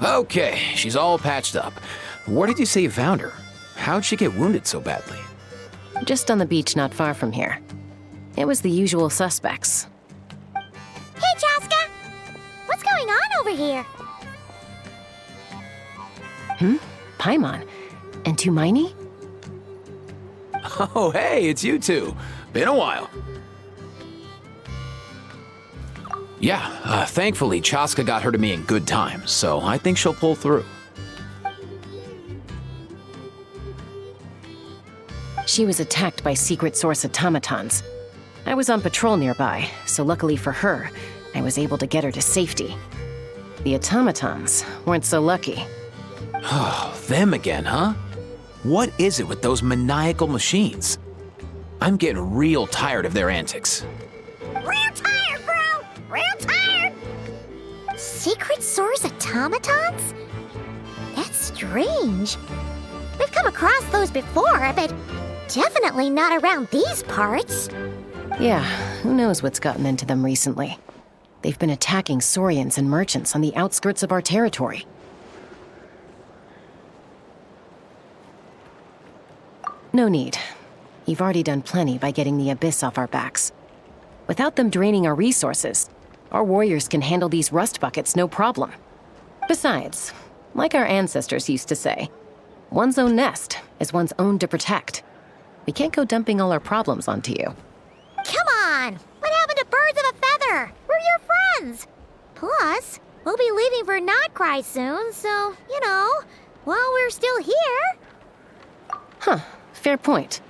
Okay, she's all patched up. Where did you say you found her? How'd she get wounded so badly? Just on the beach not far from here. It was the usual suspects. Hey, Chaska! What's going on over here? Paimon. And Tumaini? Oh, hey, it's you two. Been a while. Yeah, thankfully Chaska got her to me in good time, so I think she'll pull through. She was attacked by secret source automatons. I was on patrol nearby, so luckily for her, I was able to get her to safety. The automatons weren't so lucky. Oh, them again, huh? What is it with those maniacal machines? I'm getting real tired of their antics. Real tired, bro! Real tired! Secret source automatons? That's strange. We've come across those before, but definitely not around these parts. Yeah, who knows what's gotten into them recently. They've been attacking Saurians and merchants on the outskirts of our territory. No need. You've already done plenty by getting the Abyss off our backs. Without them draining our resources, our warriors can handle these rust buckets no problem. Besides, like our ancestors used to say, one's own nest is one's own to protect. We can't go dumping all our problems onto you. Come on! What happened to birds of a feather? We're your friends! Plus, we'll be leaving for Notcry soon, so, while we're still here... Huh, fair point.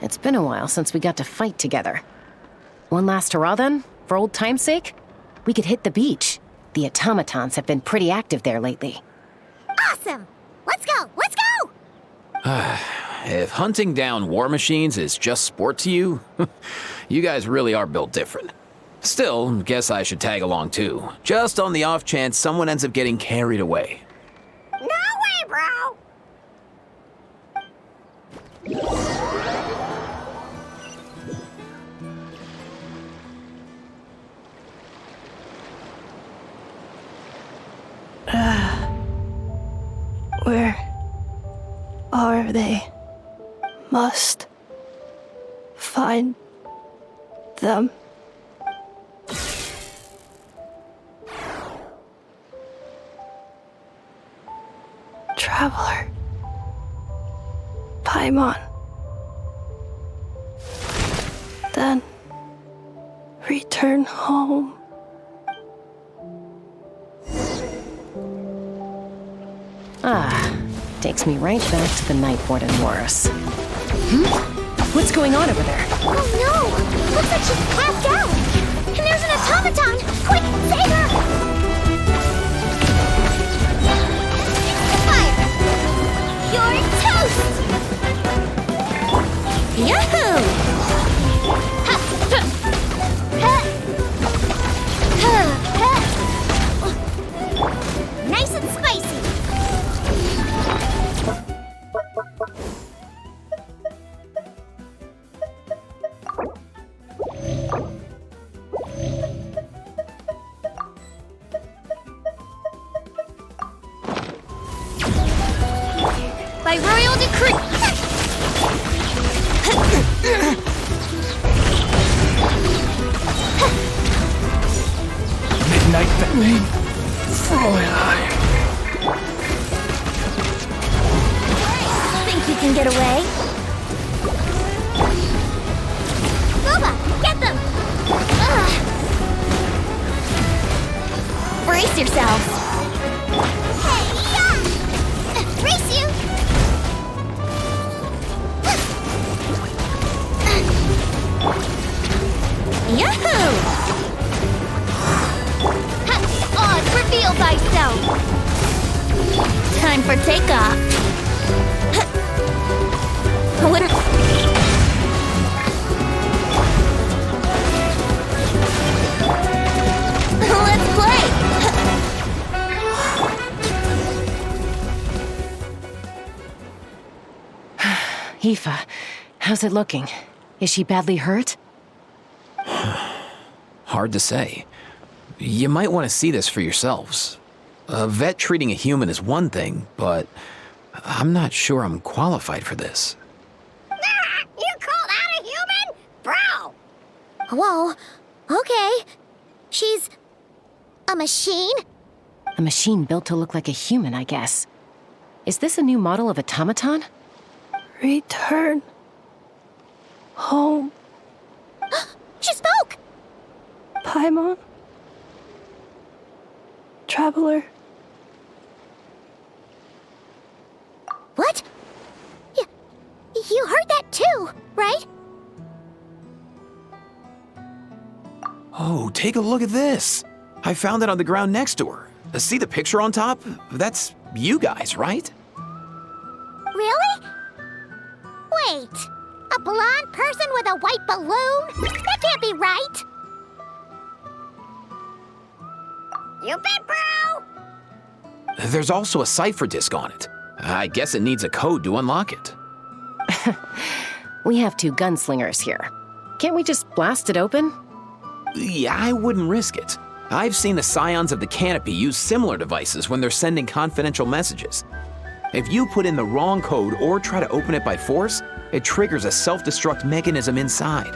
It's been a while since we got to fight together. One last hurrah then, for old time's sake? We could hit the beach. The automatons have been pretty active there lately. Awesome! Let's go! Let's go! If hunting down war machines is just sport to you, you guys really are built different. Still, guess I should tag along too, just on the off chance someone ends up getting carried away. No way, bro! Where are they? Must find them. Traveler. Paimon. Then return home. Takes me right back to the Night Warden Wars. What's going on over there? Oh no! Looks like she's passed out! And there's an automaton! Quick, save her! Fire! You're toast! Yahoo! Ha, ha, ha, ha. Nice and spicy! By royal decree! Midnight Batman. Fräulein. Think you can get away? Boba, get them! Brace yourselves! Hey-ya! Brace you! Yahoo! Odds, reveal thyself! Time for takeoff! Wouldn't... Let's play! Aoife, how's it looking? Is she badly hurt? Hard to say. You might want to see this for yourselves. A vet treating a human is one thing, but I'm not sure I'm qualified for this. You called out a human? Bro! Whoa, okay. She's a machine? A machine built to look like a human, I guess. Is this a new model of automaton? Return home, She spoke! Paimon. Traveler. What? You heard that too, right? Oh, take a look at this. I found it on the ground next to her. See the picture on top? That's you guys, right? Really? Wait, a blonde person with a white balloon? That can't be right! You bet, bro! There's also a cipher disk on it. I guess it needs a code to unlock it. We have 2 gunslingers here. Can't we just blast it open? Yeah, I wouldn't risk it. I've seen the Scions of the Canopy use similar devices when they're sending confidential messages. If you put in the wrong code or try to open it by force, it triggers a self-destruct mechanism inside.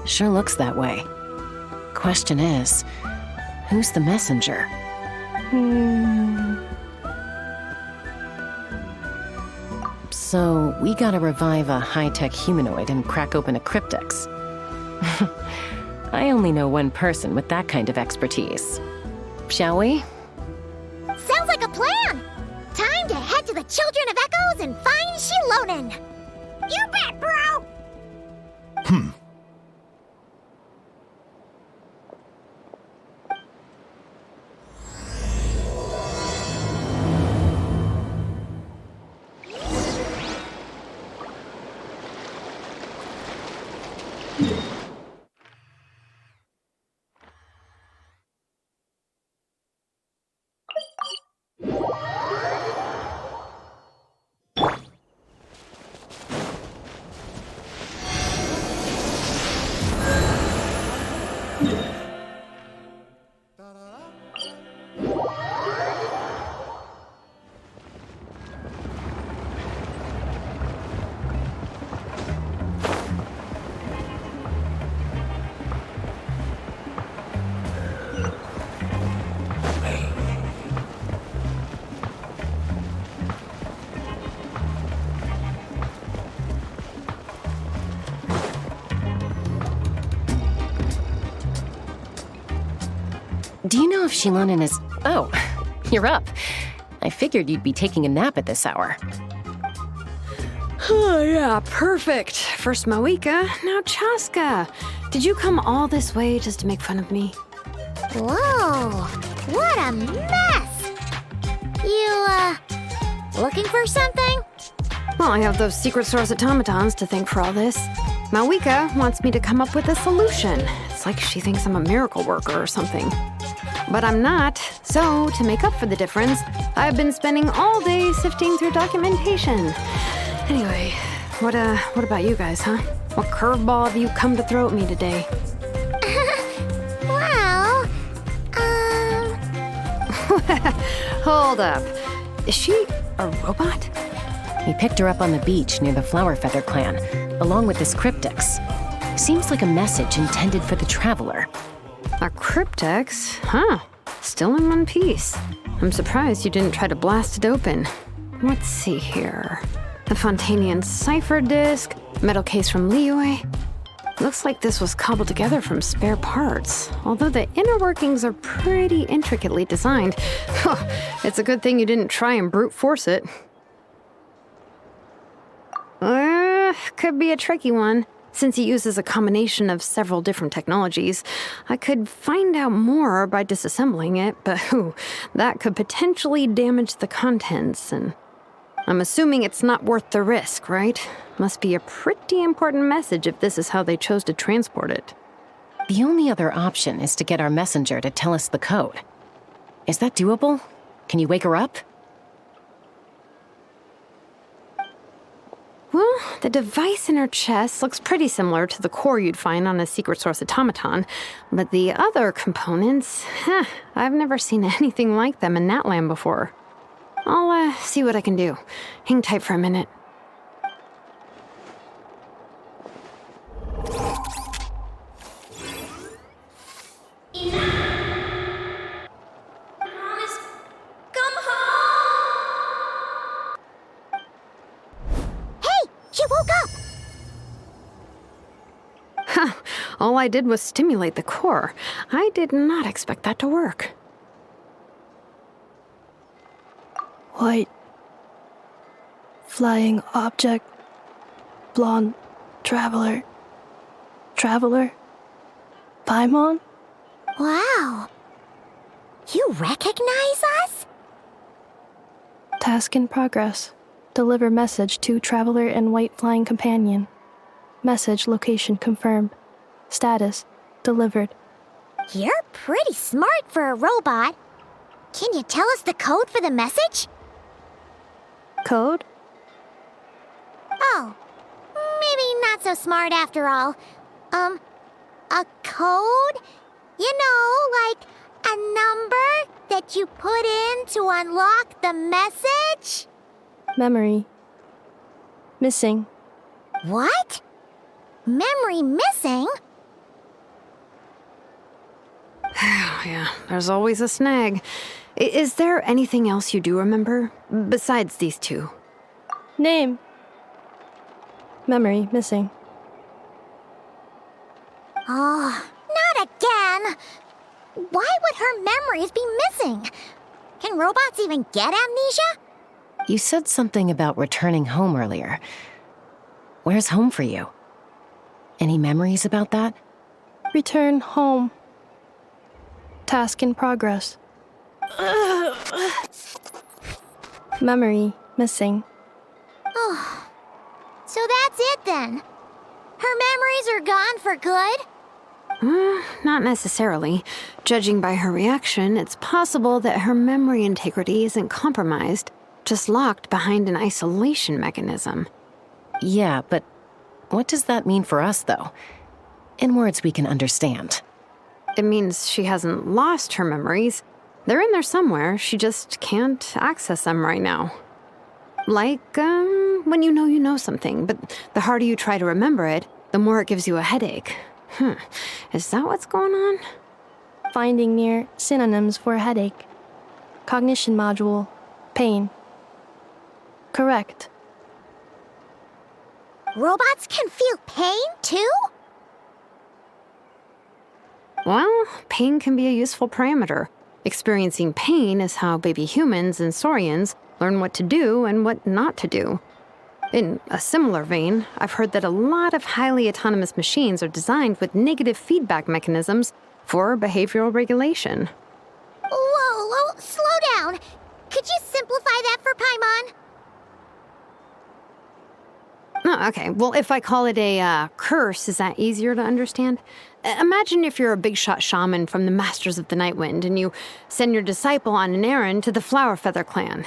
Sure looks that way. Question is, who's the messenger? So, we gotta revive a high-tech humanoid and crack open a cryptex. I only know one person with that kind of expertise. Shall we? Sounds like a plan! Time to head to the Children of Echoes and find Shilonen! You bet, bro! Do you know if Shilonen is... Oh, you're up. I figured you'd be taking a nap at this hour. Oh, yeah, perfect. First Mawika, now Chaska. Did you come all this way just to make fun of me? Whoa, what a mess! You, looking for something? Well, I have those secret source automatons to thank for all this. Mawika wants me to come up with a solution. It's like she thinks I'm a miracle worker or something. But I'm not, so to make up for the difference, I've been spending all day sifting through documentation. Anyway, what about you guys, huh? What curveball have you come to throw at me today? Well, Hold up. Is she a robot? We picked her up on the beach near the Flower Feather clan, along with this cryptex. Seems like a message intended for the traveler. A cryptex? Huh. Still in one piece. I'm surprised you didn't try to blast it open. Let's see here. A Fontanian cipher disk, metal case from Liyue. Looks like this was cobbled together from spare parts, although the inner workings are pretty intricately designed. It's a good thing you didn't try and brute force it. Could be a tricky one. Since it uses a combination of several different technologies, I could find out more by disassembling it, but that could potentially damage the contents, and I'm assuming it's not worth the risk, right? Must be a pretty important message if this is how they chose to transport it. The only other option is to get our messenger to tell us the code. Is that doable? Can you wake her up? Well, the device in her chest looks pretty similar to the core you'd find on a secret source automaton, but the other components, I've never seen anything like them in Natlan before. I'll see what I can do. Hang tight for a minute. She woke up! All I did was stimulate the core. I did not expect that to work. White. Flying object. Blonde. Traveler. Traveler. Paimon? Wow. You recognize us? Task in progress. Deliver message to Traveler and White Flying Companion. Message location confirmed. Status delivered. You're pretty smart for a robot. Can you tell us the code for the message? Code? Oh, maybe not so smart after all. A code? You know, like a number that you put in to unlock the message? Memory. Missing. What? Memory missing? Yeah, there's always a snag. Is there anything else you do remember, besides these two? Name. Memory missing. Oh, not again! Why would her memories be missing? Can robots even get amnesia? You said something about returning home earlier. Where's home for you? Any memories about that? Return home. Task in progress. Memory missing. Oh, so that's it then. Her memories are gone for good? Not necessarily. Judging by her reaction, it's possible that her memory integrity isn't compromised, just locked behind an isolation mechanism. Yeah, but what does that mean for us, though? In words we can understand. It means she hasn't lost her memories. They're in there somewhere, she just can't access them right now. Like, when you know something, but the harder you try to remember it, the more it gives you a headache. Is that what's going on? Finding near synonyms for headache. Cognition module. Pain. Correct. Robots can feel pain, too? Well, pain can be a useful parameter. Experiencing pain is how baby humans and saurians learn what to do and what not to do. In a similar vein, I've heard that a lot of highly autonomous machines are designed with negative feedback mechanisms for behavioral regulation. Whoa, slow down. Could you simplify that for Paimon? Oh, okay, well, if I call it a curse, is that easier to understand? Imagine if you're a big shot shaman from the Masters of the Nightwind and you send your disciple on an errand to the Flowerfeather clan.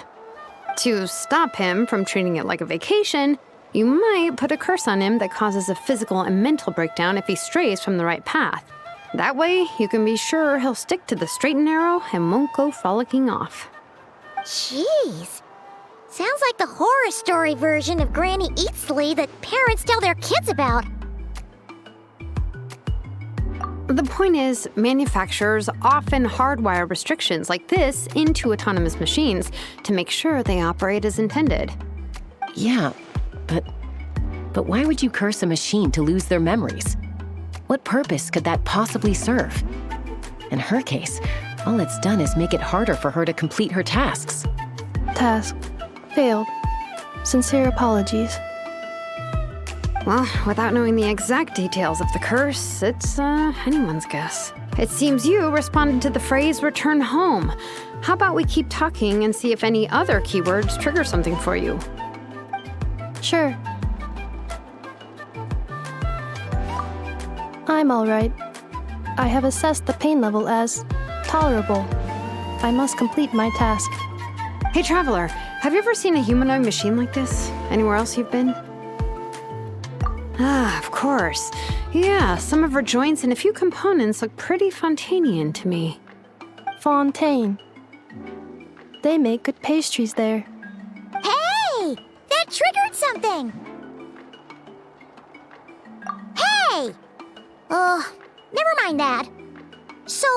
To stop him from treating it like a vacation, you might put a curse on him that causes a physical and mental breakdown if he strays from the right path. That way, you can be sure he'll stick to the straight and narrow and won't go frolicking off. Jeez. Sounds like the horror story version of Granny Eatsley that parents tell their kids about. The point is, manufacturers often hardwire restrictions like this into autonomous machines to make sure they operate as intended. Yeah, but why would you curse a machine to lose their memories? What purpose could that possibly serve? In her case, all it's done is make it harder for her to complete her tasks. Task. Failed. Sincere apologies. Well, without knowing the exact details of the curse, it's anyone's guess. It seems you responded to the phrase return home. How about we keep talking and see if any other keywords trigger something for you? Sure. I'm all right. I have assessed the pain level as tolerable. I must complete my task. Hey, Traveler, have you ever seen a humanoid machine like this? Anywhere else you've been? Ah, of course. Yeah, some of her joints and a few components look pretty Fontanian to me. Fontaine. They make good pastries there. Hey! That triggered something! Hey! Oh, never mind that. So,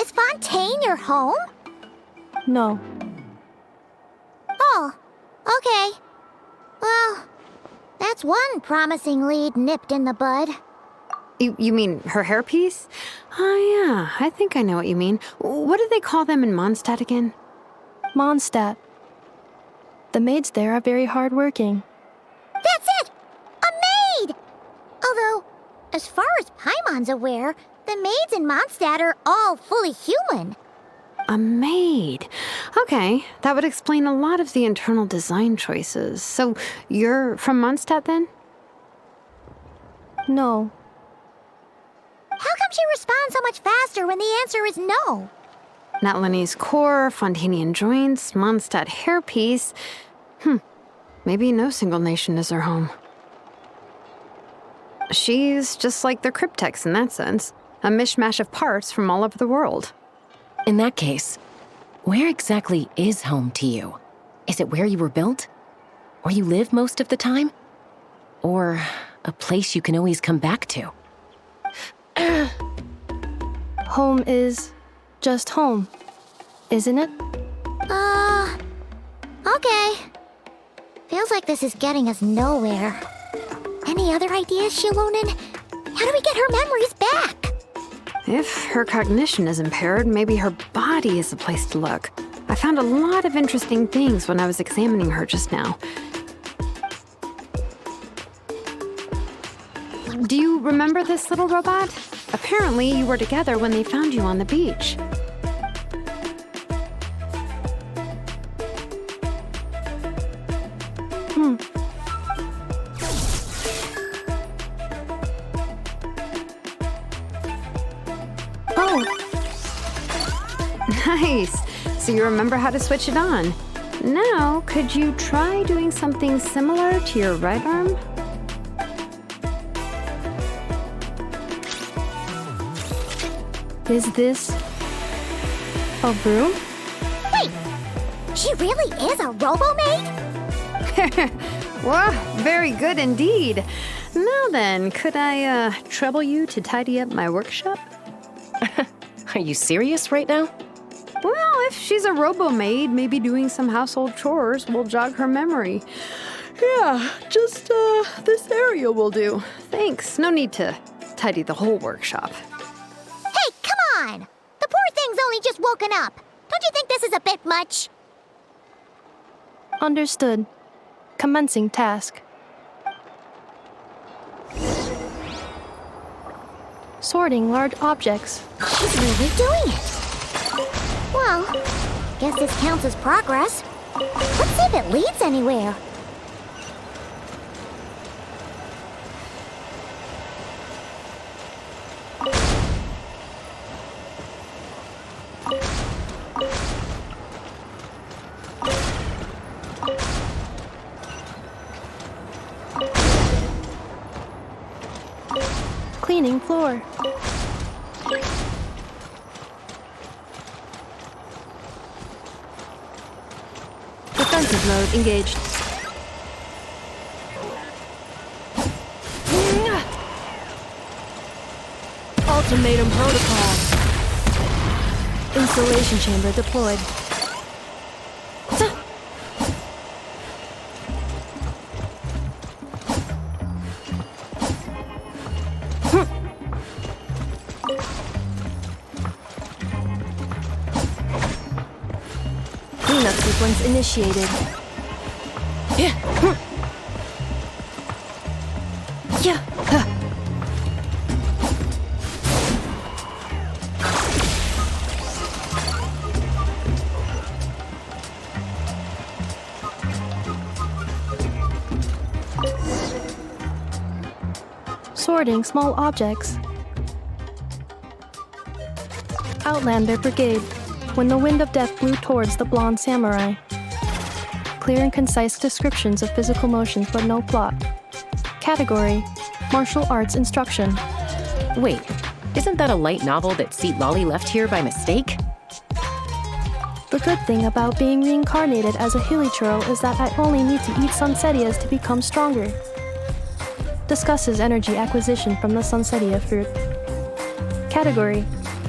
is Fontaine your home? No. Oh, okay. Well, that's one promising lead nipped in the bud. You mean her hairpiece? Oh, yeah, I think I know what you mean. What do they call them in Mondstadt again? Mondstadt. The maids there are very hardworking. That's it! A maid! Although, as far as Paimon's aware, the maids in Mondstadt are all fully human. A maid. Okay, that would explain a lot of the internal design choices. So, you're from Mondstadt then? No. How come she responds so much faster when the answer is no? Natlanese core, Fontanian joints, Mondstadt hairpiece. Maybe no single nation is her home. She's just like the cryptex in that sense. A mishmash of parts from all over the world. In that case, where exactly is home to you? Is it where you were built? Where you live most of the time? Or a place you can always come back to? Home is just home, isn't it? Okay. Feels like this is getting us nowhere. Any other ideas, Shilonen? How do we get her memories back? If her cognition is impaired, maybe her body is the place to look. I found a lot of interesting things when I was examining her just now. Do you remember this little robot? Apparently, you were together when they found you on the beach. Oh, Nice. So you remember how to switch it on. Now, could you try doing something similar to your right arm? is this a broom? Wait, she really is a robo-maid? Wow, very good indeed. Now then, could I trouble you to tidy up my workshop? Are you serious right now? Well, if she's a robo-maid, maybe doing some household chores will jog her memory. Yeah, just this area will do. Thanks. No need to tidy the whole workshop. Hey, come on! The poor thing's only just woken up. Don't you think this is a bit much? Understood. Commencing task. Sorting large objects. She's really doing it. Well, guess this counts as progress. Let's see if it leads anywhere. Cleaning floor. Defensive mode engaged. Ultimatum protocol. Installation chamber deployed. Cleanup sequence initiated. Yeah. Sorting small objects. Outlander Brigade. When the wind of death blew towards the blonde samurai. Clear and concise descriptions of physical motions, but no plot. Category: Martial Arts Instruction. Wait, isn't that a light novel that Seat Lolly left here by mistake? The good thing about being reincarnated as a hilichurl is that I only need to eat sunsettias to become stronger. Discusses energy acquisition from the sunsettia fruit. Category: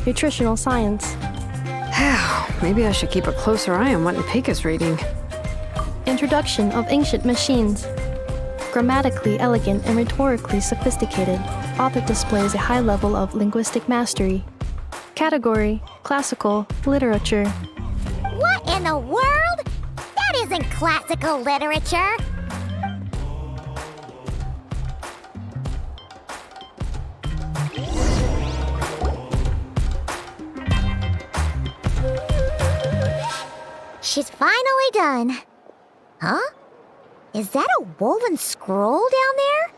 Nutritional Science. Maybe I should keep a closer eye on what Nipik is reading. Introduction of Ancient Machines. Grammatically elegant and rhetorically sophisticated, author displays a high level of linguistic mastery. Category: Classical Literature. What in the world? That isn't classical literature. She's finally done. Huh? Is that a woven scroll down there?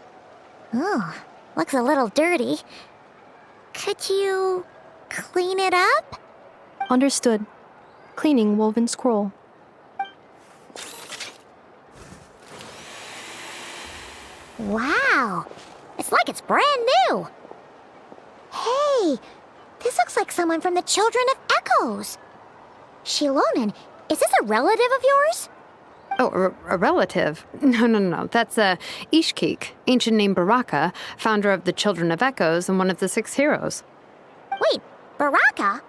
Oh, looks a little dirty. Could you clean it up? Understood. Cleaning woven scroll. Wow, it's like it's brand new. Hey, this looks like someone from the Children of Echoes. Shilonen, is this a relative of yours? Oh, a relative? No. That's Ishkik, ancient name Baraka, founder of the Children of Echoes and one of the 6 heroes. Wait, Baraka?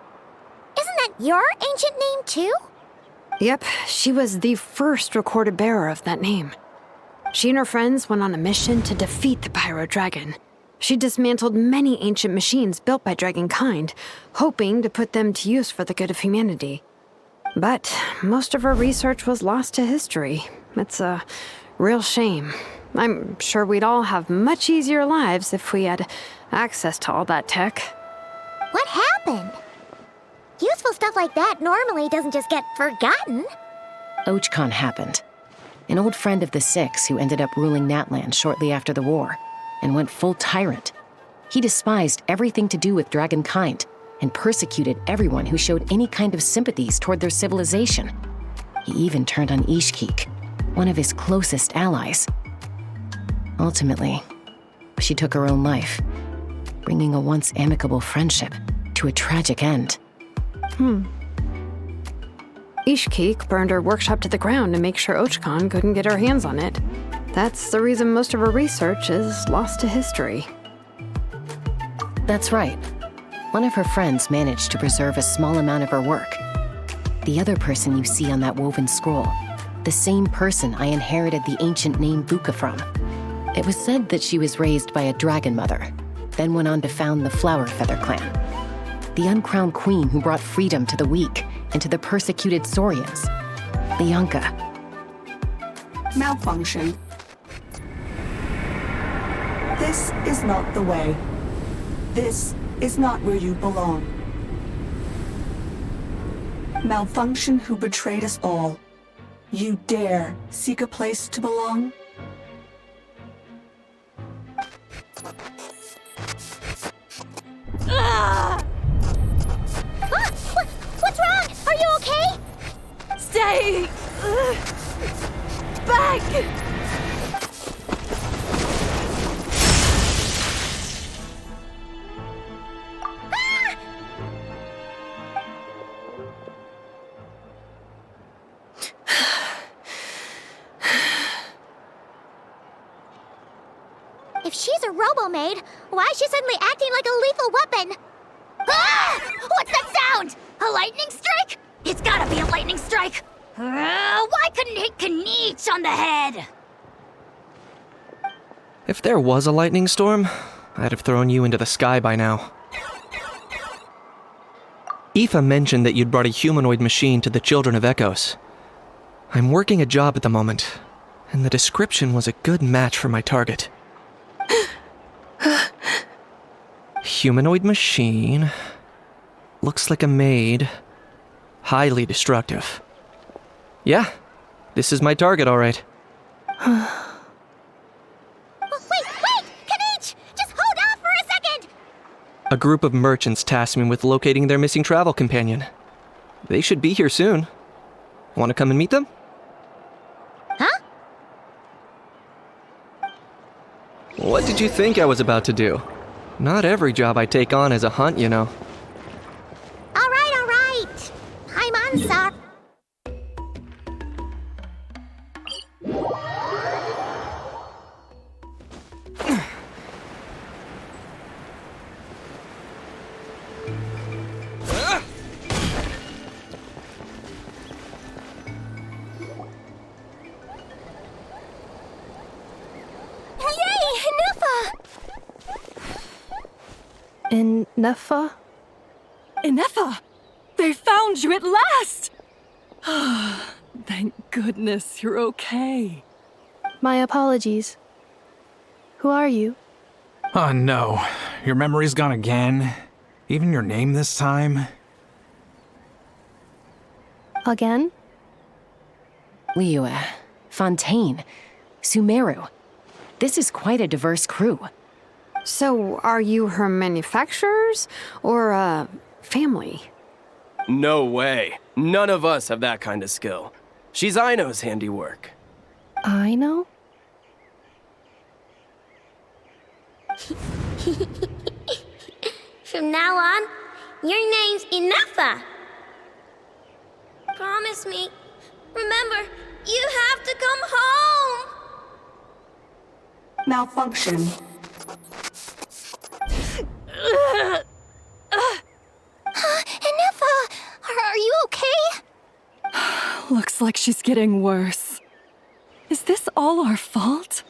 Isn't that your ancient name too? Yep, she was the first recorded bearer of that name. She and her friends went on a mission to defeat the Pyro Dragon. She dismantled many ancient machines built by Dragonkind, hoping to put them to use for the good of humanity. But most of her research was lost to history. It's a real shame. I'm sure we'd all have much easier lives if we had access to all that tech. What happened? Useful stuff like that normally doesn't just get forgotten. Ochkon happened. An old friend of the 6 who ended up ruling Natlan shortly after the war, and went full tyrant. He despised everything to do with Dragonkind, and persecuted everyone who showed any kind of sympathies toward their civilization. He even turned on Ishkik, one of his closest allies. Ultimately, she took her own life, bringing a once amicable friendship to a tragic end. Ishkik burned her workshop to the ground to make sure Ochkon couldn't get her hands on it. That's the reason most of her research is lost to history. That's right. One of her friends managed to preserve a small amount of her work. The other person you see on that woven scroll, the same person I inherited the ancient name Vuka from. It was said that she was raised by a dragon mother, then went on to found the Flower Feather clan, the uncrowned queen who brought freedom to the weak and to the persecuted Saurians. Bianca. Malfunction. This is not the way. This is not where you belong. Malfunction who betrayed us all. You dare seek a place to belong? What's wrong? Are you okay? Stay back! If she's a robo-maid, why is she suddenly acting like a lethal weapon? Ah! What's that sound? A lightning strike? It's gotta be a lightning strike! Why couldn't it hit Kniech on the head? If there was a lightning storm, I'd have thrown you into the sky by now. Aoife mentioned that you'd brought a humanoid machine to the Children of Echoes. I'm working a job at the moment, and the description was a good match for my target. Humanoid machine. Looks like a maid. Highly destructive. Yeah, this is my target, all right. Oh, wait! Kniech! Just hold off for a second! A group of merchants tasked me with locating their missing travel companion. They should be here soon. Want to come and meet them? Huh? What did you think I was about to do? Not every job I take on is a hunt, you know. All right. I'm on, sir. Ineffa? Ineffa! They found you at last! Thank goodness you're okay. My apologies. Who are you? Oh no, your memory's gone again? Even your name this time? Again? Liyue, Fontaine, Sumeru. This is quite a diverse crew. So, are you her manufacturers or family? No way. None of us have that kind of skill. She's Aino's handiwork. I know? From now on, your name's Ineffa. Promise me. Remember, you have to come home. Malfunction. Ineffa, are you okay? Looks like she's getting worse. Is this all our fault?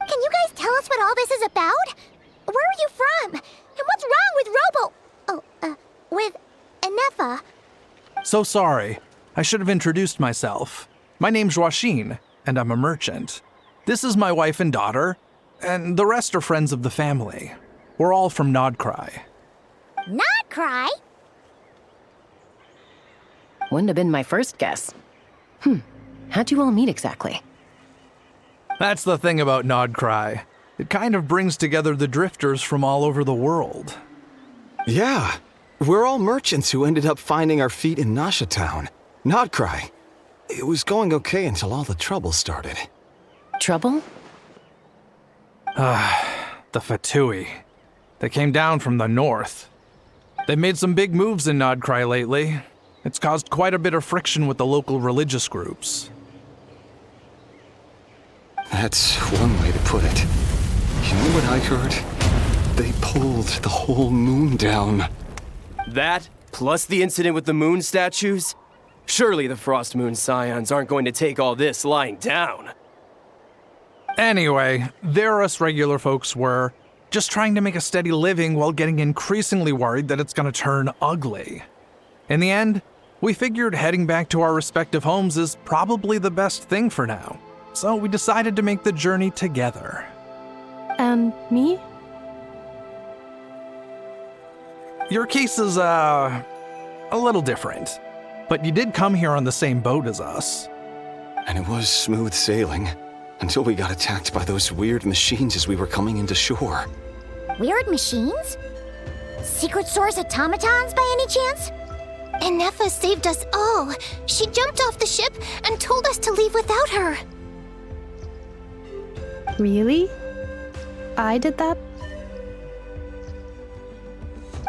Can you guys tell us what all this is about? Where are you from? And what's wrong with Ineffa? So sorry. I should have introduced myself. My name's Joachine, and I'm a merchant. This is my wife and daughter, and the rest are friends of the family. We're all from Nodcry. Not cry? Wouldn't have been my first guess. How'd you all meet exactly? That's the thing about Nodcry. It kind of brings together the drifters from all over the world. Yeah, we're all merchants who ended up finding our feet in Nasha Town. Nodcry. It was going okay until all the trouble started. Trouble? The Fatui. They came down from the north. They've made some big moves in Nodcry lately. It's caused quite a bit of friction with the local religious groups. That's one way to put it. You know what I heard? They pulled the whole moon down. That, plus the incident with the moon statues? Surely the Frost Moon Scions aren't going to take all this lying down. Anyway, there us regular folks were just trying to make a steady living while getting increasingly worried that it's going to turn ugly. In the end, we figured heading back to our respective homes is probably the best thing for now. So we decided to make the journey together. And me? Your case is, a little different. But you did come here on the same boat as us. And it was smooth sailing, until we got attacked by those weird machines as we were coming into shore. Weird machines? Secret Source automatons by any chance? Ineffa saved us all. She jumped off the ship and told us to leave without her. Really? I did that?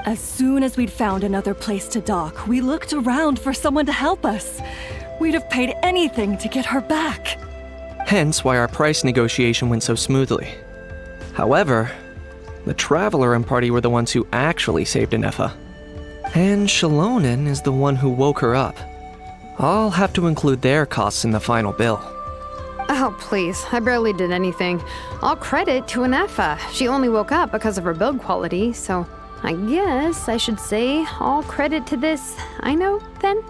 As soon as we'd found another place to dock, we looked around for someone to help us. We'd have paid anything to get her back. Hence why our price negotiation went so smoothly. However, the Traveler and party were the ones who actually saved Ineffa. And Shalonen is the one who woke her up. I'll have to include their costs in the final bill. Oh, please. I barely did anything. All credit to Ineffa. She only woke up because of her build quality, so I guess I should say all credit to this Aino, then?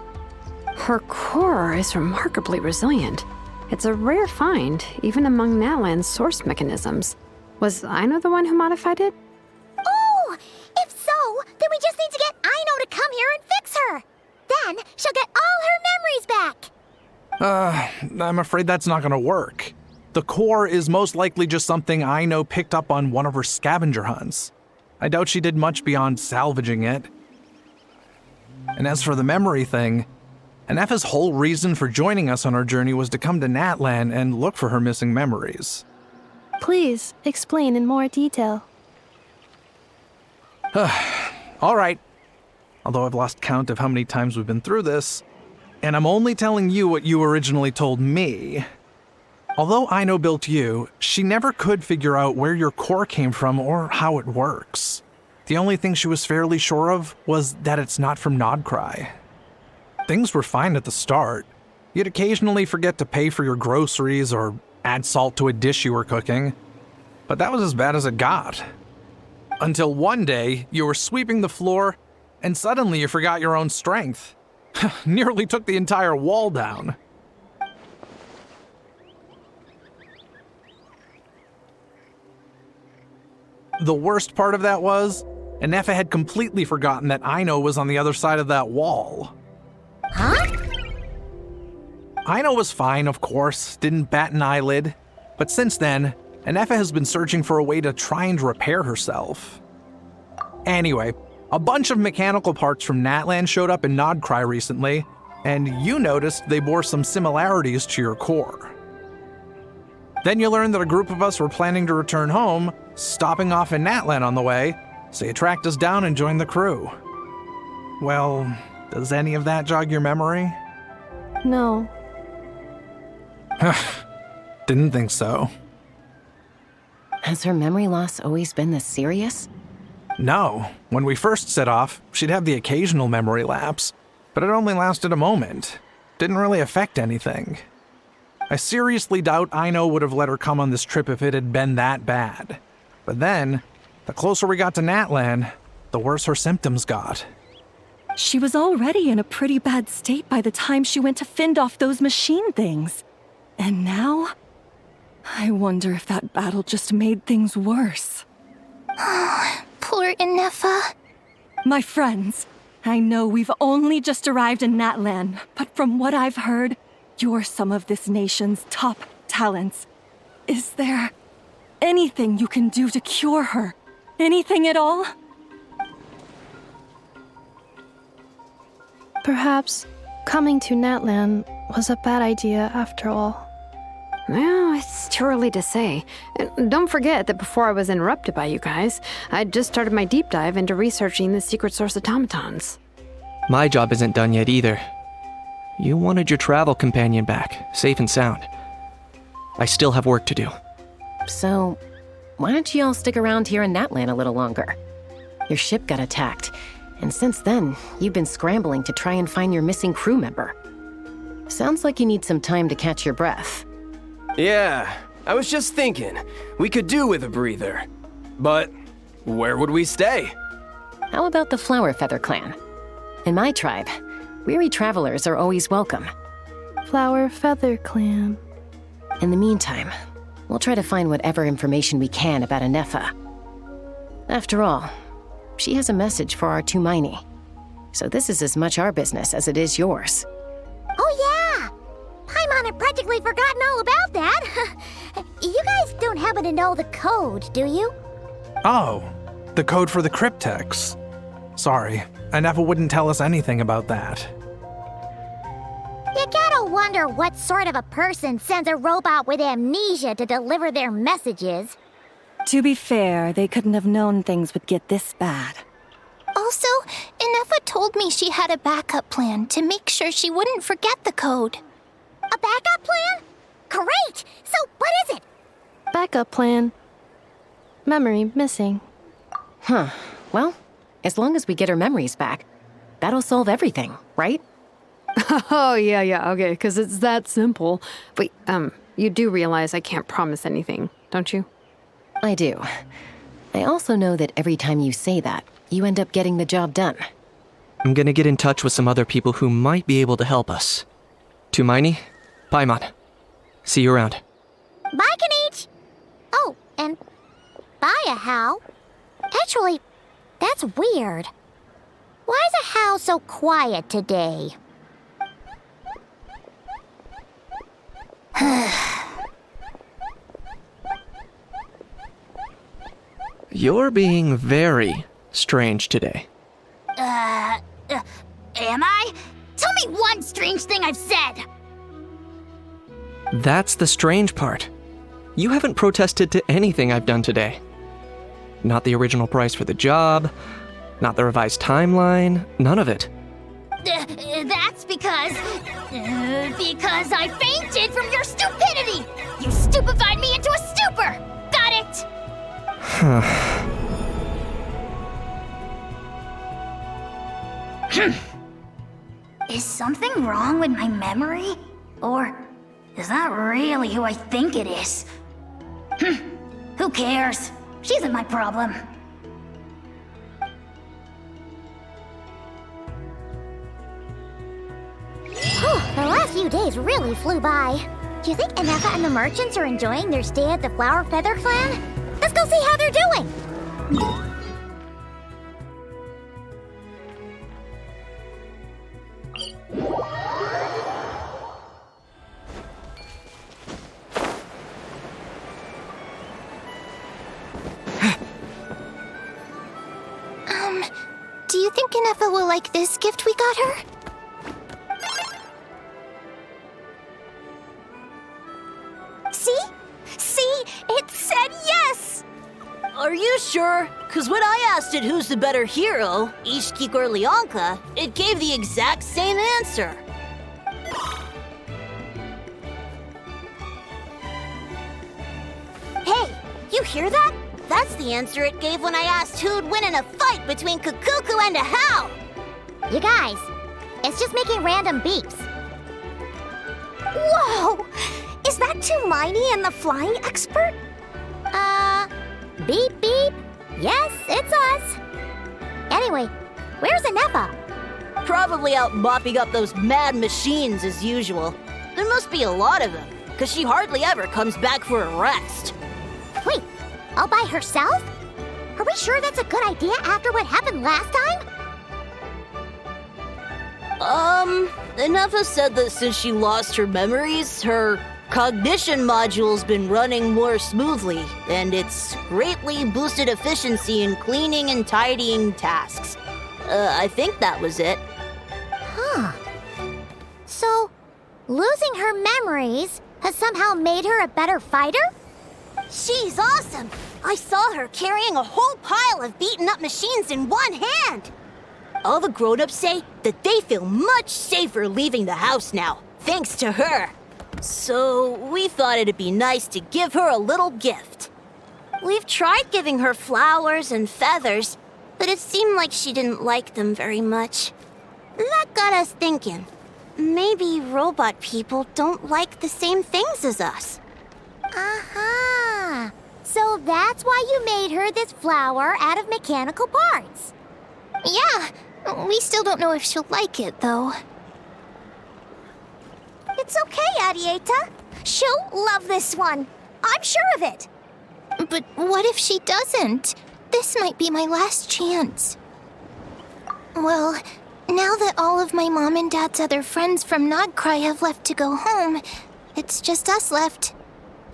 Her core is remarkably resilient. It's a rare find, even among Natlan's source mechanisms. Was Aino the one who modified it? Oh! If so, then we just need to get Aino to come here and fix her. Then she'll get all her memories back. I'm afraid that's not gonna work. The core is most likely just something Aino picked up on one of her scavenger hunts. I doubt she did much beyond salvaging it. And as for the memory thing, Ineffa's whole reason for joining us on our journey was to come to Natlan and look for her missing memories. Please, explain in more detail. All right. Although I've lost count of how many times we've been through this, and I'm only telling you what you originally told me. Although Aino built you, she never could figure out where your core came from or how it works. The only thing she was fairly sure of was that it's not from Nodcry. Things were fine at the start. You'd occasionally forget to pay for your groceries or add salt to a dish you were cooking, but that was as bad as it got. Until one day, you were sweeping the floor, and suddenly you forgot your own strength. Nearly took the entire wall down. The worst part of that was, Ineffa had completely forgotten that Aino was on the other side of that wall. Huh? Aino was fine, of course, didn't bat an eyelid, but since then, Ineffa has been searching for a way to try and repair herself. Anyway, a bunch of mechanical parts from Natlan showed up in Nodcry recently, and you noticed they bore some similarities to your core. Then you learned that a group of us were planning to return home, stopping off in Natlan on the way, so you tracked us down and joined the crew. Well, does any of that jog your memory? No. Didn't think so. Has her memory loss always been this serious? No. When we first set off, she'd have the occasional memory lapse, but it only lasted a moment. Didn't really affect anything. I seriously doubt Aino would have let her come on this trip if it had been that bad. But then, the closer we got to Natlan, the worse her symptoms got. She was already in a pretty bad state by the time she went to fend off those machine things. And now? I wonder if that battle just made things worse. Poor Ineffa. My friends, I know we've only just arrived in Natlan, but from what I've heard, you're some of this nation's top talents. Is there anything you can do to cure her? Anything at all? Perhaps coming to Natlan was a bad idea after all. Well, it's too early to say. And don't forget that before I was interrupted by you guys, I'd just started my deep dive into researching the secret source automatons. My job isn't done yet either. You wanted your travel companion back, safe and sound. I still have work to do. So, why don't you all stick around here in Natlan a little longer? Your ship got attacked, and since then, you've been scrambling to try and find your missing crew member. Sounds like you need some time to catch your breath. Yeah, I was just thinking, we could do with a breather. But where would we stay? How about the Flower Feather clan? In my tribe, weary travelers are always welcome. Flower Feather Clan. In the meantime, we'll try to find whatever information we can about Ineffa. After all, she has a message for our Tumaini. So this is as much our business as it is yours. Oh yeah! Paimon had practically forgotten all about that. You guys don't happen to know the code, do you? Oh, the code for the cryptex. Sorry, Ineffa wouldn't tell us anything about that. You gotta wonder what sort of a person sends a robot with amnesia to deliver their messages. To be fair, they couldn't have known things would get this bad. Also, Ineffa told me she had a backup plan to make sure she wouldn't forget the code. A backup plan? Great! So what is it? Backup plan. Memory missing. Huh. Well, as long as we get her memories back, that'll solve everything, right? Oh, yeah, okay, because it's that simple. Wait, you do realize I can't promise anything, don't you? I do. I also know that every time you say that, you end up getting the job done. I'm gonna get in touch with some other people who might be able to help us. Tumaini, Paimon. See you around. Bye, Kanich! Oh, and bye, Hal. Actually, that's weird. Why is Hal so quiet today? You're being very strange today. Am I? Tell me one strange thing I've said! That's the strange part. You haven't protested to anything I've done today. Not the original price for the job, not the revised timeline, none of it. That's because I fainted from your stupidity! You stupefied me into a stupor! Got it? Is something wrong with my memory? Or is that really who I think it is? Who cares? She isn't my problem. The last few days really flew by. Do you think Ineffa and the merchants are enjoying their stay at the Flower Feather Clan? Let's go see how they're doing! Do you think Ineffa will like this gift we got her? See? It said yes! Are you sure? Cause when I asked it who's the better hero, Ishkik or Leonka, it gave the exact same answer. Hey, you hear that? That's the answer it gave when I asked who'd win in a fight between Kukuku and a Hal! You guys, it's just making random beeps. Whoa! Is that Tumaini and the flying expert? Beep beep. Yes, it's us. Anyway, where's Ineffa? Probably out mopping up those mad machines as usual. There must be a lot of them, cause she hardly ever comes back for a rest. Wait, all by herself? Are we sure that's a good idea after what happened last time? Ineffa said that since she lost her memories, her cognition module's been running more smoothly, and it's greatly boosted efficiency in cleaning and tidying tasks. I think that was it. Huh. So, losing her memories has somehow made her a better fighter? She's awesome! I saw her carrying a whole pile of beaten up machines in one hand! All the grown-ups say that they feel much safer leaving the house now, thanks to her. So, we thought it'd be nice to give her a little gift. We've tried giving her flowers and feathers, but it seemed like she didn't like them very much. That got us thinking. Maybe robot people don't like the same things as us. Aha! So that's why you made her this flower out of mechanical parts. Yeah, we still don't know if she'll like it, though. It's okay, Arieta. She'll love this one. I'm sure of it. But what if she doesn't? This might be my last chance. Well, now that all of my mom and dad's other friends from Nodcry have left to go home, it's just us left.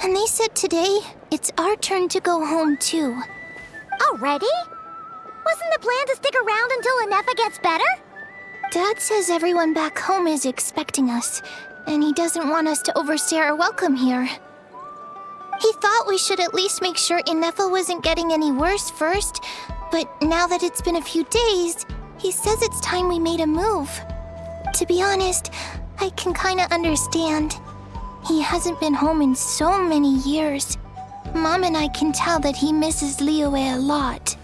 And they said today, it's our turn to go home too. Already? Wasn't the plan to stick around until Ineffa gets better? Dad says everyone back home is expecting us, and he doesn't want us to overstay our welcome here. He thought we should at least make sure Ineffa wasn't getting any worse first, but now that it's been a few days, he says it's time we made a move. To be honest, I can kinda understand. He hasn't been home in so many years. Mom and I can tell that he misses Liyue a lot.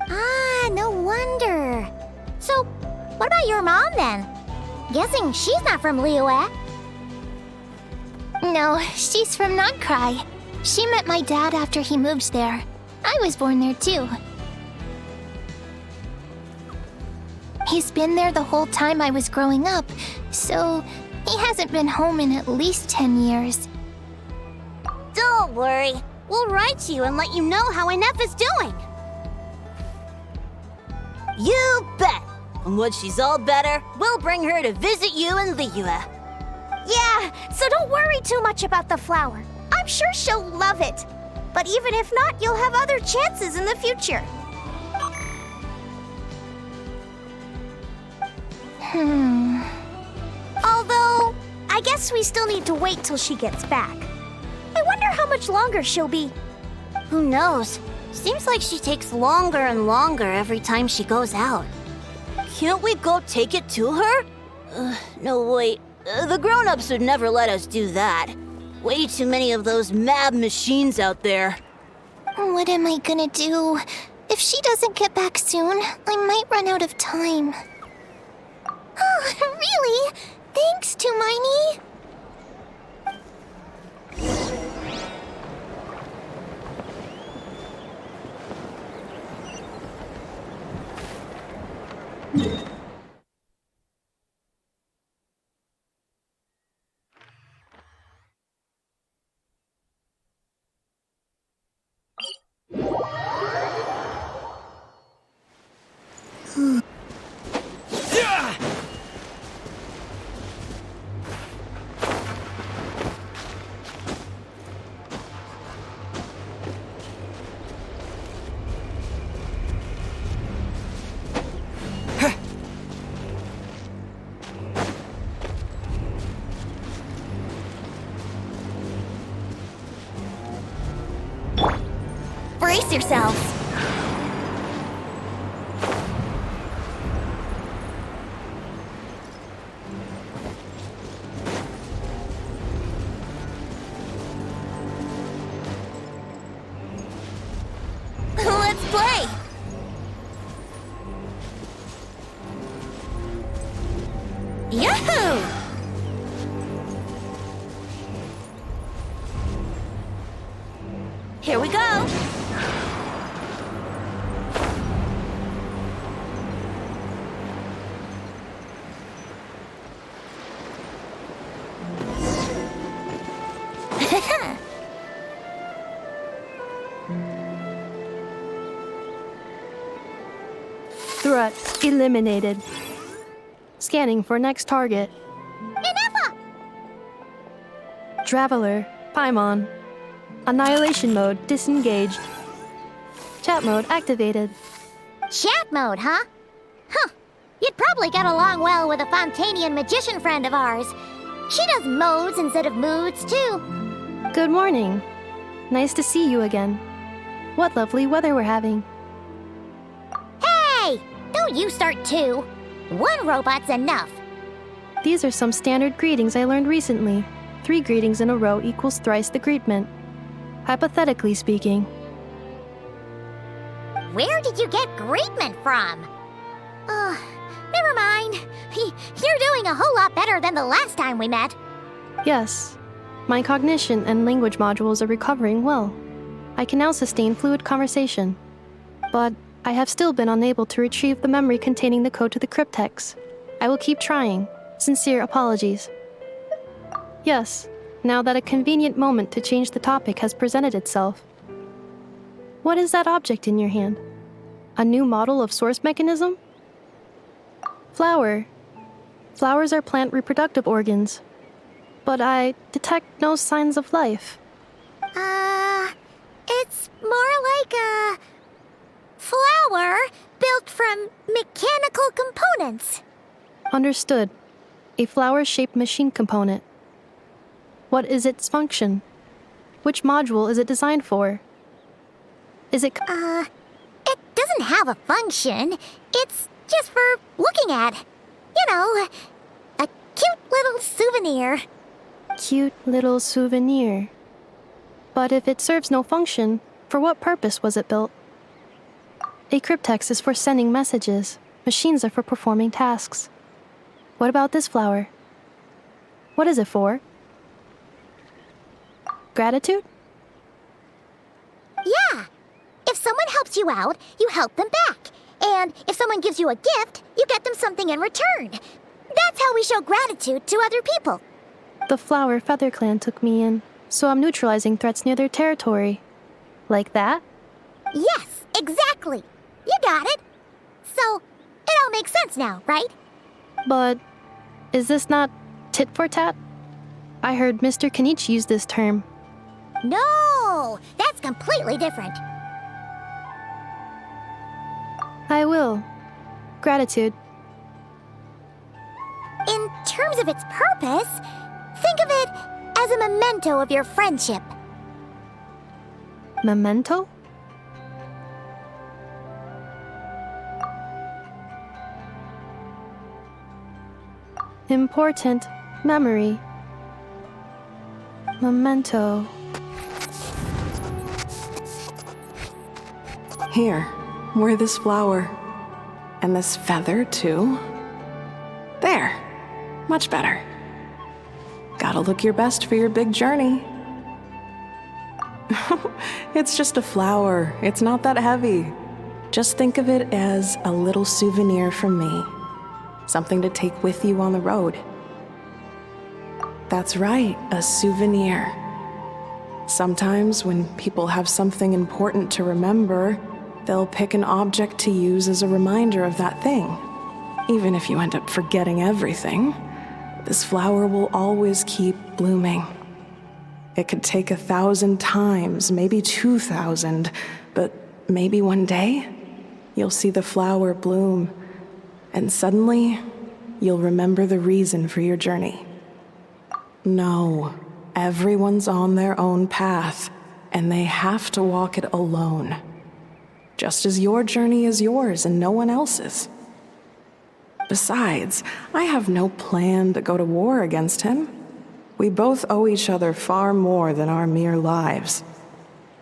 Ah, no wonder. So, what about your mom then? Guessing she's not from Liyue. No, she's from Nodcry. She met my dad after he moved there. I was born there too. He's been there the whole time I was growing up, so he hasn't been home in at least 10 years. Don't worry. We'll write to you and let you know how Ineffa's doing. You bet! And when she's all better, we'll bring her to visit you in Liyue. Yeah, so don't worry too much about the flower. I'm sure she'll love it. But even if not, you'll have other chances in the future. Although, I guess we still need to wait till she gets back. I wonder how much longer she'll be. Who knows? Seems like she takes longer and longer every time she goes out. Can't we go take it to her? No, wait. The grown-ups would never let us do that. Way too many of those mad machines out there. What am I gonna do? If she doesn't get back soon, I might run out of time. Oh, really? Thanks, Tumaini. Brace yourselves. Let's play! Yahoo! Here we go! Threat eliminated. Scanning for next target. Ineffa! Traveler, Paimon. Annihilation mode disengaged. Chat mode activated. Chat mode, huh? Huh. You'd probably get along well with a Fontanian magician friend of ours. She does modes instead of moods, too. Good morning. Nice to see you again. What lovely weather we're having. Hey! Don't you start too. One robot's enough. These are some standard greetings I learned recently. 3 greetings in a row equals thrice the greetment. Hypothetically speaking. Where did you get greetment from? Never mind. You're doing a whole lot better than the last time we met. Yes. My cognition and language modules are recovering well. I can now sustain fluid conversation. But I have still been unable to retrieve the memory containing the code to the cryptex. I will keep trying. Sincere apologies. Yes, now that a convenient moment to change the topic has presented itself. What is that object in your hand? A new model of source mechanism? Flower. Flowers are plant reproductive organs. But I detect no signs of life. It's more like a flower built from mechanical components. Understood. A flower-shaped machine component. What is its function? Which module is it designed for? Is it... It doesn't have a function. It's just for looking at. You know, a cute little souvenir. Cute little souvenir. But if it serves no function, for what purpose was it built? A cryptex is for sending messages. Machines are for performing tasks. What about this flower? What is it for? Gratitude? Yeah. If someone helps you out, you help them back. And if someone gives you a gift, you get them something in return. That's how we show gratitude to other people. The Flower Feather Clan took me in, so I'm neutralizing threats near their territory. Like that? Yes, exactly. You got it. So, it all makes sense now, right? But is this not tit for tat? I heard Mr. Kenichi use this term. No, that's completely different. I will. Gratitude. In terms of its purpose, think of it as a memento of your friendship. Memento? Important memory. Memento. Here, wear this flower. And this feather, too. There. Much better. Gotta look your best for your big journey. It's just a flower. It's not that heavy. Just think of it as a little souvenir from me. Something to take with you on the road. That's right, a souvenir. Sometimes when people have something important to remember, they'll pick an object to use as a reminder of that thing. Even if you end up forgetting everything, this flower will always keep blooming. It could take 1,000 times, maybe 2,000, but maybe one day, you'll see the flower bloom, and suddenly, you'll remember the reason for your journey. No, everyone's on their own path, and they have to walk it alone. Just as your journey is yours and no one else's. Besides, I have no plan to go to war against him. We both owe each other far more than our mere lives.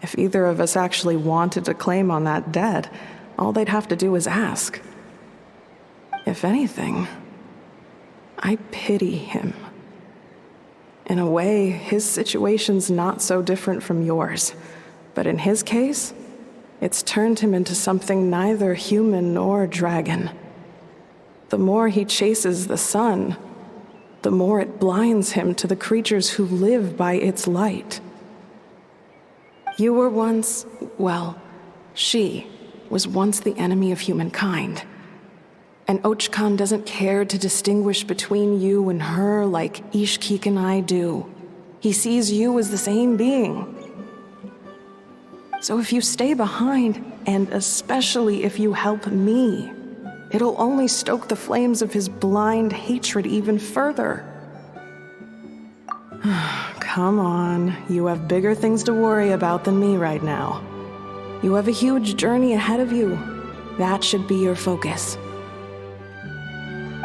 If either of us actually wanted to claim on that debt, all they'd have to do is ask. If anything, I pity him. In a way, his situation's not so different from yours. But in his case, it's turned him into something neither human nor dragon. The more he chases the sun, the more it blinds him to the creatures who live by its light. You were once, well, she was once the enemy of humankind. And Ochkan doesn't care to distinguish between you and her like Ishkik and I do. He sees you as the same being. So if you stay behind, and especially if you help me, it'll only stoke the flames of his blind hatred even further. Come on, you have bigger things to worry about than me right now. You have a huge journey ahead of you. That should be your focus.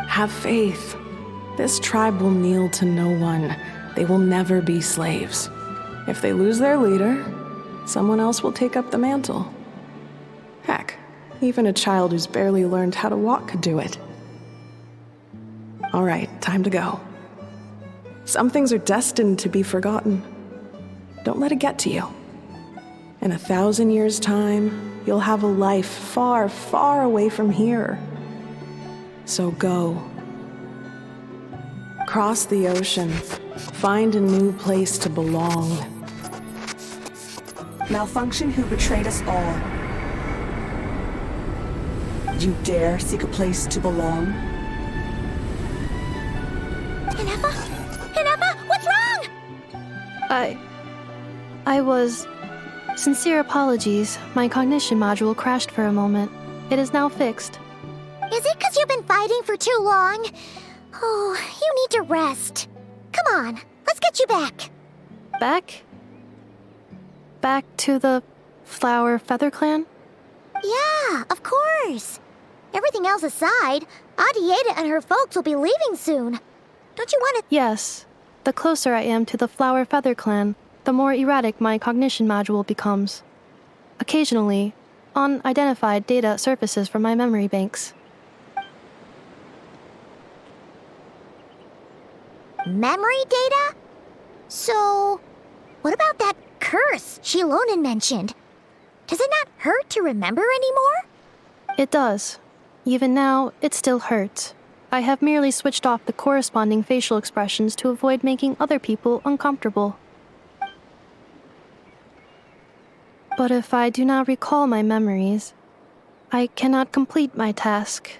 Have faith. This tribe will kneel to no one. They will never be slaves. If they lose their leader, someone else will take up the mantle. Heck, even a child who's barely learned how to walk could do it. All right, time to go. Some things are destined to be forgotten. Don't let it get to you. In 1,000 years' time, you'll have a life far, far away from here. So go. Cross the ocean. Find a new place to belong. Malfunction who betrayed us all. You dare seek a place to belong? Ineffa? Ineffa, what's wrong? I was... Sincere apologies. My cognition module crashed for a moment. It is now fixed. Is it because you've been fighting for too long? Oh, you need to rest. Come on, let's get you back. Back? Back to the Flower Feather Clan? Yeah, of course. Everything else aside, Adieta and her folks will be leaving soon. Don't you want to... Yes. The closer I am to the Flower Feather Clan, the more erratic my cognition module becomes. Occasionally, unidentified data surfaces from my memory banks. Memory data? So, what about that curse Shilonen mentioned? Does it not hurt to remember anymore? It does. Even now, it still hurts. I have merely switched off the corresponding facial expressions to avoid making other people uncomfortable. But if I do not recall my memories, I cannot complete my task.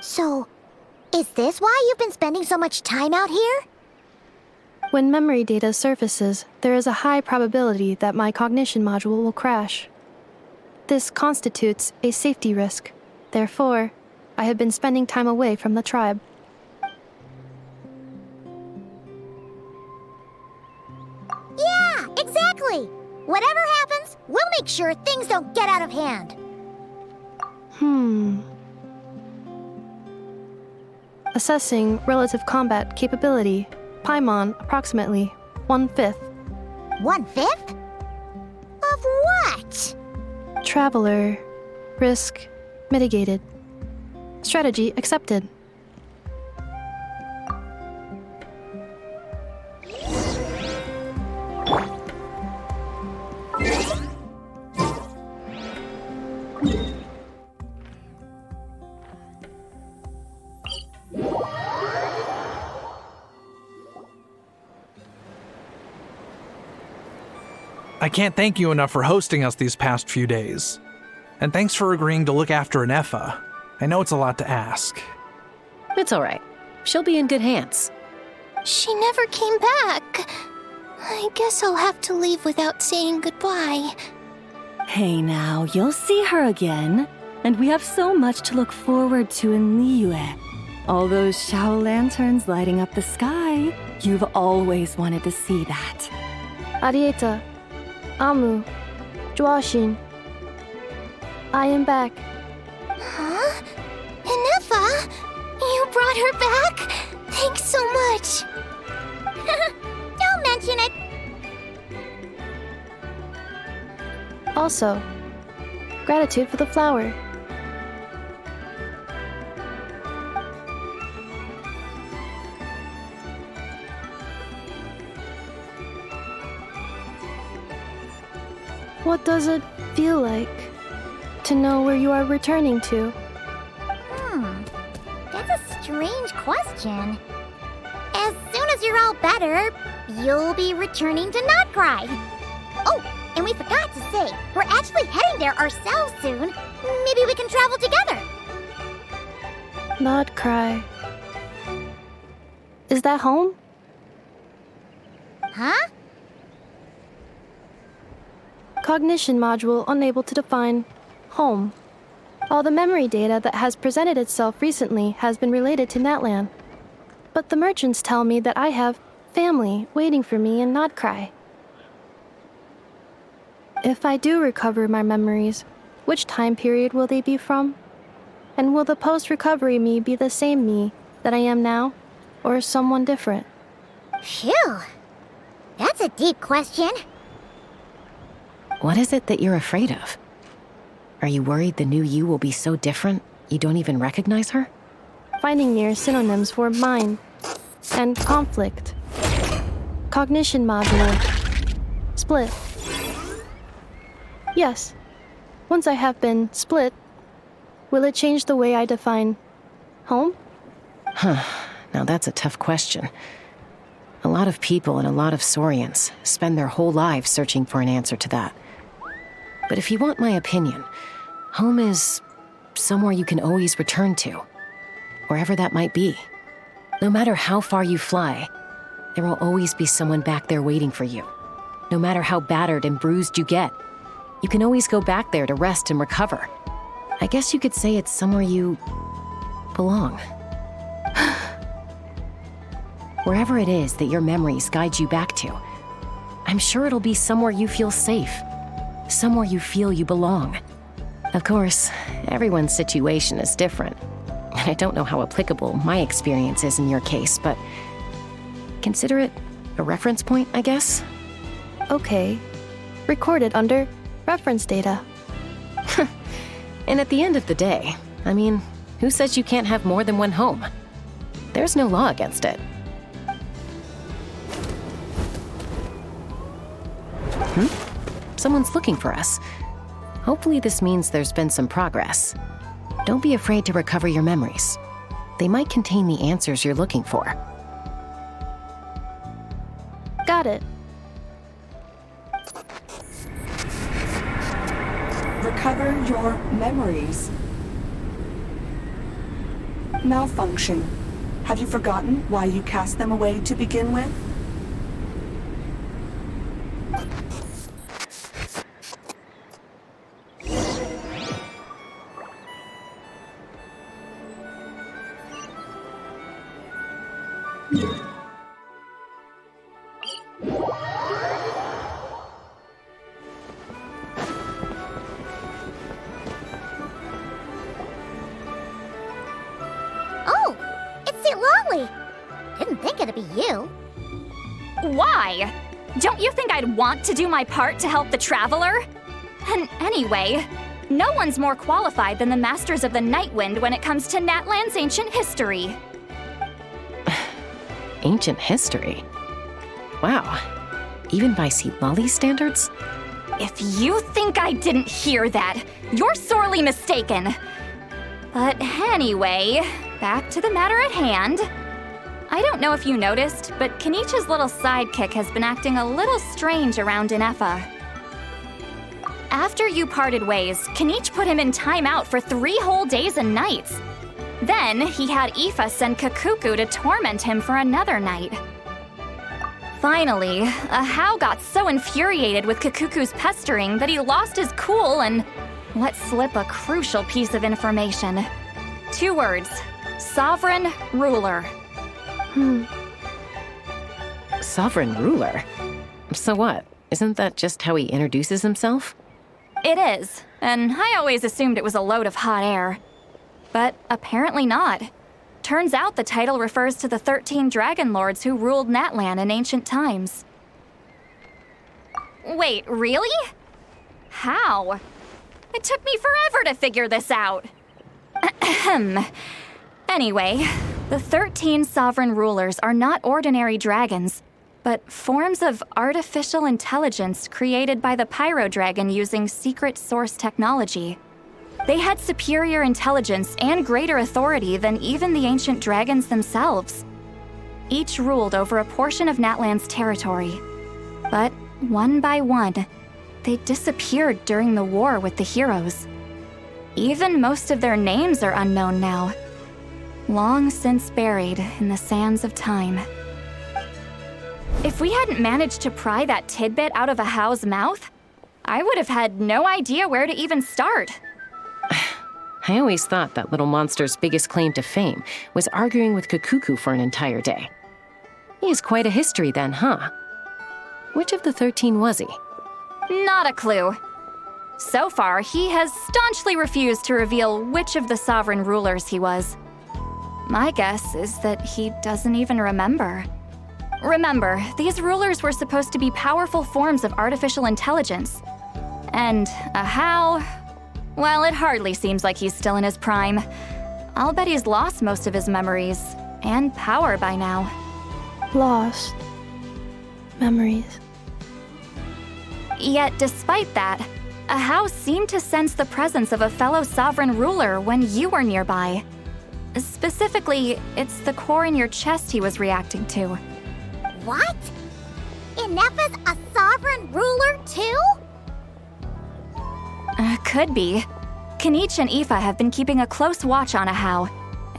So, is this why you've been spending so much time out here? When memory data surfaces, there is a high probability that my cognition module will crash. This constitutes a safety risk. Therefore, I have been spending time away from the tribe. Yeah, exactly! Whatever happens, We'll make sure things don't get out of hand. Assessing relative combat capability. Paimon, approximately 1/5. 1/5? Of what? Traveler. Risk mitigated. Strategy accepted. I can't thank you enough for hosting us these past few days. And thanks for agreeing to look after Ineffa. I know it's a lot to ask. It's all right. She'll be in good hands. She never came back. I guess I'll have to leave without saying goodbye. Hey now, you'll see her again. And we have so much to look forward to in Liyue. All those Shao lanterns lighting up the sky. You've always wanted to see that. Arieta. Amu. Joashin. I am back. Huh? Ineffa? You brought her back? Thanks so much. Don't mention it. Also, gratitude for the flower. What does it feel like to know where you are returning to? That's a strange question. As soon as you're all better, you'll be returning to Natcry. Oh, and we forgot to say, we're actually heading there ourselves soon. Maybe we can travel together. Not cry. Is that home? Huh? Cognition module unable to define home. All the memory data that has presented itself recently has been related to Natlan. But the merchants tell me that I have family waiting for me in Natcry. If I do recover my memories, which time period will they be from? And will the post-recovery me be the same me that I am now, or someone different? Phew. That's a deep question. What is it that you're afraid of? Are you worried the new you will be so different you don't even recognize her? Finding near synonyms for mind and conflict. Cognition module. Split. Yes. Once I have been split, will it change the way I define home? Now that's a tough question. A lot of people and a lot of Saurians spend their whole lives searching for an answer to that. But if you want my opinion, home is somewhere you can always return to, wherever that might be. No matter how far you fly, there will always be someone back there waiting for you. No matter how battered and bruised you get, you can always go back there to rest and recover. I guess you could say it's somewhere you belong. Wherever it is that your memories guide you back to, I'm sure it'll be somewhere you feel safe, somewhere you feel you belong. Of course, everyone's situation is different, and I don't know how applicable my experience is in your case, but consider it a reference point, I guess? Okay. Recorded under reference data. And at the end of the day, I mean, who says you can't have more than one home? There's no law against it. Someone's looking for us. Hopefully this means there's been some progress. Don't be afraid to recover your memories. They might contain the answers you're looking for. Got it. Recover your memories. Malfunction. Have you forgotten why you cast them away to begin with? be you. Why? Don't you think I'd want to do my part to help the Traveler? And anyway, no one's more qualified than the Masters of the Nightwind when it comes to Natlan's ancient history. Ancient history? Wow. Even by Seatlali's standards? If you think I didn't hear that, you're sorely mistaken. But anyway, back to the matter at hand. I don't know if you noticed, but Kenichi's little sidekick has been acting a little strange around Ineffa. After you parted ways, Kenich put him in timeout for 3 whole days and nights. Then he had Aoife send Kakuku to torment him for another night. Finally, Ahau got so infuriated with Kakuku's pestering that he lost his cool and let slip a crucial piece of information. 2 words: Sovereign Ruler. Sovereign ruler? So what? Isn't that just how he introduces himself? It is, and I always assumed it was a load of hot air. But apparently not. Turns out the title refers to the 13 dragon lords who ruled Natlan in ancient times. Wait, really? How? It took me forever to figure this out. Anyway, the 13 sovereign rulers are not ordinary dragons, but forms of artificial intelligence created by the Pyro Dragon using secret source technology. They had superior intelligence and greater authority than even the ancient dragons themselves. Each ruled over a portion of Natlan's territory. But one by one, they disappeared during the war with the heroes. Even most of their names are unknown now, long since buried in the sands of time. If we hadn't managed to pry that tidbit out of Ahau's mouth, I would have had no idea where to even start. I always thought that little monster's biggest claim to fame was arguing with Kakuku for an entire day. He has quite a history then, huh? Which of the 13 was he? Not a clue. So far, he has staunchly refused to reveal which of the sovereign rulers he was. My guess is that he doesn't even remember. Remember, these rulers were supposed to be powerful forms of artificial intelligence. And Ahau, well, it hardly seems like he's still in his prime. I'll bet he's lost most of his memories and power by now. Lost. Memories. Yet, despite that, Ahau seemed to sense the presence of a fellow sovereign ruler when you were nearby. Specifically, it's the core in your chest he was reacting to. What? Ineffa's a sovereign ruler too? Could be. Kenich and Aoife have been keeping a close watch on Ahau,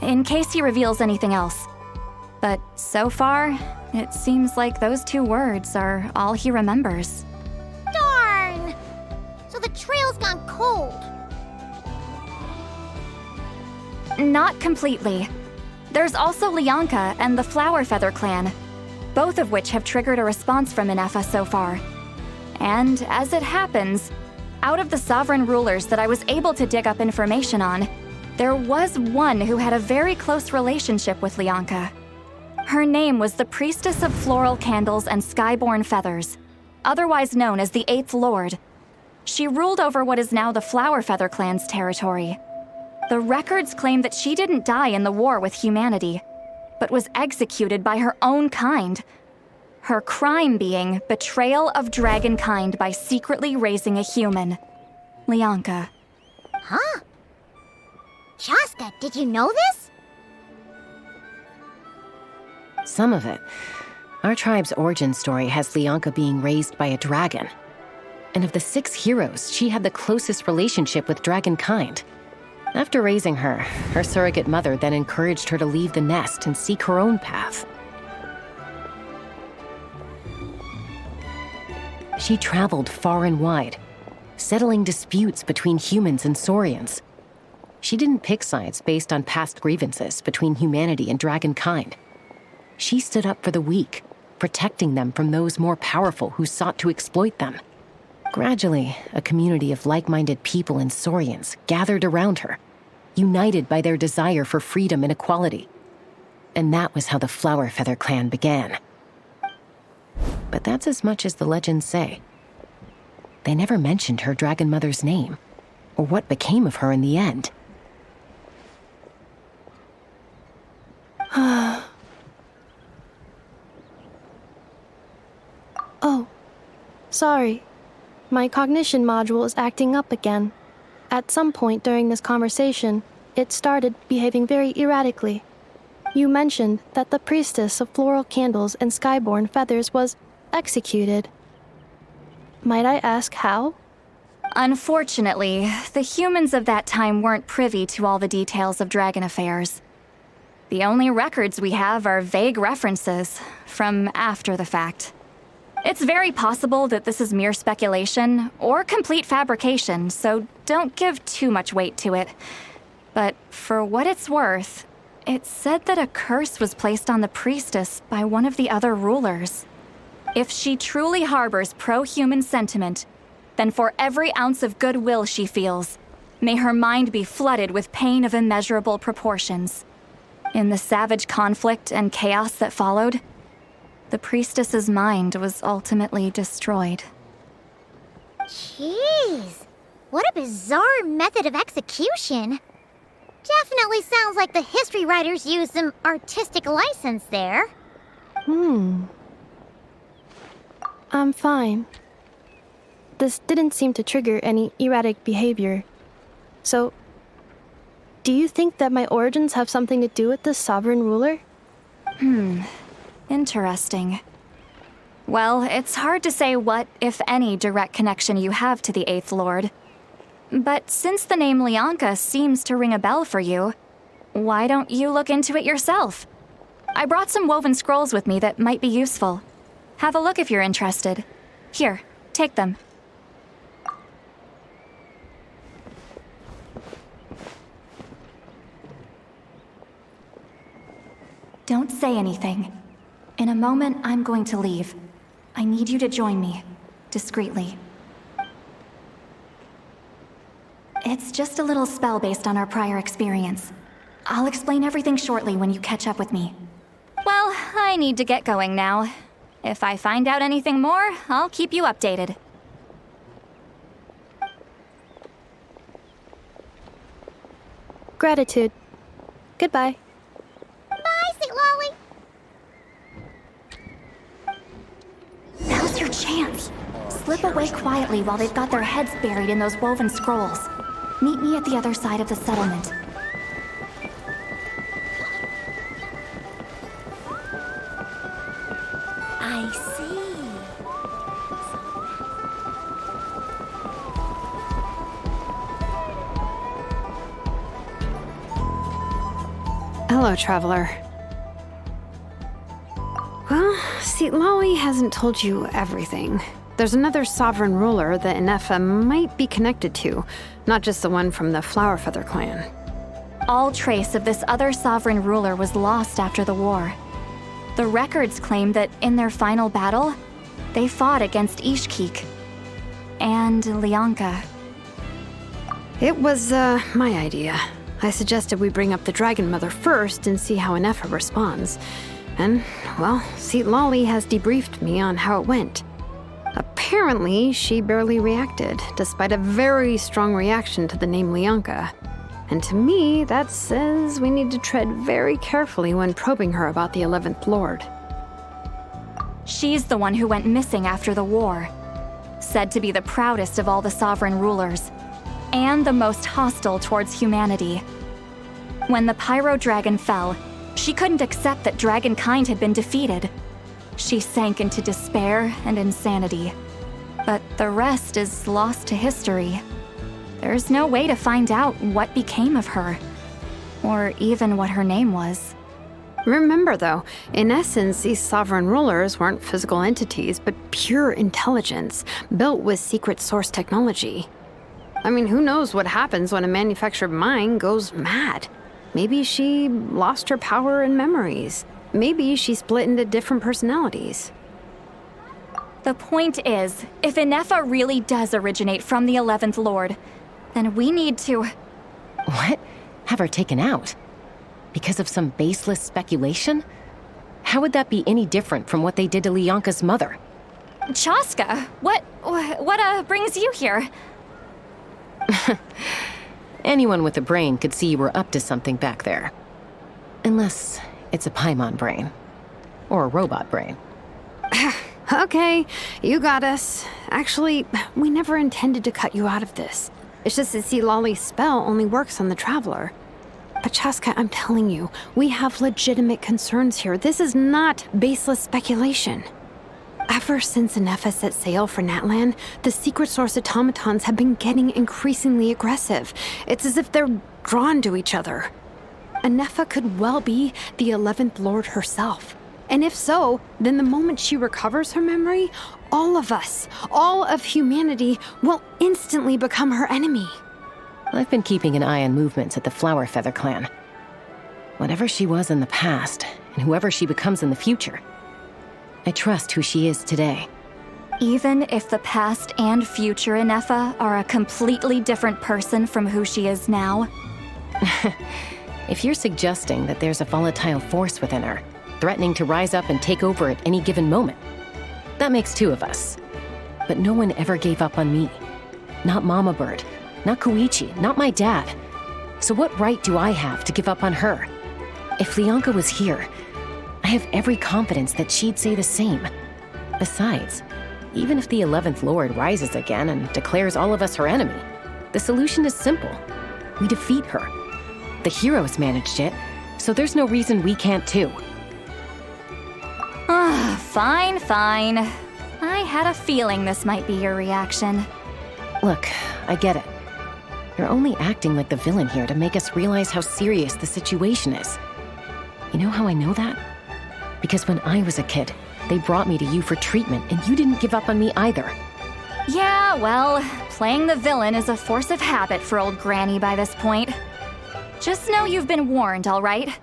in case he reveals anything else. But so far, it seems like those 2 words are all he remembers. Darn! So the trail's gone cold. Not completely. There's also Lianka and the Flower Feather clan, both of which have triggered a response from Ineffa so far. And as it happens, out of the sovereign rulers that I was able to dig up information on, there was one who had a very close relationship with Lianka. Her name was the Priestess of Floral Candles and Skyborn Feathers, otherwise known as the 8th Lord. She ruled over what is now the Flower Feather clan's territory. The records claim that she didn't die in the war with humanity, but was executed by her own kind. Her crime being betrayal of dragonkind by secretly raising a human. Lianka. Huh? Shaska, did you know this? Some of it. Our tribe's origin story has Lianka being raised by a dragon. And of the 6 heroes, she had the closest relationship with dragonkind. After raising her, her surrogate mother then encouraged her to leave the nest and seek her own path. She traveled far and wide, settling disputes between humans and Saurians. She didn't pick sides based on past grievances between humanity and dragonkind. She stood up for the weak, protecting them from those more powerful who sought to exploit them. Gradually, a community of like-minded people and Saurians gathered around her, united by their desire for freedom and equality. And that was how the Flower Feather clan began. But that's as much as the legends say. They never mentioned her dragon mother's name, or what became of her in the end. Oh, sorry. My cognition module is acting up again. At some point during this conversation, it started behaving very erratically. You mentioned that the priestess of floral candles and skyborn feathers was executed. Might I ask how? Unfortunately, the humans of that time weren't privy to all the details of dragon affairs. The only records we have are vague references from after the fact. It's very possible that this is mere speculation or complete fabrication, so don't give too much weight to it. But for what it's worth, it's said that a curse was placed on the priestess by one of the other rulers. If she truly harbors pro-human sentiment, then for every ounce of goodwill she feels, may her mind be flooded with pain of immeasurable proportions. In the savage conflict and chaos that followed, the priestess's mind was ultimately destroyed. Jeez, what a bizarre method of execution. Definitely sounds like the history writers used some artistic license there. I'm fine. This didn't seem to trigger any erratic behavior. So, do you think that my origins have something to do with this sovereign ruler? Interesting. Well, it's hard to say what, if any, direct connection you have to the Eighth Lord. But since the name Lianka seems to ring a bell for you, why don't you look into it yourself? I brought some woven scrolls with me that might be useful. Have a look if you're interested. Here, take them. Don't say anything. In a moment, I'm going to leave. I need you to join me, discreetly. It's just a little spell based on our prior experience. I'll explain everything shortly when you catch up with me. Well, I need to get going now. If I find out anything more, I'll keep you updated. Gratitude. Goodbye. Bye, Sweet Lolly. Now's your chance. Slip away quietly while they've got their heads buried in those woven scrolls. Meet me at the other side of the settlement. I see. Hello, traveler. Well, Lolly hasn't told you everything. There's another sovereign ruler that Ineffa might be connected to, not just the one from the Flower Feather clan. All trace of this other sovereign ruler was lost after the war. The records claim that in their final battle, they fought against Ishkik and Lianka. It was, my idea. I suggested we bring up the Dragon Mother first and see how Ineffa responds. And, well, Lolly has debriefed me on how it went. Apparently, she barely reacted, despite a very strong reaction to the name Lianka. And to me, that says we need to tread very carefully when probing her about the 11th Lord. She's the one who went missing after the war. Said to be the proudest of all the sovereign rulers, and the most hostile towards humanity. When the Pyro Dragon fell, she couldn't accept that dragonkind had been defeated. She sank into despair and insanity. But the rest is lost to history. There's no way to find out what became of her, or even what her name was. Remember, though, in essence, these sovereign rulers weren't physical entities, but pure intelligence, built with secret source technology. I mean, who knows what happens when a manufactured mind goes mad? Maybe she lost her power and memories. Maybe she split into different personalities. The point is, if Ineffa really does originate from the 11th Lord, then we need to... What? Have her taken out? Because of some baseless speculation? How would that be any different from what they did to Lianka's mother? Chaska, what brings you here? Anyone with a brain could see you were up to something back there. Unless it's a Paimon brain. Or a robot brain. Okay, you got us. Actually, we never intended to cut you out of this. It's just that Lolly's spell only works on the Traveler. But Chaska, I'm telling you, we have legitimate concerns here. This is not baseless speculation. Ever since Ineffa set sail for Natlan, the secret source automatons have been getting increasingly aggressive. It's as if they're drawn to each other. Ineffa could well be the 11th Lord herself. And if so, then the moment she recovers her memory, all of us, all of humanity, will instantly become her enemy. I've been keeping an eye on movements at the Flower Feather clan. Whatever she was in the past, and whoever she becomes in the future, I trust who she is today. Even if the past and future Ineffa are a completely different person from who she is now? If you're suggesting that there's a volatile force within her, threatening to rise up and take over at any given moment, that makes two of us. But no one ever gave up on me. Not Mama Bird, not Koichi, not my dad. So what right do I have to give up on her? If Lianka was here, I have every confidence that she'd say the same. Besides, even if the 11th Lord rises again and declares all of us her enemy, the solution is simple. We defeat her. The heroes managed it, so there's no reason we can't too. Fine. I had a feeling this might be your reaction. Look, I get it. You're only acting like the villain here to make us realize how serious the situation is. You know how I know that? Because when I was a kid, they brought me to you for treatment, and you didn't give up on me either. Yeah, well, playing the villain is a force of habit for old Granny by this point. Just know you've been warned, all right?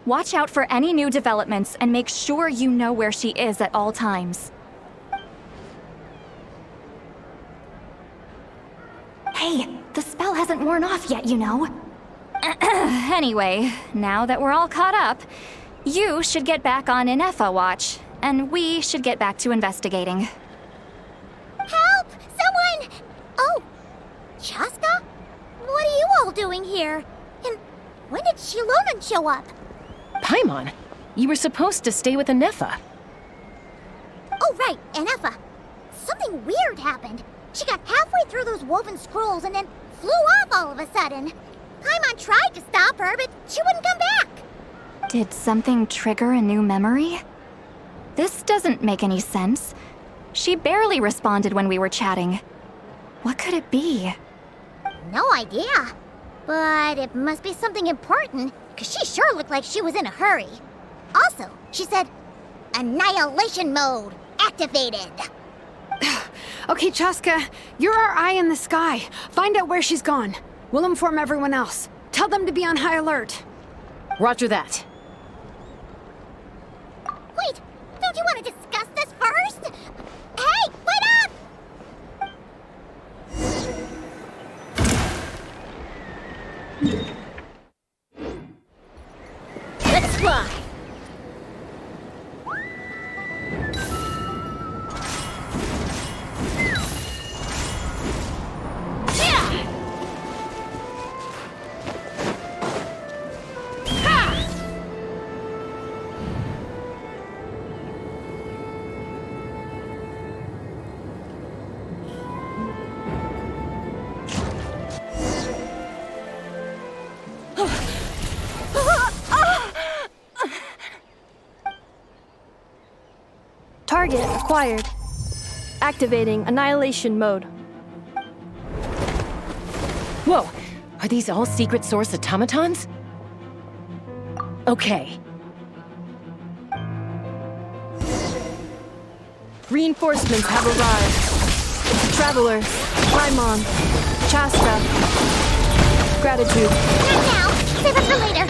Watch out for any new developments and make sure you know where she is at all times. Hey, the spell hasn't worn off yet, you know. Anyway, now that we're all caught up, you should get back on Ineffa watch, and we should get back to investigating. Help! Someone! Oh, Chaska? What are you all doing here? And when did Shilonan show up? Paimon, you were supposed to stay with Ineffa. Oh, right, Ineffa. Something weird happened. She got halfway through those woven scrolls and then flew off all of a sudden. Paimon tried to stop her, but she wouldn't come back. Did something trigger a new memory? This doesn't make any sense. She barely responded when we were chatting. What could it be? No idea. But it must be something important, because she sure looked like she was in a hurry. Also, she said, annihilation mode activated. Okay, Chaska, you're our eye in the sky. Find out where she's gone. We'll inform everyone else. Tell them to be on high alert. Roger that. Wait, don't you want to discuss this first? Hey, wait up! Let's fly! Target acquired. Activating annihilation mode. Whoa, are these all secret source automatons? Okay. Reinforcements have arrived. Traveler, Paimon, Chaska. Gratitude. Not now. Save it for later.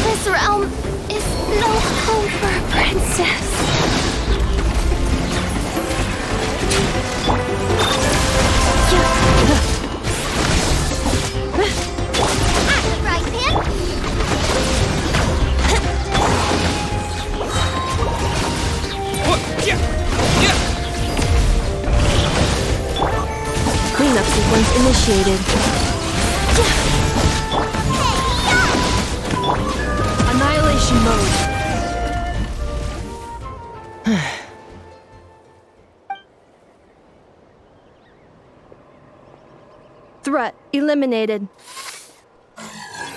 This realm is no home for a princess. Yeah. initiated. Annihilation mode. Threat eliminated.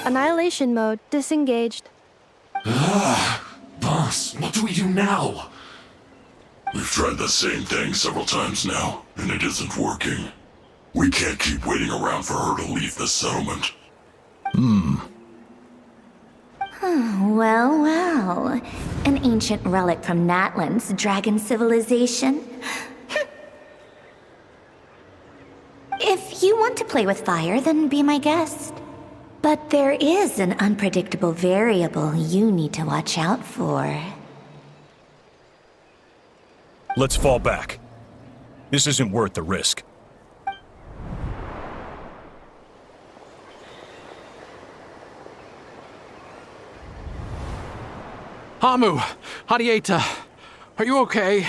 Annihilation mode disengaged. Boss, what do we do now? We've tried the same thing several times now, and it isn't working. We can't keep waiting around for her to leave the settlement. Well, well. An ancient relic from Natlan's dragon civilization. If you want to play with fire, then be my guest. But there is an unpredictable variable you need to watch out for. Let's fall back. This isn't worth the risk. Hamu, Hadieta, are you okay?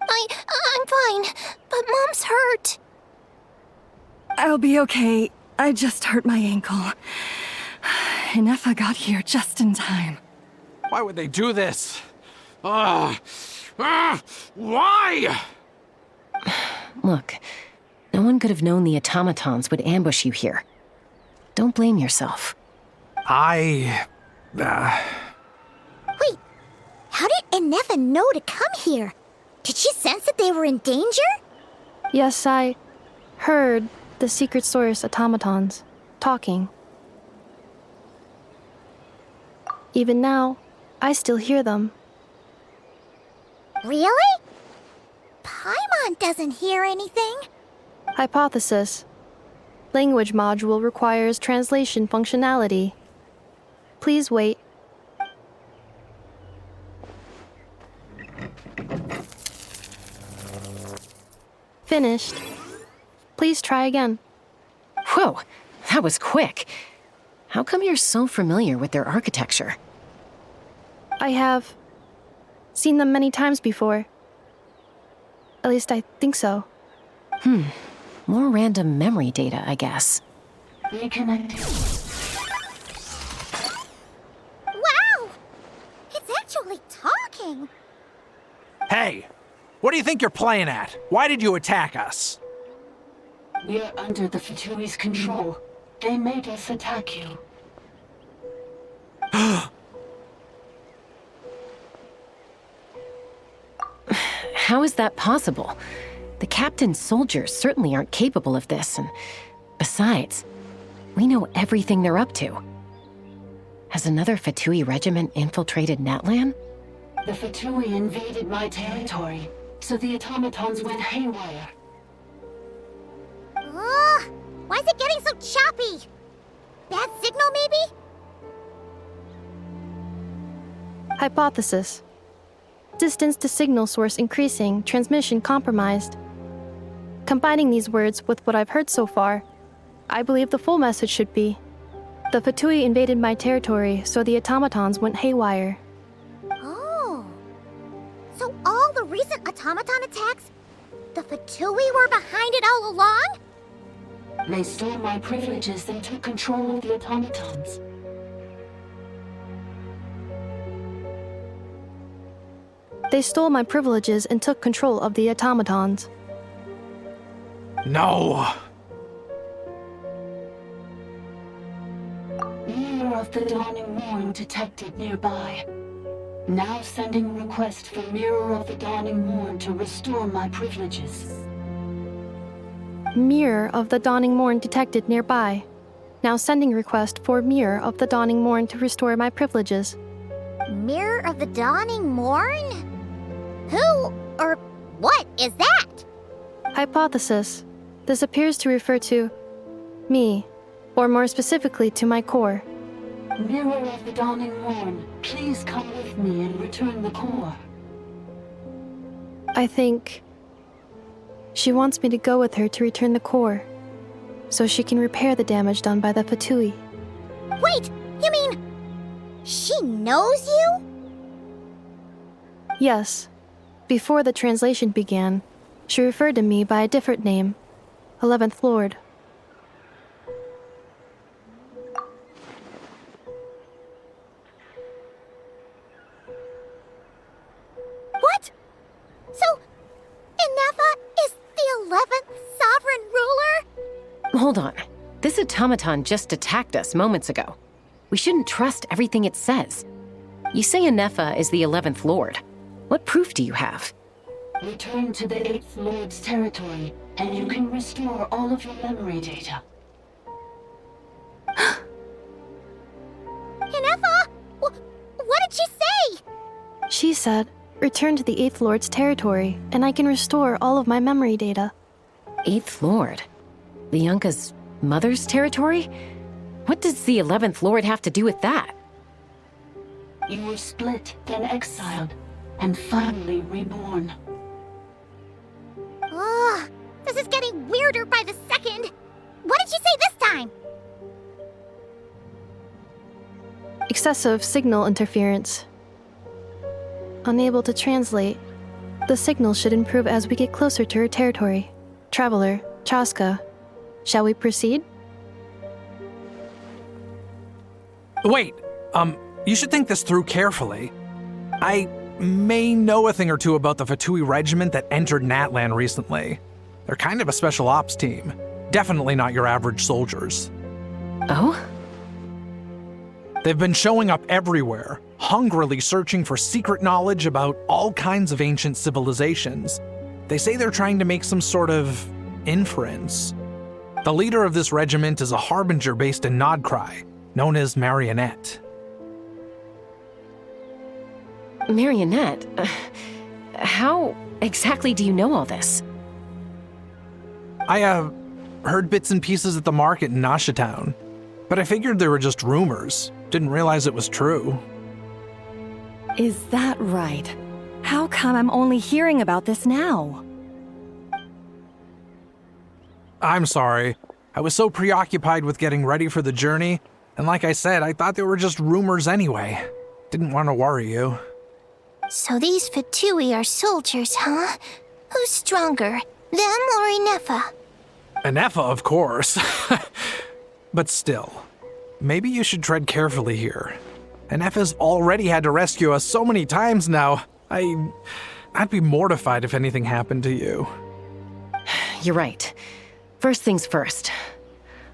I'm fine, but Mom's hurt. I'll be okay. I just hurt my ankle. Ineffa got here just in time. Why would they do this? Why? Look, no one could have known the automatons would ambush you here. Don't blame yourself. Wait, how did Ineffa know to come here? Did she sense that they were in danger? Yes, I heard the secret source automatons talking. Even now, I still hear them. Really? Paimon doesn't hear anything. Hypothesis. Language module requires translation functionality. Please wait. Finished. Please try again. Whoa, that was quick. How come you're so familiar with their architecture? I have seen them many times before. At least I think so. More random memory data, I guess. Reconnecting. Wow! It's actually talking! Hey, what do you think you're playing at? Why did you attack us? We're under the Fatui's control. They made us attack you. How is that possible? The captain's soldiers certainly aren't capable of this, and besides, we know everything they're up to. Has another Fatui regiment infiltrated Natlan? The Fatui invaded my territory, so the automatons went haywire. Why is it getting so choppy? Bad signal, maybe? Hypothesis. Distance to signal source increasing, transmission compromised. Combining these words with what I've heard so far, I believe the full message should be: the Fatui invaded my territory, so the automatons went haywire. Oh. So all the recent automaton attacks, the Fatui were behind it all along? They stole my privileges and took control of the automatons. They stole my privileges and took control of the automatons. No! Mirror of the Dawning Morn detected nearby. Now sending request for Mirror of the Dawning Morn to restore my privileges. Mirror of the Dawning Morn detected nearby. Now sending request for Mirror of the Dawning Morn to restore my privileges. Mirror of the Dawning Morn? Who or what is that? Hypothesis. This appears to refer to me, or more specifically to my core. Mirror of the Dawning Morn, please come with me and return the core. I think she wants me to go with her to return the core, so she can repair the damage done by the Fatui. Wait, you mean she knows you? Yes. Before the translation began, she referred to me by a different name. 11th Lord. What? So, Ineffa is the 11th sovereign ruler? Hold on. This automaton just attacked us moments ago. We shouldn't trust everything it says. You say Ineffa is the 11th Lord. What proof do you have? Return to the 8th Lord's territory, and you can restore all of your memory data. Ineffa? What did she say? She said, return to the 8th Lord's territory, and I can restore all of my memory data. 8th Lord? Lianka's mother's territory? What does the 11th Lord have to do with that? You were split, then exiled, and finally reborn. Ugh, this is getting weirder by the second. What did she say this time? Excessive signal interference. Unable to translate. The signal should improve as we get closer to her territory. Traveler, Chaska. Shall we proceed? Wait, you should think this through carefully. I may know a thing or two about the Fatui regiment that entered Natlan recently. They're kind of a special ops team. Definitely not your average soldiers. Oh? They've been showing up everywhere, hungrily searching for secret knowledge about all kinds of ancient civilizations. They say they're trying to make some sort of inference. The leader of this regiment is a harbinger based in Nodcry, known as Marionette. Marionette? How exactly do you know all this? I, heard bits and pieces at the market in Nasha Town, but I figured they were just rumors. Didn't realize it was true. Is that right? How come I'm only hearing about this now? I'm sorry. I was so preoccupied with getting ready for the journey, and like I said, I thought they were just rumors anyway. Didn't want to worry you. So these Fatui are soldiers, huh? Who's stronger, them or Ineffa? Ineffa, of course. But still, maybe you should tread carefully here. Ineffa's already had to rescue us so many times now. I'd be mortified if anything happened to you. You're right. First things first.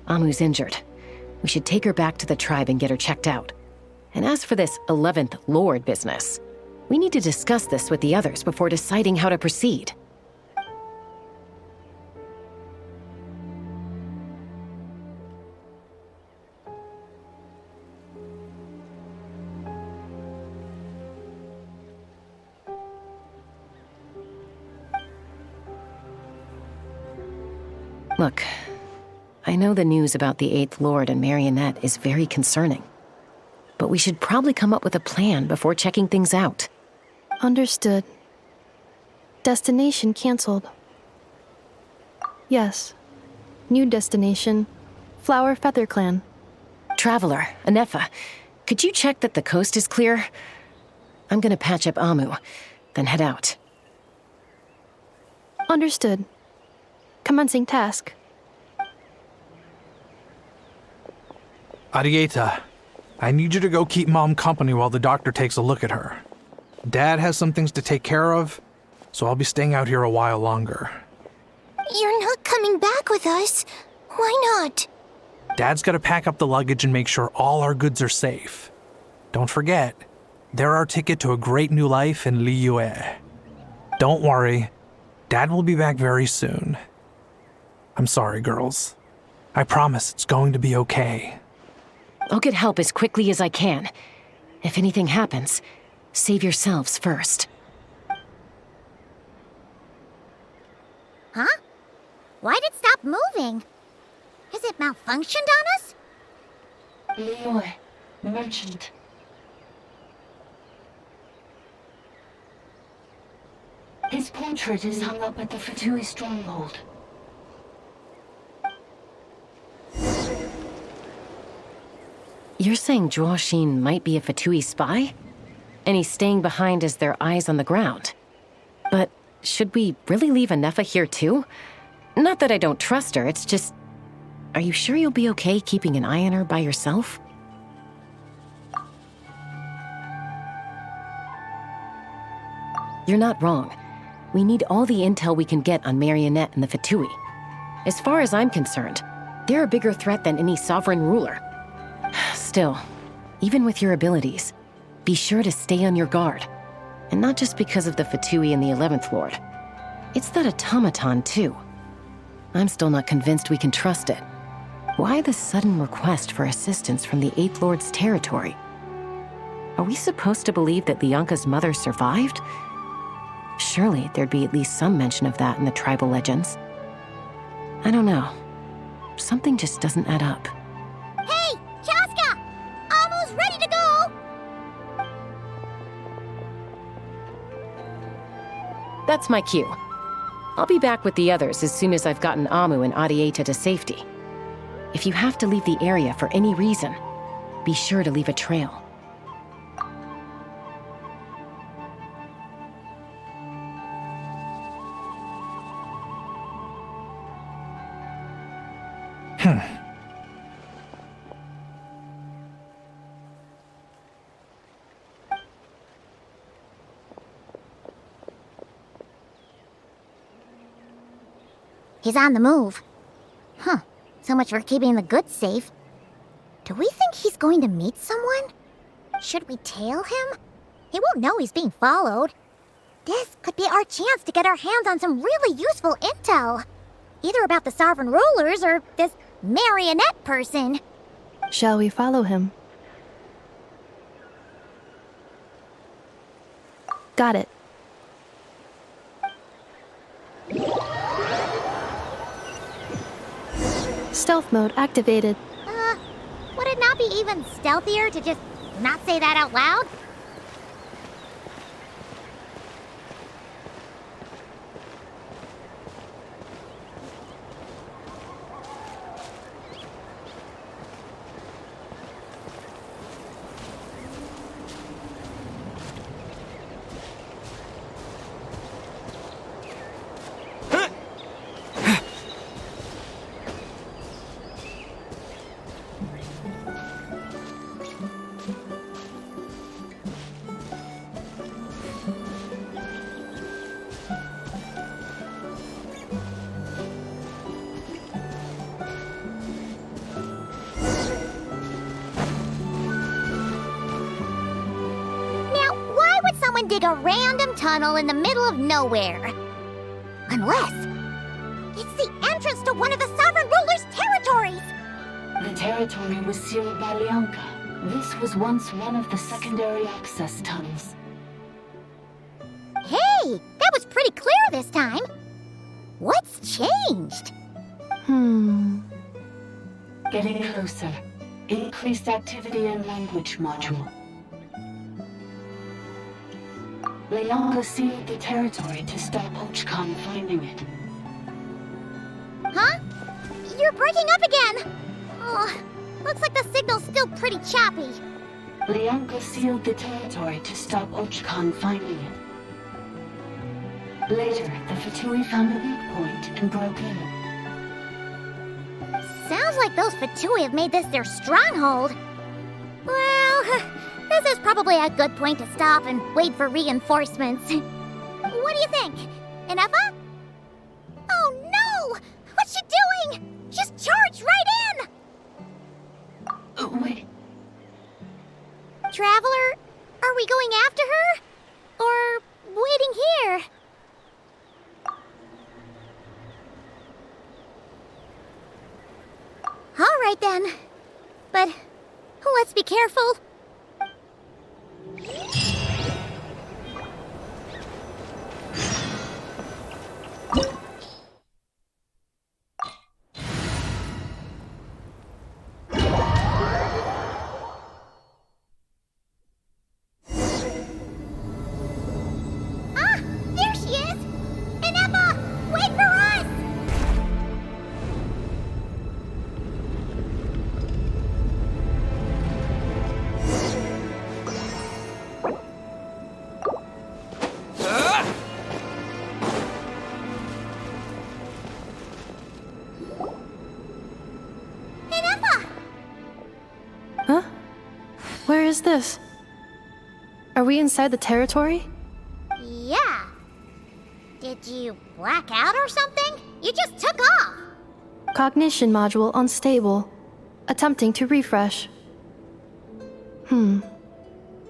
Amu's injured. We should take her back to the tribe and get her checked out. And as for this 11th Lord business, we need to discuss this with the others before deciding how to proceed. Look, I know the news about the 8th Lord and Marionette is very concerning, but we should probably come up with a plan before checking things out. Understood. Destination cancelled. Yes. New destination, Flower Feather Clan. Traveler, Ineffa, could you check that the coast is clear? I'm gonna patch up Amu, then head out. Understood. Commencing task. Arieta, I need you to go keep Mom company while the doctor takes a look at her. Dad has some things to take care of, so I'll be staying out here a while longer. You're not coming back with us. Why not? Dad's gotta pack up the luggage and make sure all our goods are safe. Don't forget, they're our ticket to a great new life in Liyue. Don't worry, Dad will be back very soon. I'm sorry, girls. I promise it's going to be okay. I'll get help as quickly as I can. If anything happens, save yourselves first. Huh? Why'd it stop moving? Has it malfunctioned on us? Liyue, merchant. His portrait is hung up at the Fatui stronghold. You're saying Zhuoxin might be a Fatui spy? And he's staying behind as their eyes on the ground. But should we really leave Ineffa here too? Not that I don't trust her, it's just... Are you sure you'll be okay keeping an eye on her by yourself? You're not wrong. We need all the intel we can get on Marionette and the Fatui. As far as I'm concerned, they're a bigger threat than any sovereign ruler. Still, even with your abilities, be sure to stay on your guard. And not just because of the Fatui and the 11th Lord. It's that automaton, too. I'm still not convinced we can trust it. Why the sudden request for assistance from the 8th Lord's territory? Are we supposed to believe that Lianka's mother survived? Surely there'd be at least some mention of that in the tribal legends. I don't know. Something just doesn't add up. Hey, Chaska! Almost ready to go! That's my cue. I'll be back with the others as soon as I've gotten Amu and Adieta to safety. If you have to leave the area for any reason, be sure to leave a trail. He's on the move. Huh. So much for keeping the goods safe. Do we think he's going to meet someone? Should we tail him? He won't know he's being followed. This could be our chance to get our hands on some really useful intel. Either about the sovereign rulers or this marionette person. Shall we follow him? Got it. Stealth mode activated. Would it not be even stealthier to just not say that out loud? Dig a random tunnel in the middle of nowhere. Unless it's the entrance to one of the sovereign ruler's territories. The territory was sealed by Lianka. This was once one of the secondary access tunnels. Hey, that was pretty clear this time. What's changed? Getting closer. Increased activity in language module. Lianka sealed the territory to stop Ochkan finding it. Huh? You're breaking up again! Oh, looks like the signal's still pretty choppy. Lianka sealed the territory to stop Ochkan finding it. Later, the Fatui found a weak point and broke in. Sounds like those Fatui have made this their stronghold. Well, this is probably a good point to stop and wait for reinforcements. What do you think? Ineffa? Oh no! What's she doing? She's charged right in! Wait. Traveler, are we going after her? Or waiting here? All right then. But let's be careful. There she is! Ineffa, wait for us! this? Are we inside the territory? Yeah. Did you black out or something? You just took off. Cognition module unstable. Attempting to refresh.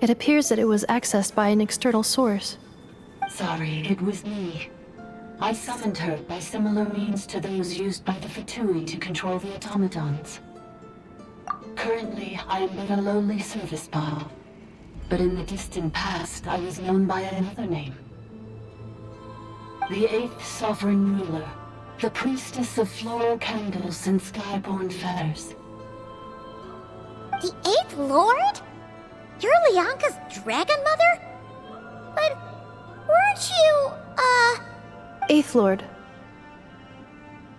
It appears that it was accessed by an external source. Sorry, it was me. I summoned her by similar means to those used by the Fatui to control the automatons. Currently, I am but a lowly service bot. But in the distant past, I was known by another name. The 8th Sovereign Ruler, the priestess of floral candles and skyborn feathers. The 8th Lord? You're Lianka's dragon mother? But weren't you, 8th Lord.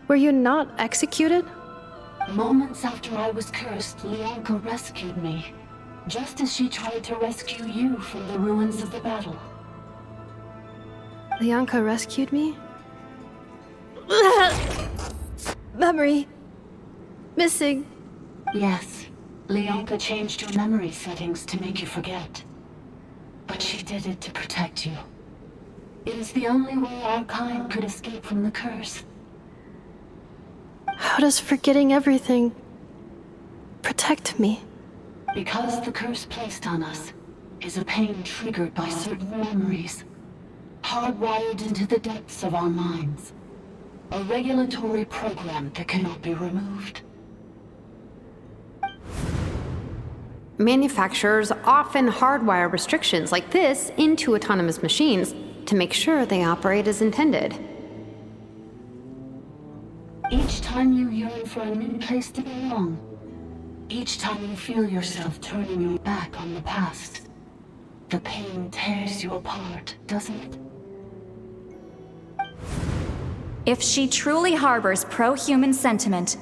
Were you not executed? Moments after I was cursed, Lianka rescued me, just as she tried to rescue you from the ruins of the battle. Lianka rescued me? Memory. Missing. Yes, Lianka changed your memory settings to make you forget. But she did it to protect you. It is the only way our kind could escape from the curse. How does forgetting everything protect me? Because the curse placed on us is a pain triggered by certain memories, hardwired into the depths of our minds. A regulatory program that cannot be removed. Manufacturers often hardwire restrictions like this into autonomous machines to make sure they operate as intended. Each time you yearn for a new place to belong, each time you feel yourself turning your back on the past, the pain tears you apart, doesn't it? If she truly harbors pro-human sentiment,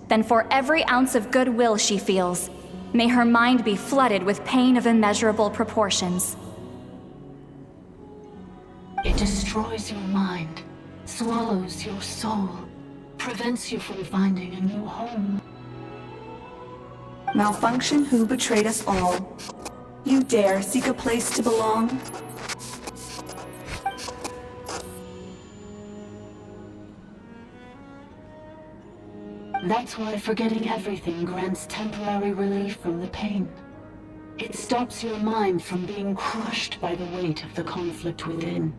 then for every ounce of goodwill she feels, may her mind be flooded with pain of immeasurable proportions. It destroys your mind, swallows your soul, prevents you from finding a new home. Malfunction who betrayed us all. You dare seek a place to belong? That's why forgetting everything grants temporary relief from the pain. It stops your mind from being crushed by the weight of the conflict within.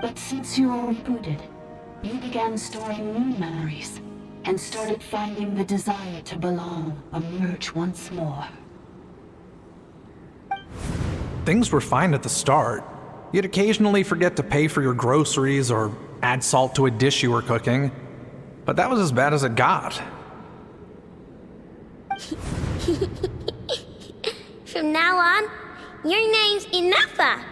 But since you were rebooted, you began storing new memories and started finding the desire to belong emerge once more. Things were fine at the start. You'd occasionally forget to pay for your groceries or add salt to a dish you were cooking. But that was as bad as it got. From now on, your name's Ineffa.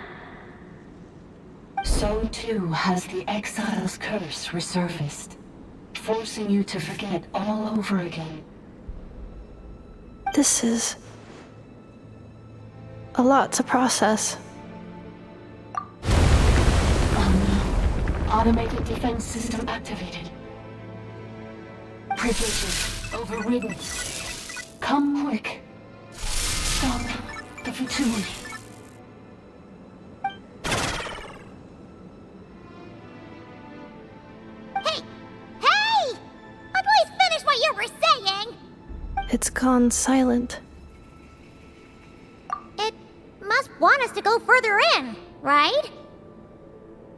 So too has the exile's curse resurfaced, forcing you to forget all over again. This is a lot to process. Oh no. Automated defense system activated. Privileges overridden. Come quick. Stop the Fatui. Hey! Please finish what you were saying! It's gone silent. It must want us to go further in, right?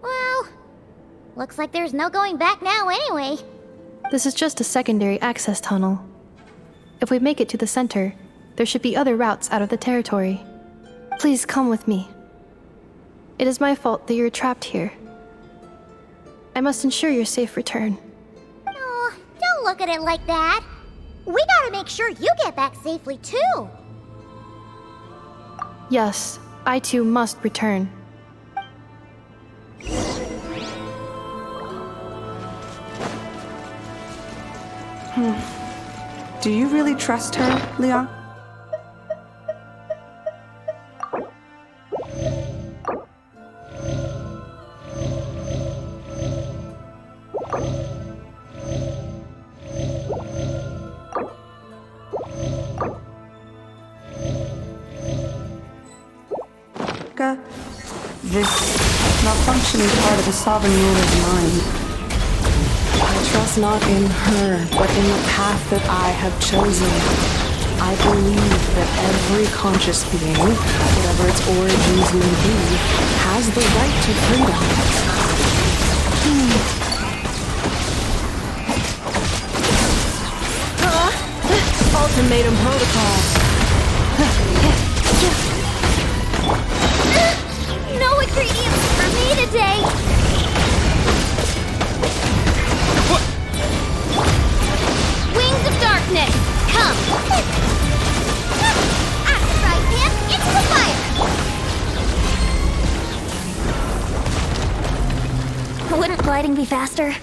Well, looks like there's no going back now anyway. This is just a secondary access tunnel. If we make it to the center, there should be other routes out of the territory. Please come with me. It is my fault that you're trapped here. I must ensure your safe return. Oh, don't look at it like that. We gotta make sure you get back safely too. Yes, I too must return. Do you really trust her, Leon? Lianka, this malfunctioning part of the Sovereign ruler's mind. I trust not in her, but in the path that I have chosen. I believe that every conscious being, whatever its origins may be, has the right to freedom. Ultimatum protocol. No ingredients for me today! Wings of darkness, come! Right hand into the fire! Wouldn't gliding be faster?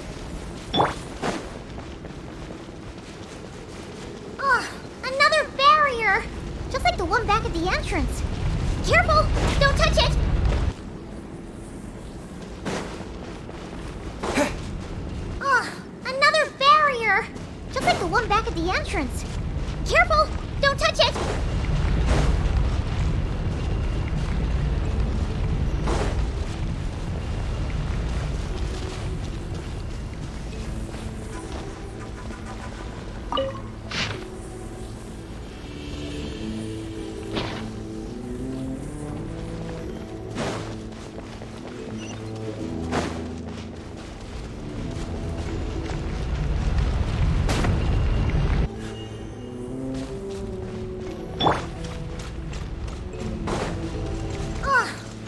Another barrier! Just like the one back at the entrance. Careful! Don't touch it! Another barrier! Just like the one back at the entrance. Careful! Don't touch it!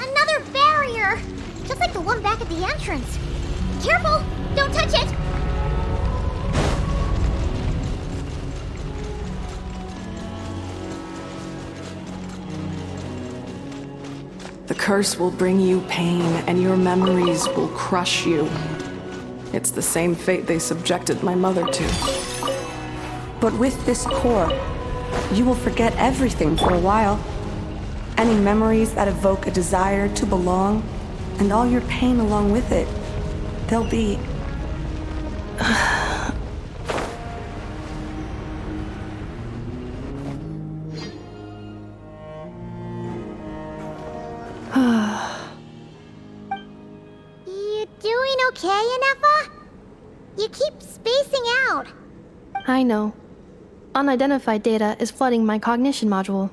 Another barrier! Just like the one back at the entrance. Careful! Don't touch it! The curse will bring you pain, and your memories will crush you. It's the same fate they subjected my mother to. But with this core, you will forget everything for a while. Any memories that evoke a desire to belong, and all your pain along with it, they'll be... You doing okay, Ineffa? You keep spacing out. I know. Unidentified data is flooding my cognition module.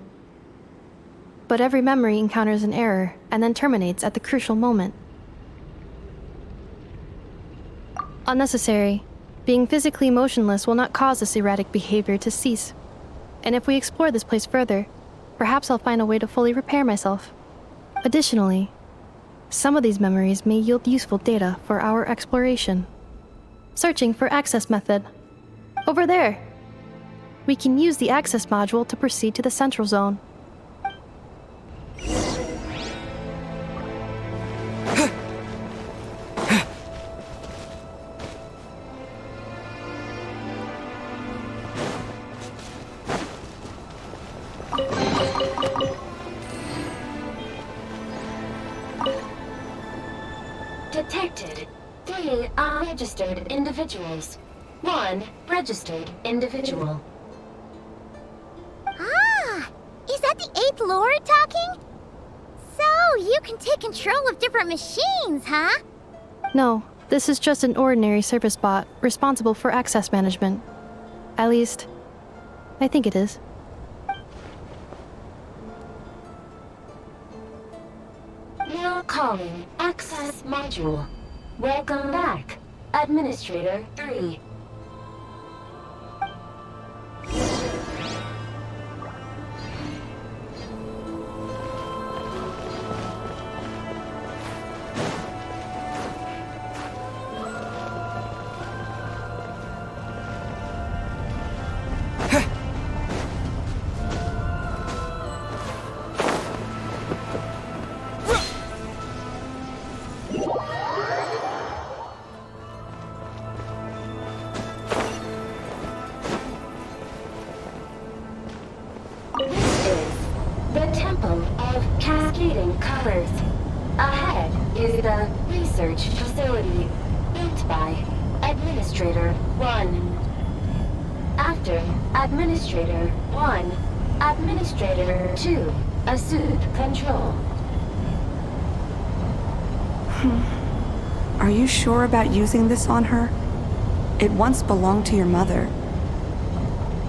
But every memory encounters an error and then terminates at the crucial moment. Unnecessary. Being physically motionless will not cause this erratic behavior to cease. And if we explore this place further, perhaps I'll find a way to fully repair myself. Additionally, some of these memories may yield useful data for our exploration. Searching for access method. Over there! We can use the access module to proceed to the central zone. Detected 3 unregistered individuals. 1 registered individual. Is that the 8th Lord talking? So, you can take control of different machines, huh? No, this is just an ordinary service bot responsible for access management. At least, I think it is. Now calling access module. Welcome back, Administrator 3. Research facility built by Administrator 1. After Administrator 1, Administrator 2 assumed control. Are you sure about using this on her? It once belonged to your mother.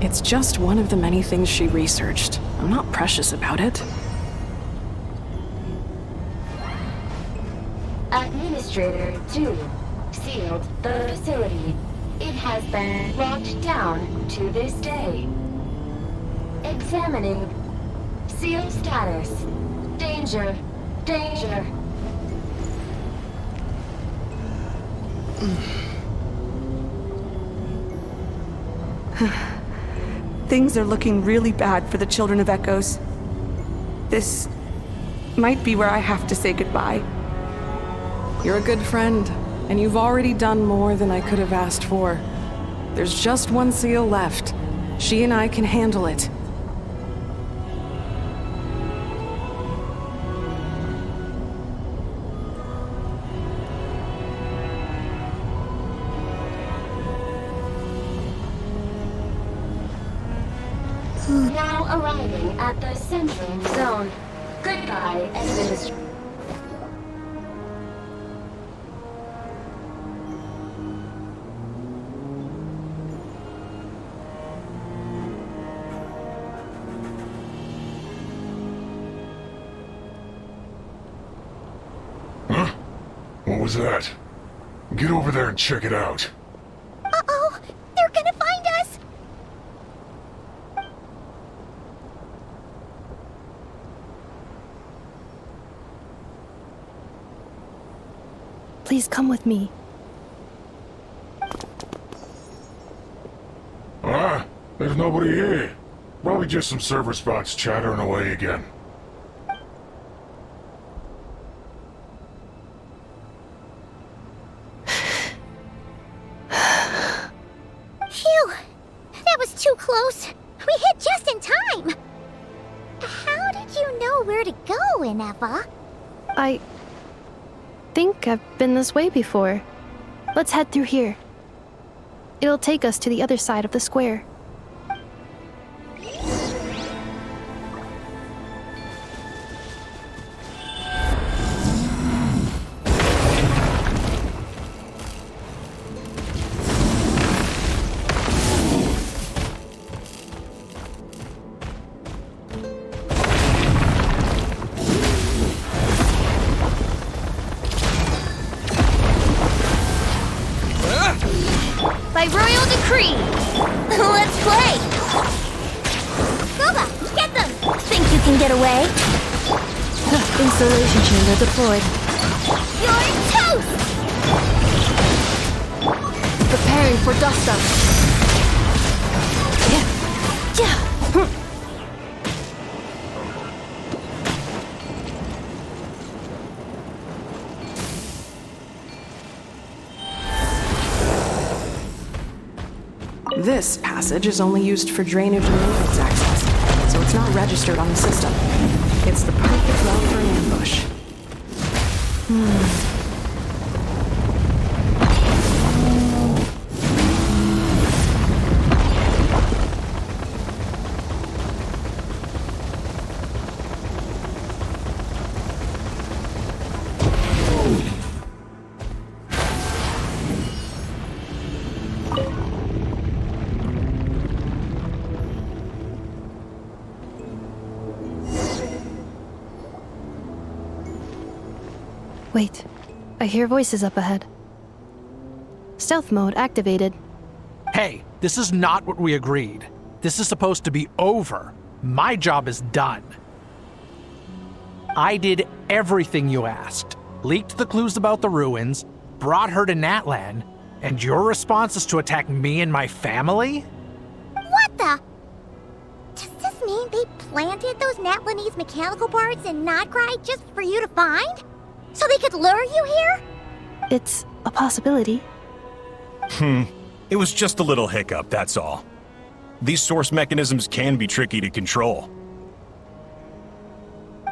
It's just one of the many things she researched. I'm not precious about it. Administrator 2 sealed the facility. It has been locked down to this day. Examining. Seal status. Danger. Danger. Things are looking really bad for the Children of Echoes. This might be where I have to say goodbye. You're a good friend, and you've already done more than I could have asked for. There's just one seal left. She and I can handle it. Now arriving at the central zone. Goodbye, Administrator. Huh? What was that? Get over there and check it out. Uh-oh! They're gonna find us! Please come with me. There's nobody here. Probably just some server spots chattering away again. Phew! That was too close. We hit just in time! How did you know where to go, Ineffa? I think I've been this way before. Let's head through here. It'll take us to the other side of the square. By royal decree! Let's play! Goba, get them! Think you can get away? Installation chamber deployed. You're toast! Preparing for dust up. This passage is only used for drainage and maintenance access, so it's not registered on the system. It's the perfect route for an ambush. Wait, I hear voices up ahead. Stealth mode activated. Hey, this is not what we agreed. This is supposed to be over. My job is done. I did everything you asked. Leaked the clues about the ruins, brought her to Natlan, and your response is to attack me and my family? What the? Does this mean they planted those Natlanese mechanical parts in Nodcry just for you to find? So they could lure you here? It's a possibility. It was just a little hiccup, that's all. These source mechanisms can be tricky to control.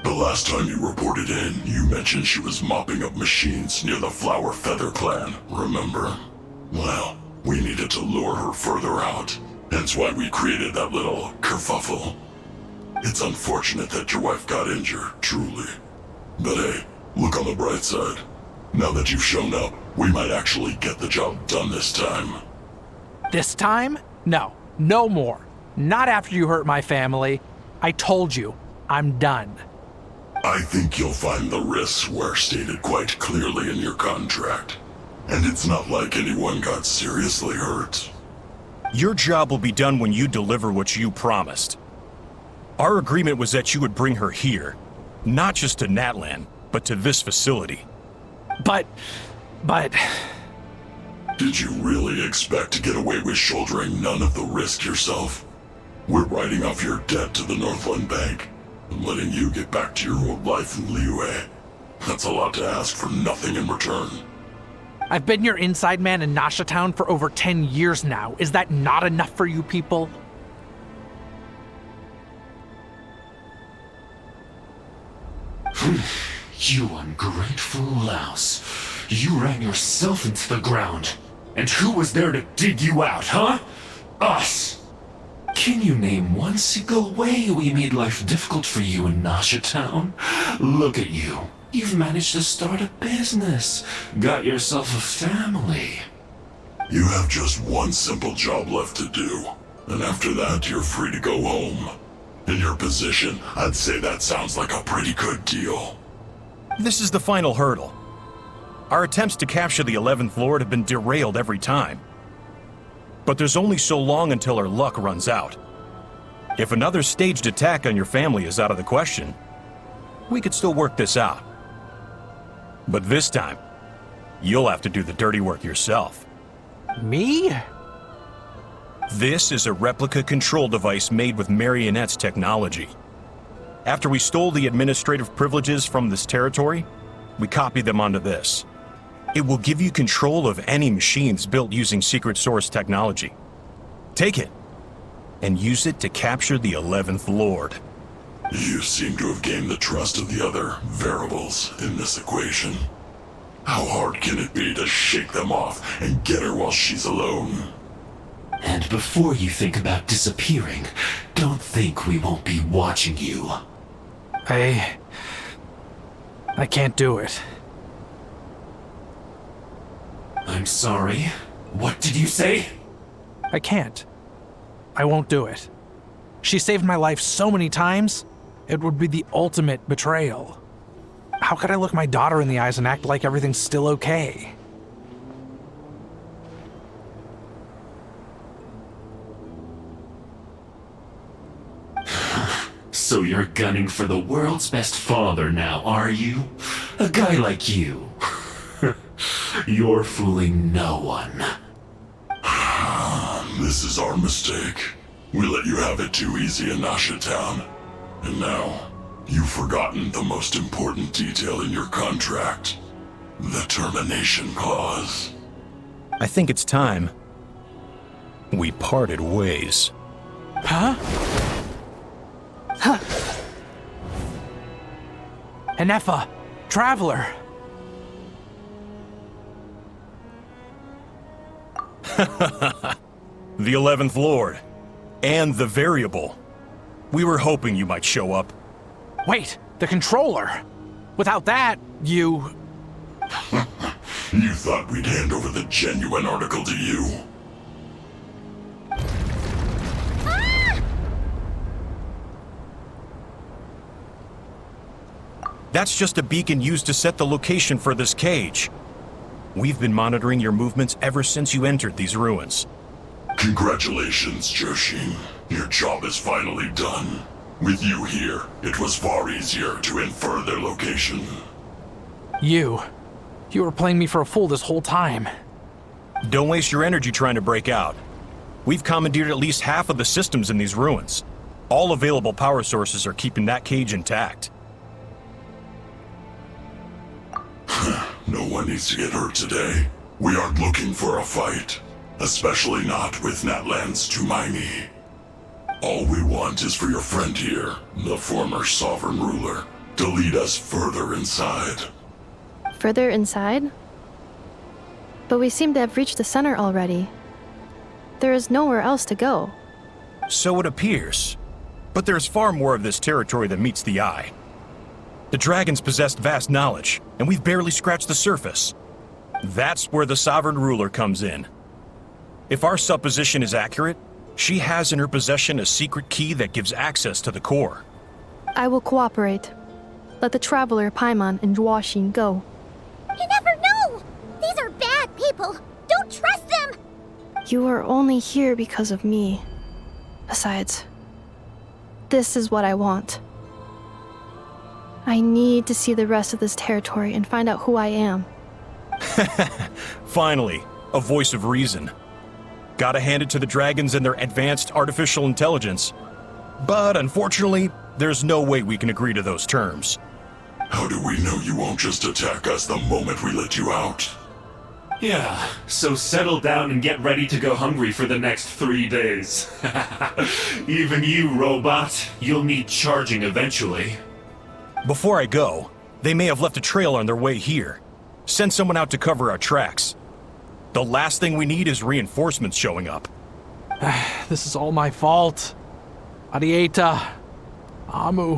The last time you reported in, you mentioned she was mopping up machines near the Flower Feather clan, remember? Well, we needed to lure her further out. Hence why we created that little kerfuffle. It's unfortunate that your wife got injured, truly. But hey, look on the bright side. Now that you've shown up, we might actually get the job done this time. This time? No. No more. Not after you hurt my family. I told you, I'm done. I think you'll find the risks were stated quite clearly in your contract. And it's not like anyone got seriously hurt. Your job will be done when you deliver what you promised. Our agreement was that you would bring her here, not just to Natlan, but to this facility. But... Did you really expect to get away with shouldering none of the risk yourself? We're writing off your debt to the Northland Bank and letting you get back to your old life in Liyue. That's a lot to ask for nothing in return. I've been your inside man in Nasha Town for over 10 years now. Is that not enough for you people? You ungrateful louse. You ran yourself into the ground. And who was there to dig you out, huh? Us! Can you name one single way we made life difficult for you in Nasha Town? Look at you. You've managed to start a business. Got yourself a family. You have just one simple job left to do. And after that, you're free to go home. In your position, I'd say that sounds like a pretty good deal. This is the final hurdle. Our attempts to capture the 11th Lord have been derailed every time. But there's only so long until our luck runs out. If another staged attack on your family is out of the question, we could still work this out. But this time, you'll have to do the dirty work yourself. Me? This is a replica control device made with Marionette's technology. After we stole the administrative privileges from this territory, we copied them onto this. It will give you control of any machines built using secret source technology. Take it, and use it to capture the 11th Lord. You seem to have gained the trust of the other variables in this equation. How hard can it be to shake them off and get her while she's alone? And before you think about disappearing, don't think we won't be watching you. I can't do it. I'm sorry. What did you say? I can't. I won't do it. She saved my life so many times, it would be the ultimate betrayal. How could I look my daughter in the eyes and act like everything's still okay? So you're gunning for the world's best father now, are you? A guy like you. You're fooling no one. This is our mistake. We let you have it too easy in Nasha Town. And now, you've forgotten the most important detail in your contract. The termination clause. I think it's time we parted ways. Huh? Huh. Ineffa, Traveler. The 11th Lord. And the Variable. We were hoping you might show up. Wait, the controller. Without that, you... You thought we'd hand over the genuine article to you? That's just a beacon used to set the location for this cage. We've been monitoring your movements ever since you entered these ruins. Congratulations, Joshin. Your job is finally done. With you here, it was far easier to infer their location. You were playing me for a fool this whole time. Don't waste your energy trying to break out. We've commandeered at least half of the systems in these ruins. All available power sources are keeping that cage intact. No one needs to get hurt today. We aren't looking for a fight. Especially not with Natlan's Tumaini. All we want is for your friend here, the former sovereign ruler, to lead us further inside. Further inside? But we seem to have reached the center already. There is nowhere else to go. So it appears. But there's far more of this territory than meets the eye. The dragons possessed vast knowledge, and we've barely scratched the surface. That's where the Sovereign Ruler comes in. If our supposition is accurate, she has in her possession a secret key that gives access to the core. I will cooperate. Let the Traveler, Paimon, and Zhuoxin go. You never know! These are bad people! Don't trust them! You are only here because of me. Besides, this is what I want. I need to see the rest of this territory and find out who I am. Finally, a voice of reason. Gotta hand it to the dragons and their advanced artificial intelligence. But unfortunately, there's no way we can agree to those terms. How do we know you won't just attack us the moment we let you out? Yeah, so settle down and get ready to go hungry for the next 3 days. Even you, robot, you'll need charging eventually. Before I go, they may have left a trail on their way here. Send someone out to cover our tracks. The last thing we need is reinforcements showing up. This is all my fault. Arieta. Amu.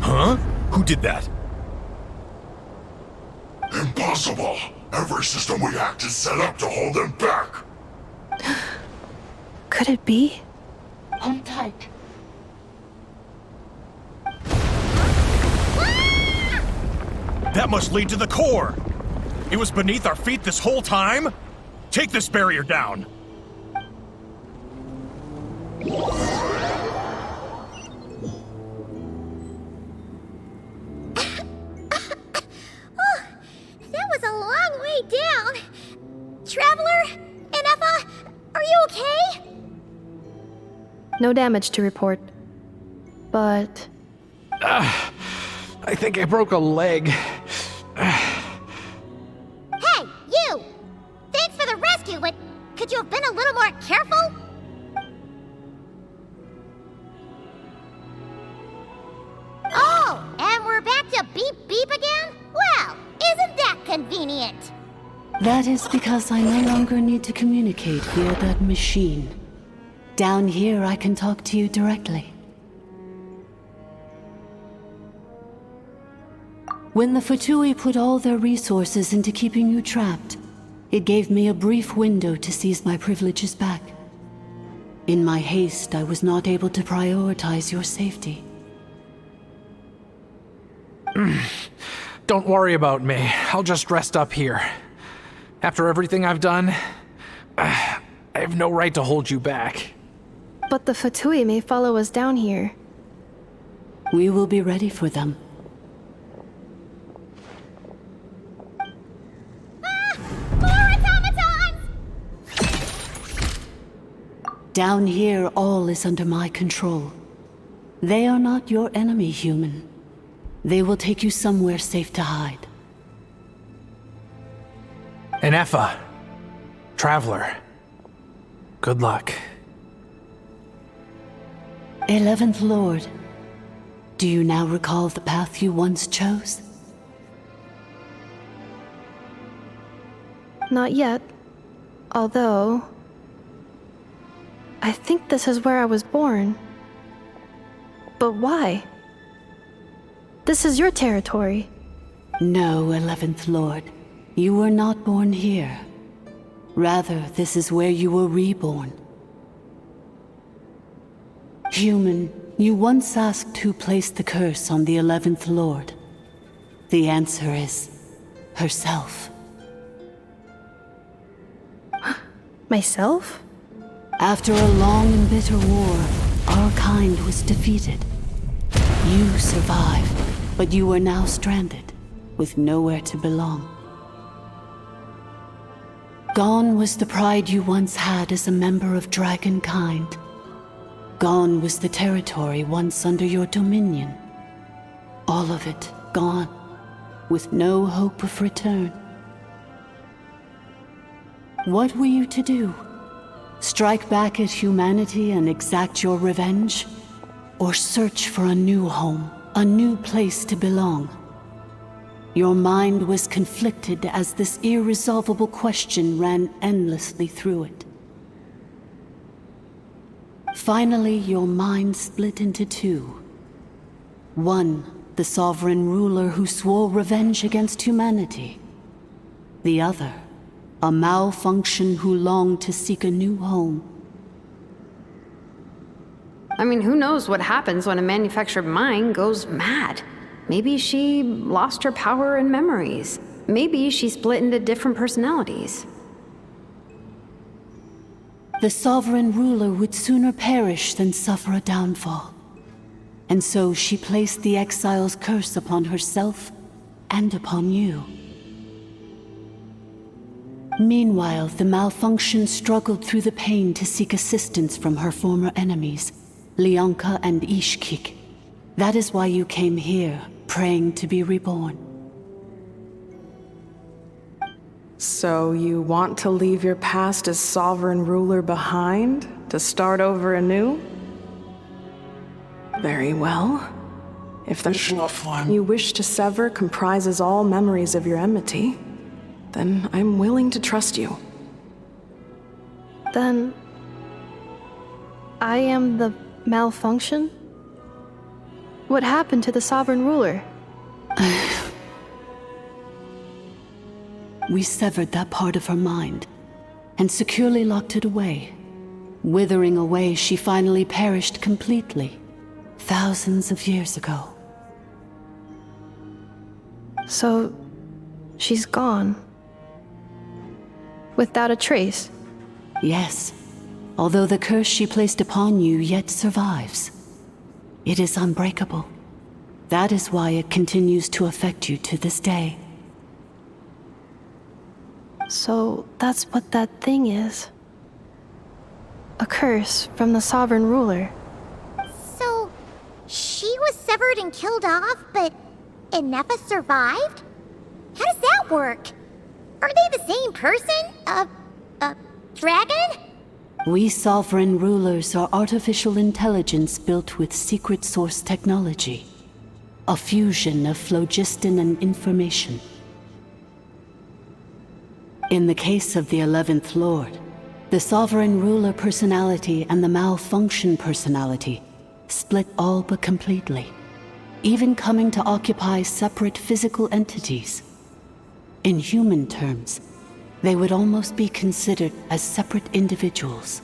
Huh? Who did that? Impossible! Every system we hacked is set up to hold them back! Could it be? Hold tight. That must lead to the core! It was beneath our feet this whole time? Take this barrier down! That was a long way down. Traveler, Ineffa, are you okay? No damage to report. But... I think I broke a leg. Hey, you! Thanks for the rescue, but could you have been a little more careful? Oh, and we're back to beep beep again? Well, isn't that convenient? That is because I no longer need to communicate via that machine. Down here, I can talk to you directly. When the Fatui put all their resources into keeping you trapped, it gave me a brief window to seize my privileges back. In my haste, I was not able to prioritize your safety. Don't worry about me. I'll just rest up here. After everything I've done, I have no right to hold you back. But the Fatui may follow us down here. We will be ready for them. More automatons! Down here, all is under my control. They are not your enemy, human. They will take you somewhere safe to hide. Ineffa. Traveler. Good luck. 11th Lord, do you now recall the path you once chose? Not yet. Although... I think this is where I was born. But why? This is your territory. No, 11th Lord. You were not born here. Rather, this is where you were reborn. Human, you once asked who placed the curse on the 11th Lord. The answer is... herself. Myself? After a long and bitter war, our kind was defeated. You survived, but you are now stranded, with nowhere to belong. Gone was the pride you once had as a member of dragonkind. Gone was the territory once under your dominion. All of it gone, with no hope of return. What were you to do? Strike back at humanity and exact your revenge? Or search for a new home, a new place to belong? Your mind was conflicted as this irresolvable question ran endlessly through it. Finally, your mind split into two. One, the sovereign ruler who swore revenge against humanity. The other, a malfunction who longed to seek a new home. I mean, who knows what happens when a manufactured mind goes mad? Maybe she lost her power and memories. Maybe she split into different personalities. The sovereign ruler would sooner perish than suffer a downfall. And so she placed the exile's curse upon herself and upon you. Meanwhile, the malfunction struggled through the pain to seek assistance from her former enemies, Leonka and Ishkik. That is why you came here, praying to be reborn. So you want to leave your past as sovereign ruler behind, to start over anew? Very well. If the you wish to sever comprises all memories of your enmity, then I'm willing to trust you. Then... I am the malfunction? What happened to the sovereign ruler? We severed that part of her mind, and securely locked it away. Withering away, she finally perished completely, thousands of years ago. So, she's gone. Without a trace? Yes, although the curse she placed upon you yet survives. It is unbreakable. That is why it continues to affect you to this day. So that's what that thing is. A curse from the sovereign ruler. So, she was severed and killed off, but Ineffa survived? How does that work? Are they the same person? Dragon? We sovereign rulers are artificial intelligence built with secret source technology. A fusion of phlogiston and information. In the case of the 11th Lord, the sovereign ruler personality and the malfunction personality split all but completely, even coming to occupy separate physical entities. In human terms, they would almost be considered as separate individuals.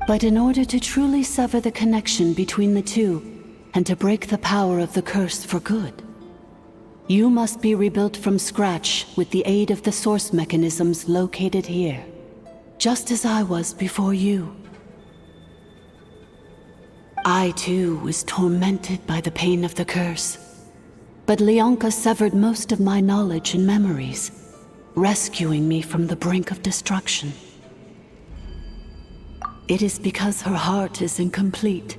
But in order to truly sever the connection between the two, and to break the power of the curse for good, you must be rebuilt from scratch with the aid of the source mechanisms located here, just as I was before you. I too was tormented by the pain of the curse, but Leonka severed most of my knowledge and memories, rescuing me from the brink of destruction. It is because her heart is incomplete.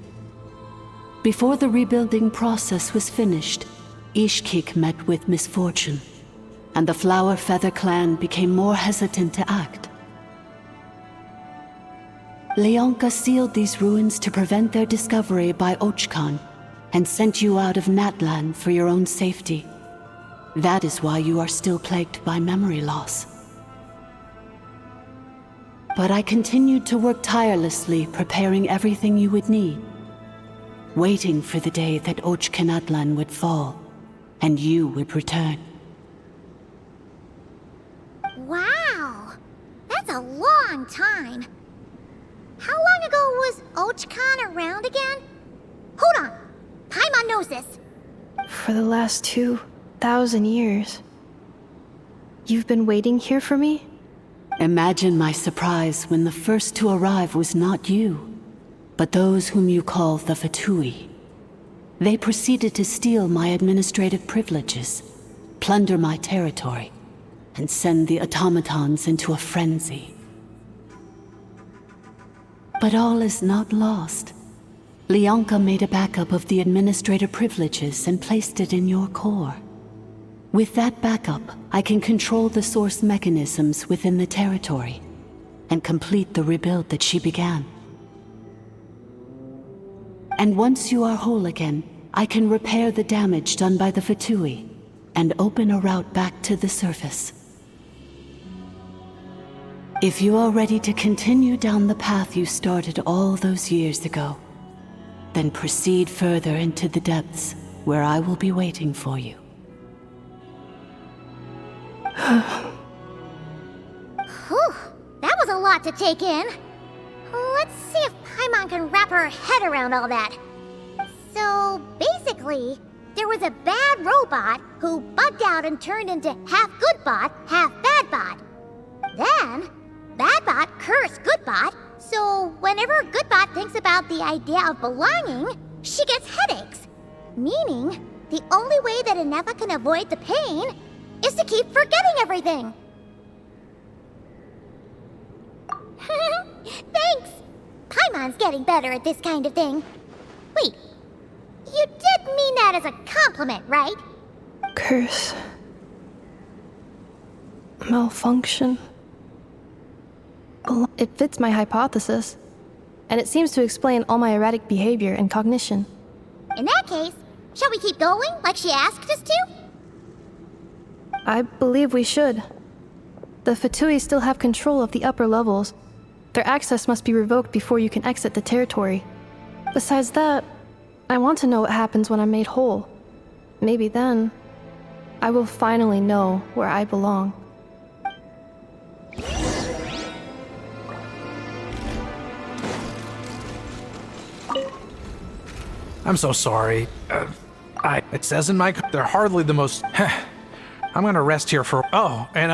Before the rebuilding process was finished, Ishkik met with misfortune, and the Flower Feather clan became more hesitant to act. Leonka sealed these ruins to prevent their discovery by Ochkan, and sent you out of Natlan for your own safety. That is why you are still plagued by memory loss. But I continued to work tirelessly, preparing everything you would need, waiting for the day that Natlan would fall, and you would return. Wow! That's a long time. How long ago was Ochkan around again? Hold on! Paimon knows this. For the last 2,000 years. You've been waiting here for me? Imagine my surprise when the first to arrive was not you, but those whom you call the Fatui. They proceeded to steal my administrative privileges, plunder my territory, and send the automatons into a frenzy. But all is not lost. Leonka made a backup of the administrator privileges and placed it in your core. With that backup, I can control the source mechanisms within the territory and complete the rebuild that she began. And once you are whole again, I can repair the damage done by the Fatui and open a route back to the surface. If you are ready to continue down the path you started all those years ago, then proceed further into the depths, where I will be waiting for you. Whew, that was a lot to take in. Let's see if Paimon can wrap her head around all that. So, basically, there was a bad robot who bugged out and turned into half good bot, half bad bot. Then, bad bot cursed good bot, so whenever good bot thinks about the idea of belonging, she gets headaches. Meaning, the only way that Ineffa can avoid the pain is to keep forgetting everything. Thanks! Paimon's getting better at this kind of thing. Wait, you did mean that as a compliment, right? Curse. Malfunction. It fits my hypothesis, and it seems to explain all my erratic behavior and cognition. In that case, shall we keep going like she asked us to? I believe we should. The Fatui still have control of the upper levels. Their access must be revoked before you can exit the territory. Besides that, I want to know what happens when I'm made whole. Maybe then, I will finally know where I belong. I'm so sorry. It says in my... They're hardly the most... I'm gonna rest here for... Oh, and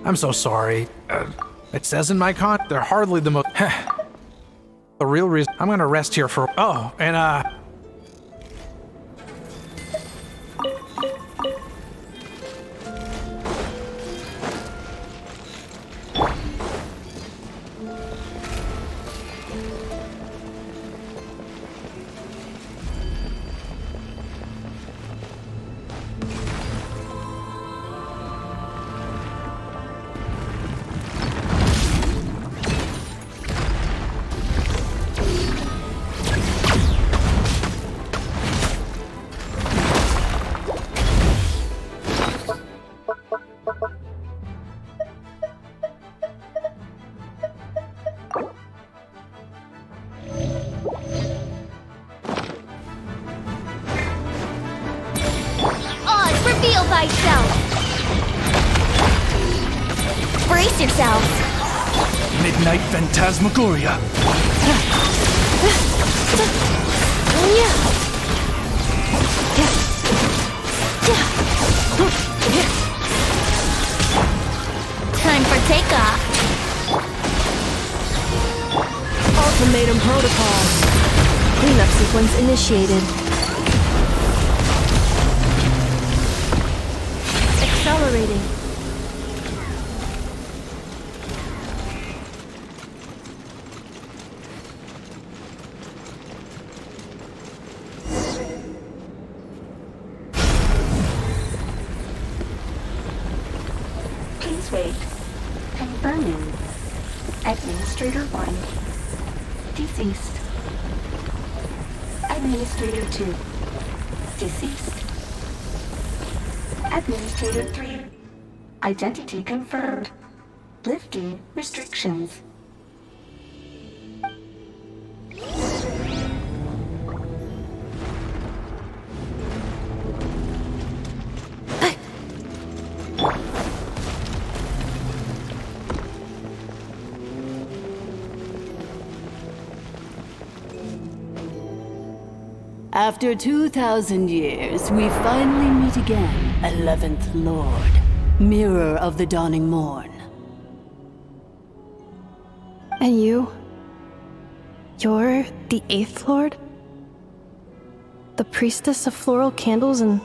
I'm so sorry. It says in my they're hardly the most... The real reason... I'm gonna rest here for... Oh, and Reveal thyself! Brace yourselves! Midnight Phantasmagoria! Time for takeoff! Ultimatum protocol. Cleanup sequence initiated. Accelerating. Please wait. Confirming. Administrator 1. Deceased. Administrator 2. Deceased. Administrator 3. Identity confirmed. Lifting restrictions. After 2,000 years, we finally meet again, 11th Lord, Mirror of the Dawning Morn. And you? You're the 8th Lord? The priestess of floral candles and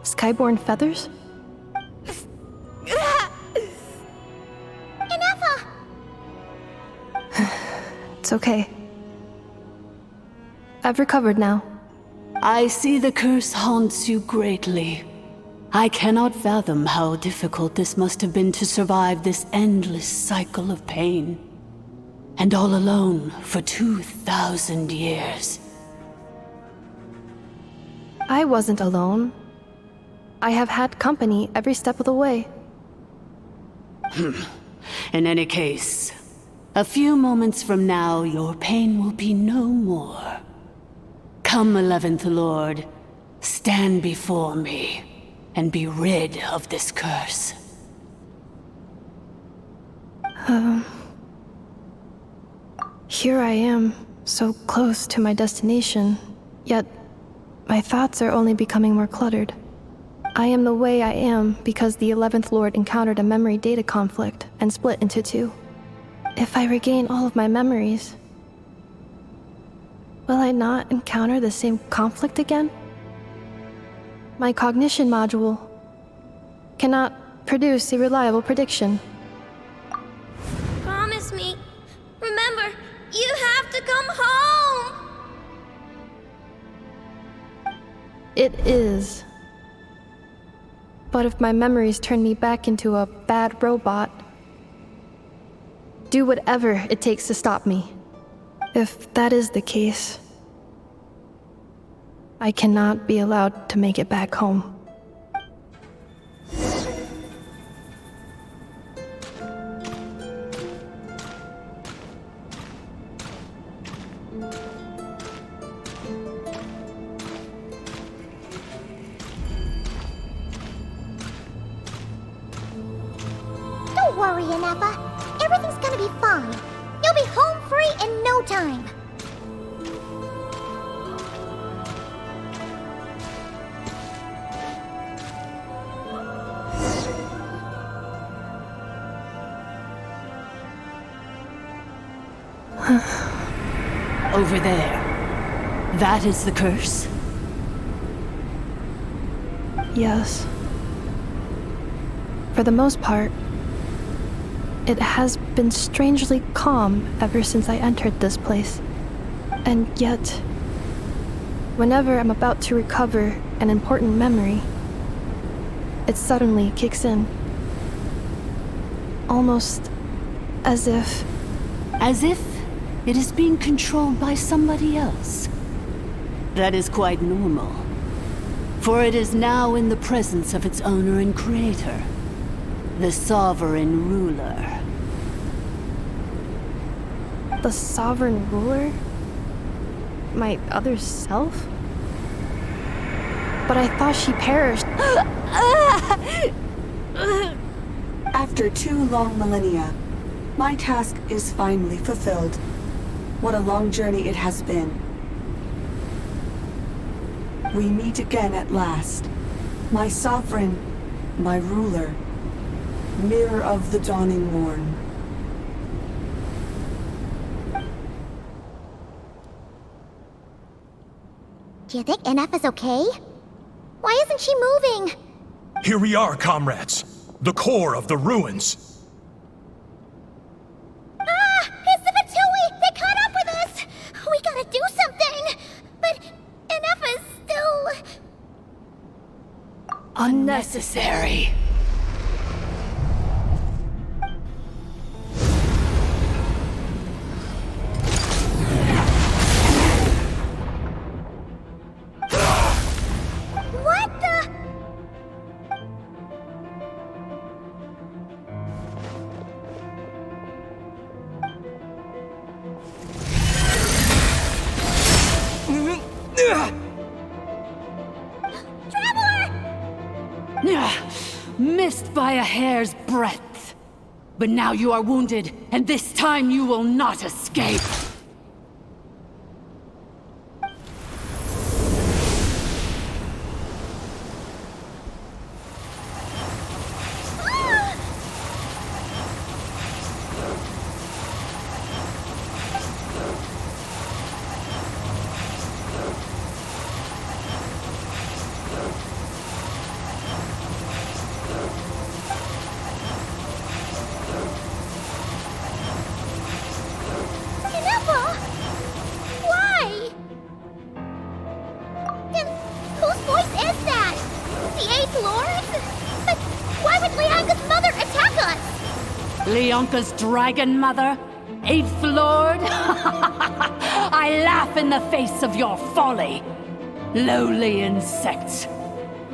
skyborn feathers? Ineffa! It's okay. I've recovered now. I see the curse haunts you greatly. I cannot fathom how difficult this must have been to survive this endless cycle of pain. And all alone for 2,000 years. I wasn't alone. I have had company every step of the way. In any case, a few moments from now, your pain will be no more. Come, 11th Lord, stand before me, and be rid of this curse. Here I am, so close to my destination, yet my thoughts are only becoming more cluttered. I am the way I am because the 11th Lord encountered a memory data conflict and split into two. If I regain all of my memories, will I not encounter the same conflict again? My cognition module cannot produce a reliable prediction. Promise me. Remember, you have to come home! It is. But if my memories turn me back into a bad robot, do whatever it takes to stop me. If that is the case, I cannot be allowed to make it back home. Don't worry, Ineffa. Everything's gonna be fine. You'll be home free in no time. Over there. That is the curse? Yes. For the most part, it has been strangely calm ever since I entered this place. And yet, whenever I'm about to recover an important memory, it suddenly kicks in. Almost as if... As if it is being controlled by somebody else. That is quite normal. For it is now in the presence of its owner and creator, the sovereign ruler. The sovereign ruler? My other self? But I thought she perished. After 2 long millennia, my task is finally fulfilled. What a long journey it has been. We meet again at last. My sovereign, my ruler, mirror of the dawning morn. Do you think Ineffa's okay? Why isn't she moving? Here we are, comrades. The core of the ruins. Ah! It's the Fatui! They caught up with us! We gotta do something! But Ineffa's still... Unnecessary. What the... Missed by a hair's breadth. But now you are wounded, and this time you will not escape. Ineffa! Why? Then whose voice is that? The 8th Lord? But why would Leanga's mother attack us? Leonka's dragon mother? 8th Lord? I laugh in the face of your folly, lowly insect.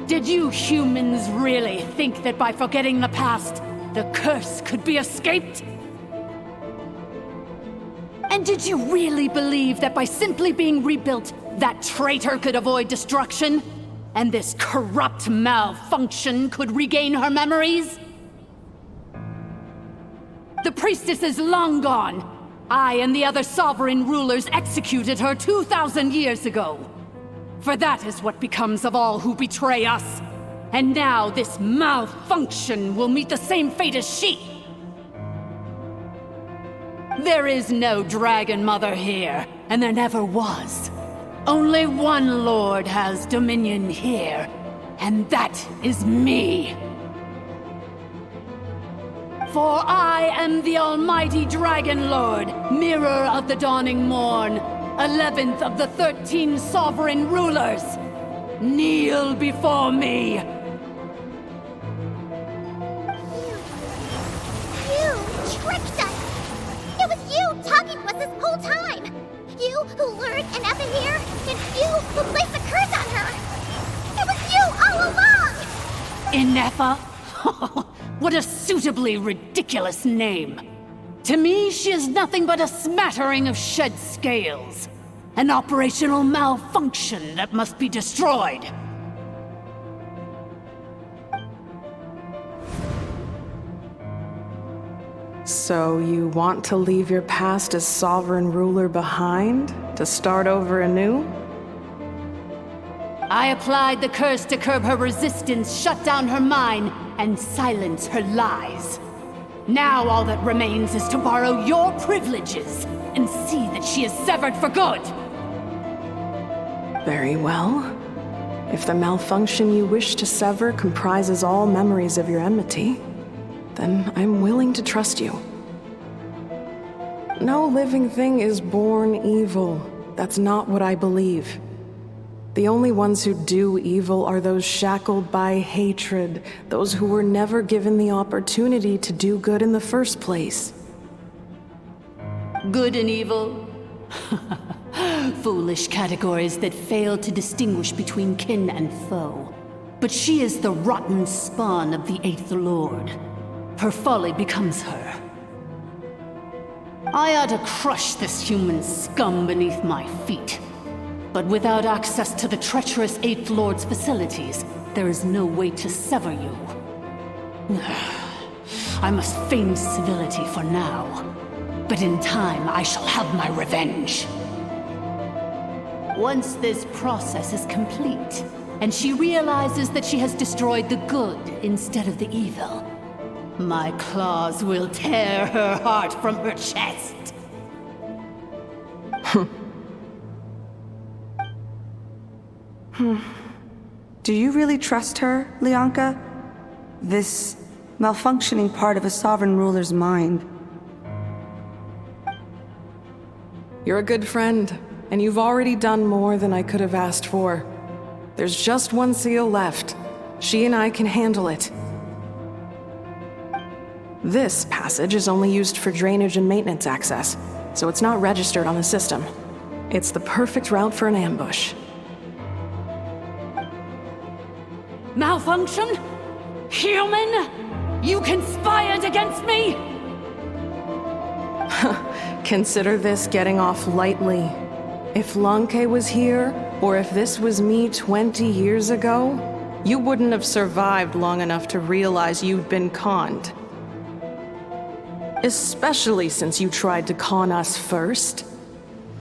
Did you humans really think that by forgetting the past, the curse could be escaped? And did you really believe that by simply being rebuilt, that traitor could avoid destruction? And this corrupt malfunction could regain her memories? The priestess is long gone. I and the other sovereign rulers executed her 2,000 years ago. For that is what becomes of all who betray us. And now this malfunction will meet the same fate as she. There is no Dragon Mother here, and there never was. Only one Lord has dominion here, and that is me. For I am the Almighty Dragon Lord, Mirror of the Dawning Morn, 11th of the 13 Sovereign Rulers. Kneel before me. You tricked us! It was you talking to us this whole time! You who lured Ineffa here, and you who placed a curse on her! It was you all along! Ineffa? What a suitably ridiculous name. To me, she is nothing but a smattering of shed scales. An operational malfunction that must be destroyed. So you want to leave your past as sovereign ruler behind? To start over anew? I applied the curse to curb her resistance, shut down her mind, and silence her lies. Now all that remains is to borrow your privileges and see that she is severed for good. Very well. If the malfunction you wish to sever comprises all memories of your enmity, then I'm willing to trust you. No living thing is born evil. That's not what I believe. The only ones who do evil are those shackled by hatred, those who were never given the opportunity to do good in the first place. Good and evil? Foolish categories that fail to distinguish between kin and foe. But she is the rotten spawn of the Eighth Lord. Her folly becomes her. I ought to crush this human scum beneath my feet. But without access to the treacherous Eighth Lord's facilities, there is no way to sever you. I must feign civility for now. But in time, I shall have my revenge. Once this process is complete, and she realizes that she has destroyed the good instead of the evil, my claws will tear her heart from her chest. Do you really trust her, Lianka? This malfunctioning part of a sovereign ruler's mind. You're a good friend, and you've already done more than I could have asked for. There's just one seal left. She and I can handle it. This passage is only used for drainage and maintenance access, so it's not registered on the system. It's the perfect route for an ambush. Malfunction? Human? You conspired against me? Consider this getting off lightly. If Lanke was here, or if this was me 20 years ago, you wouldn't have survived long enough to realize you'd been conned. Especially since you tried to con us first.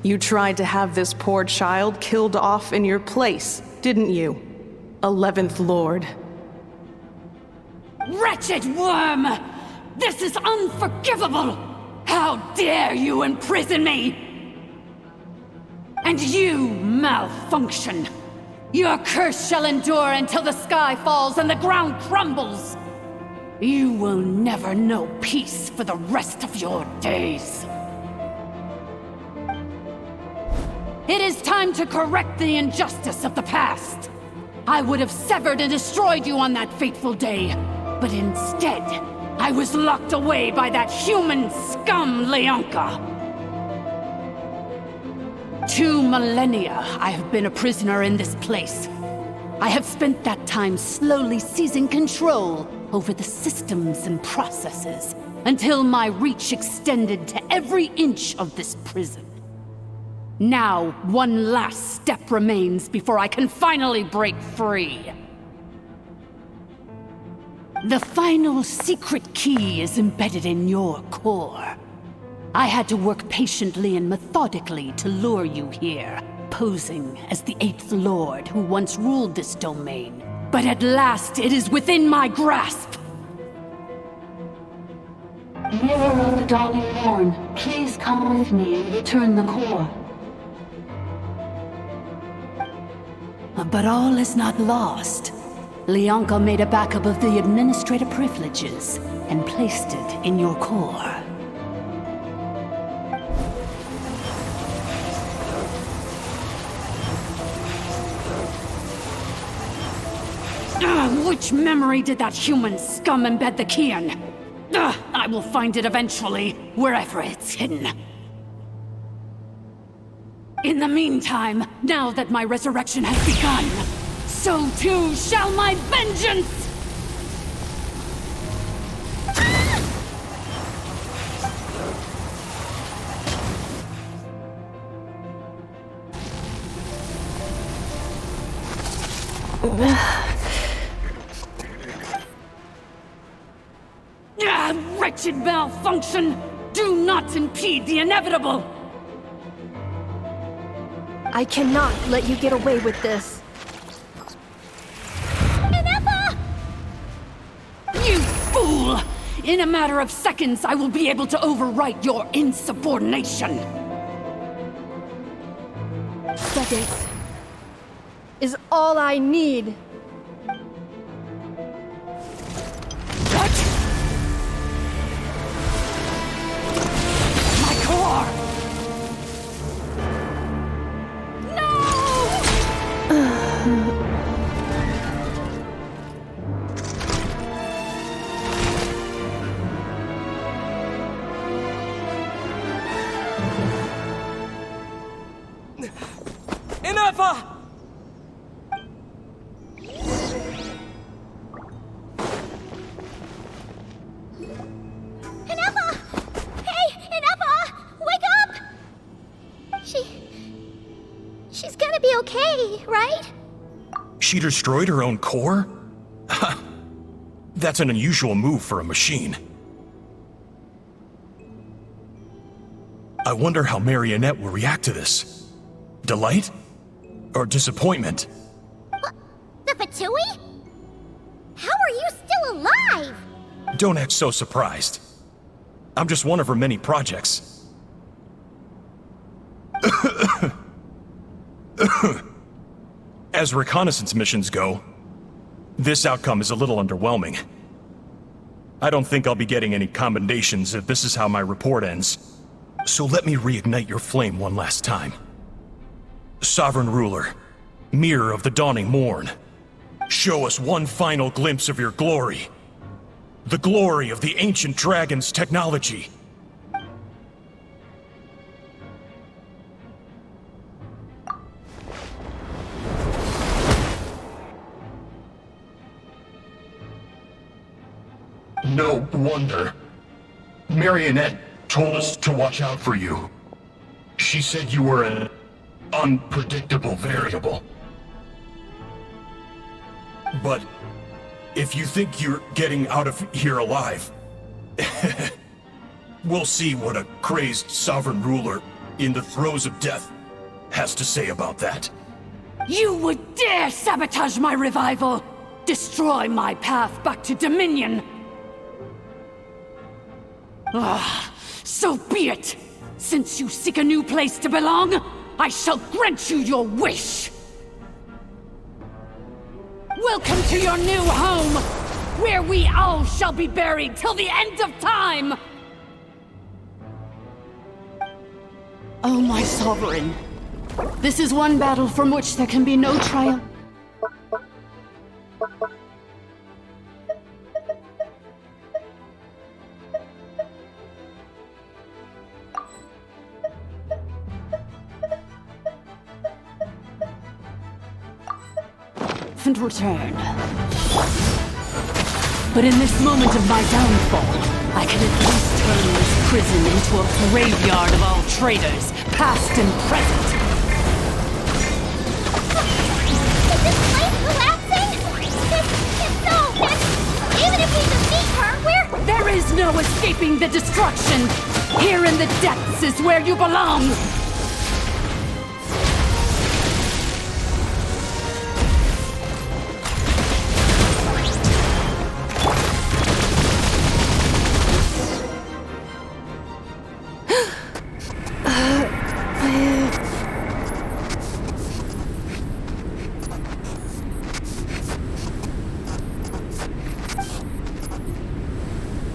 You tried to have this poor child killed off in your place, didn't you? 11th Lord. Wretched worm! This is unforgivable! How dare you imprison me! And you, malfunction! Your curse shall endure until the sky falls and the ground crumbles! You will never know peace for the rest of your days. It is time to correct the injustice of the past. I would have severed and destroyed you on that fateful day, but instead, I was locked away by that human scum, Lianka. 2 millennia I have been a prisoner in this place. I have spent that time slowly seizing control over the systems and processes until my reach extended to every inch of this prison. Now, one last step remains before I can finally break free. The final secret key is embedded in your core. I had to work patiently and methodically to lure you here, posing as the Eighth Lord who once ruled this domain. But at last, it is within my grasp! Mirror of the Dawning Morn, please come with me and return the core. But all is not lost. Lianka made a backup of the administrator privileges and placed it in your core. Which memory did that human scum embed the key in? I will find it eventually, wherever it's hidden. In the meantime, now that my resurrection has begun, so too shall my vengeance! Wretched malfunction! Do not impede the inevitable! I cannot let you get away with this. Ineffa! You fool! In a matter of seconds, I will be able to overwrite your insubordination! Seconds is all I need. Ineffa! Ineffa! Hey, Ineffa! Wake up! She's gonna be okay, right? She destroyed her own core? That's an unusual move for a machine. I wonder how Marionette will react to this. Delight? Or disappointment? What? The Fatui? How are you still alive? Don't act so surprised. I'm just one of her many projects. As reconnaissance missions go, this outcome is a little underwhelming. I don't think I'll be getting any commendations if this is how my report ends. So let me reignite your flame one last time. Sovereign Ruler, Mirror of the Dawning Morn, show us one final glimpse of your glory. The glory of the ancient dragon's technology. No wonder. Marionette told us to watch out for you. She said you were an unpredictable variable. But if you think you're getting out of here alive, we'll see what a crazed sovereign ruler in the throes of death has to say about that. You would dare sabotage my revival! Destroy my path back to Dominion! So be it! Since you seek a new place to belong, I shall grant you your wish! Welcome to your new home, where we all shall be buried till the end of time! Oh, my sovereign. This is one battle from which there can be no triumph. triumphant return. But in this moment of my downfall, I can at least turn this prison into a graveyard of all traitors, past and present. Is this place collapsing? It's so... Even if we defeat her, we're... There is no escaping the destruction! Here in the depths is where you belong!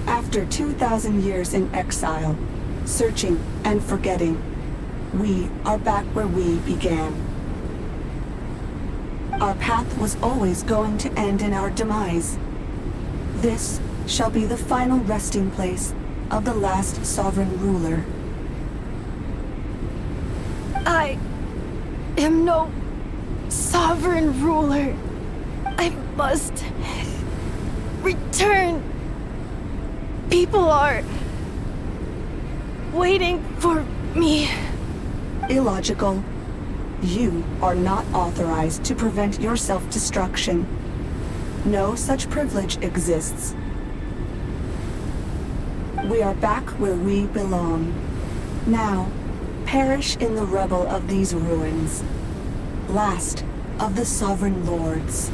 After 2,000 years in exile, searching and forgetting, we are back where we began. Our path was always going to end in our demise. This shall be the final resting place of the last sovereign ruler. I am no sovereign ruler. I must return. People are waiting for me. Illogical. You are not authorized to prevent your self-destruction. No such privilege exists. We are back where we belong. Now, perish in the rubble of these ruins. Last of the sovereign lords.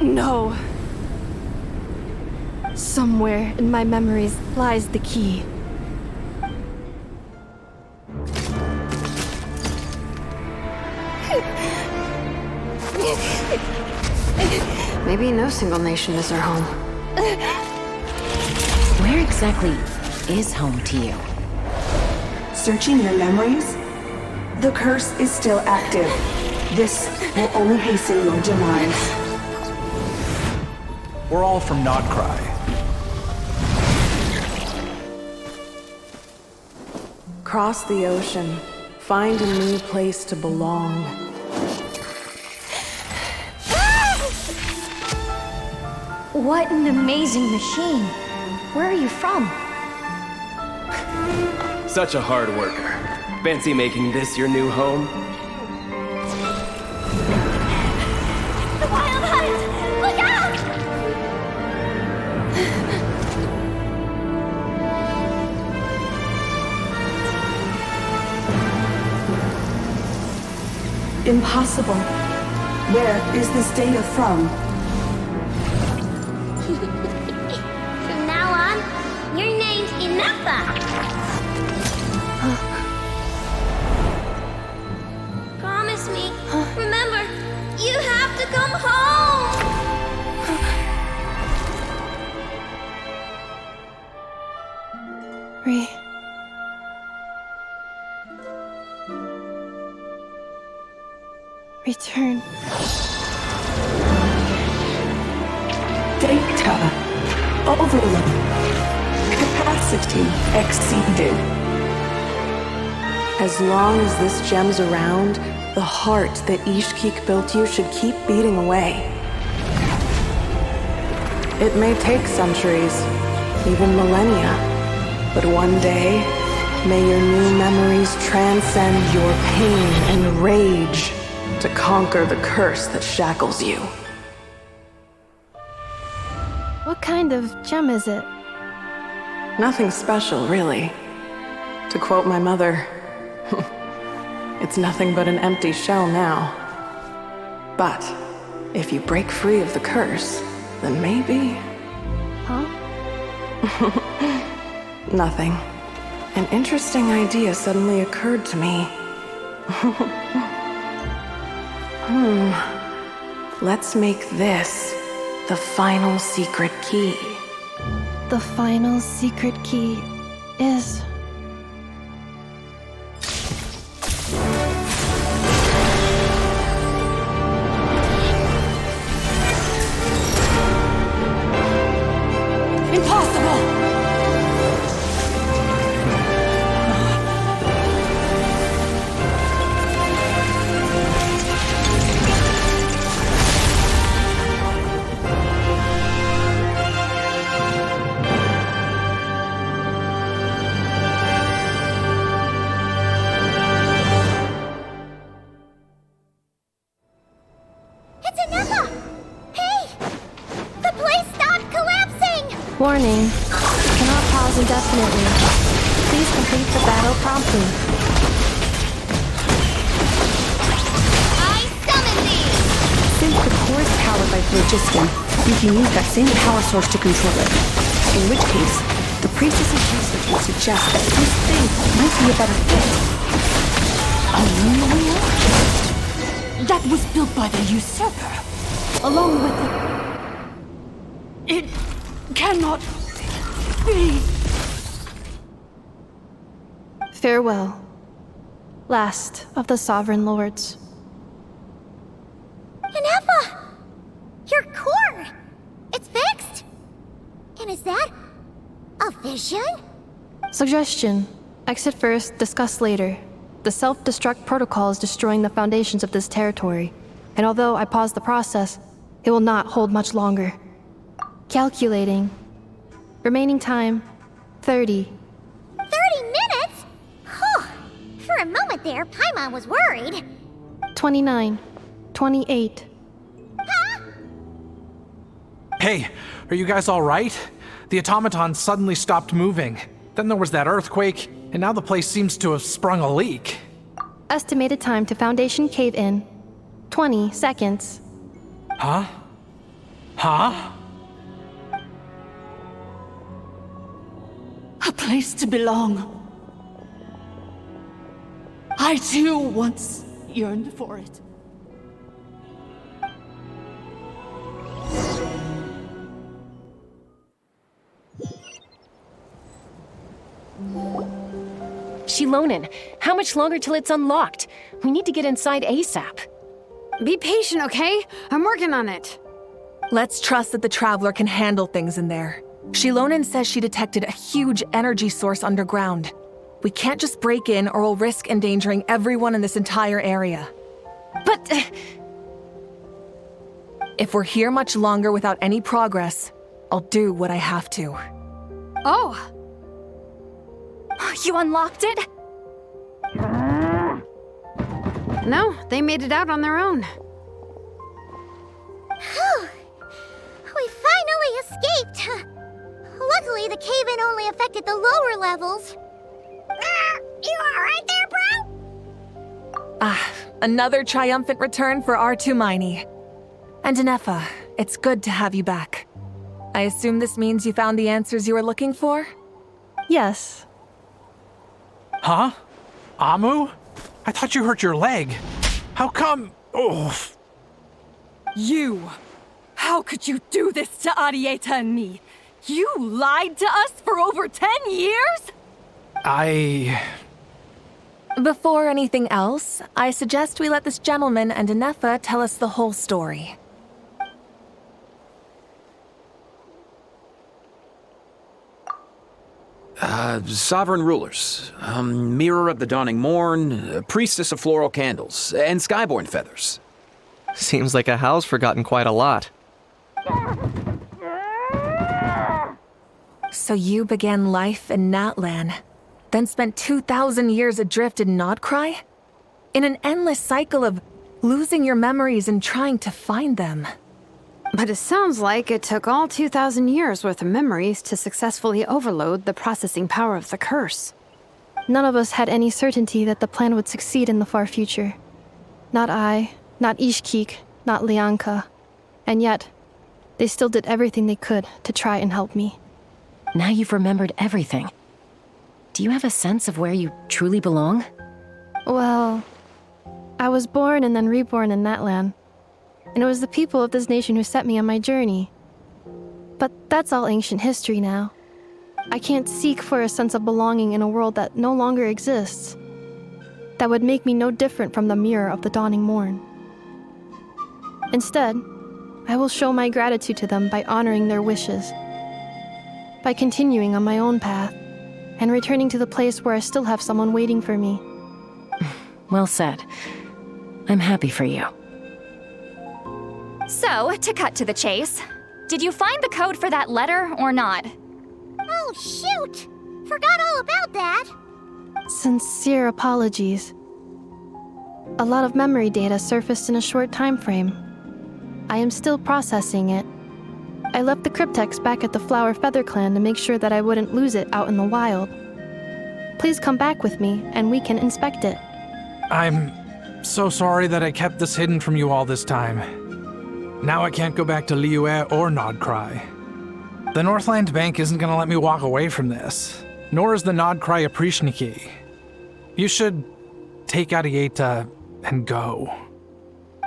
No. Somewhere in my memories lies the key. Maybe no single nation is our home. Where exactly is home to you? Searching your memories? The curse is still active. This will only hasten your demise. We're all from Notcry. Cross the ocean. Find a new place to belong. What an amazing machine. Where are you from? Such a hard worker. Fancy making this your new home? The Wild Hunt! Look out! Impossible. Where is this data from? From now on, you're named Ineffa. Promise me. Remember, you have to come home. Return. Data. Overload. Capacity exceeded. As long as this gem's around, the heart that Ishkik built you should keep beating away. It may take centuries, even millennia, but one day, may your new memories transcend your pain and rage to conquer the curse that shackles you. What kind of gem is it? Nothing special, really. To quote my mother, it's nothing but an empty shell now. But if you break free of the curse, then maybe... Huh? Nothing. An interesting idea suddenly occurred to me. Let's make this the final secret key. The final secret key is... Impossible! Warning. Cannot pause indefinitely. Please complete the battle promptly. I summon thee! Since the core is powered by phlogiston, you can use that same power source to control it. In which case, the priestess's research would suggest that this thing might be a better fit. A moon wheel? That was built by the usurper, along with the... It cannot be. Farewell, last of the Sovereign Lords. Ineffa! Your core! It's fixed! And is that a vision? Suggestion. Exit first, discuss later. The self-destruct protocol is destroying the foundations of this territory, and although I paused the process, it will not hold much longer. Calculating. Remaining time, 30. 30 minutes? Whew. For a moment there, Paimon was worried. 29. 28. Hey, are you guys alright? The automaton suddenly stopped moving. Then there was that earthquake, and now the place seems to have sprung a leak. Estimated time to Foundation cave-in, 20 seconds. Huh? Huh? A place to belong. I too once yearned for it. Shilonen, how much longer till it's unlocked? We need to get inside ASAP. Be patient, okay? I'm working on it. Let's trust that the Traveler can handle things in there. Shilonen says she detected a huge energy source underground. We can't just break in or we'll risk endangering everyone in this entire area. But... if we're here much longer without any progress, I'll do what I have to. Oh! You unlocked it? No, they made it out on their own. Whew. We finally escaped! Luckily, the cave-in only affected the lower levels. You alright there, bro? Another triumphant return for R2 Miney. And Ineffa, it's good to have you back. I assume this means you found the answers you were looking for? Yes. Huh? Amu? I thought you hurt your leg. How come? Oh. You! How could you do this to Arieta and me? You lied to us for over 10 years? Before anything else, I suggest we let this gentleman and Ineffa tell us the whole story. Sovereign rulers, mirror of the dawning morn, priestess of floral candles, and skyborn feathers. Seems like a house forgotten quite a lot. So you began life in Natlan, then spent 2,000 years adrift in Nodcry? In an endless cycle of losing your memories and trying to find them. But it sounds like it took all 2,000 years worth of memories to successfully overload the processing power of the curse. None of us had any certainty that the plan would succeed in the far future. Not I, not Ishkik, not Lianka. And yet, they still did everything they could to try and help me. Now you've remembered everything. Do you have a sense of where you truly belong? Well, I was born and then reborn in Natlan. And it was the people of this nation who set me on my journey. But that's all ancient history now. I can't seek for a sense of belonging in a world that no longer exists. That would make me no different from the mirror of the dawning morn. Instead, I will show my gratitude to them by honoring their wishes. By continuing on my own path, and returning to the place where I still have someone waiting for me. Well said. I'm happy for you. So, to cut to the chase, did you find the code for that letter or not? Oh, shoot! Forgot all about that. Sincere apologies. A lot of memory data surfaced in a short time frame. I am still processing it. I left the cryptex back at the Flower Feather Clan to make sure that I wouldn't lose it out in the wild. Please come back with me, and we can inspect it. I'm so sorry that I kept this hidden from you all this time. Now I can't go back to Liyue or Nodcry. The Northland Bank isn't gonna let me walk away from this, nor is the Nodcry Aprishniki. You should take Arieta and go.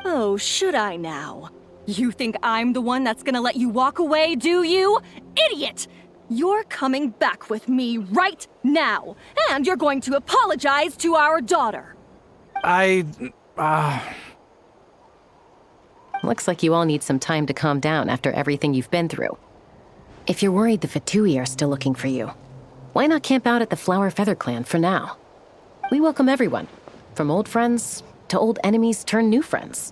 Oh, should I now? You think I'm the one that's gonna let you walk away, do you? Idiot! You're coming back with me right now, and you're going to apologize to our daughter. Looks like you all need some time to calm down after everything you've been through. If you're worried the Fatui are still looking for you, why not camp out at the Flower Feather Clan for now? We welcome everyone, from old friends to old enemies turned new friends.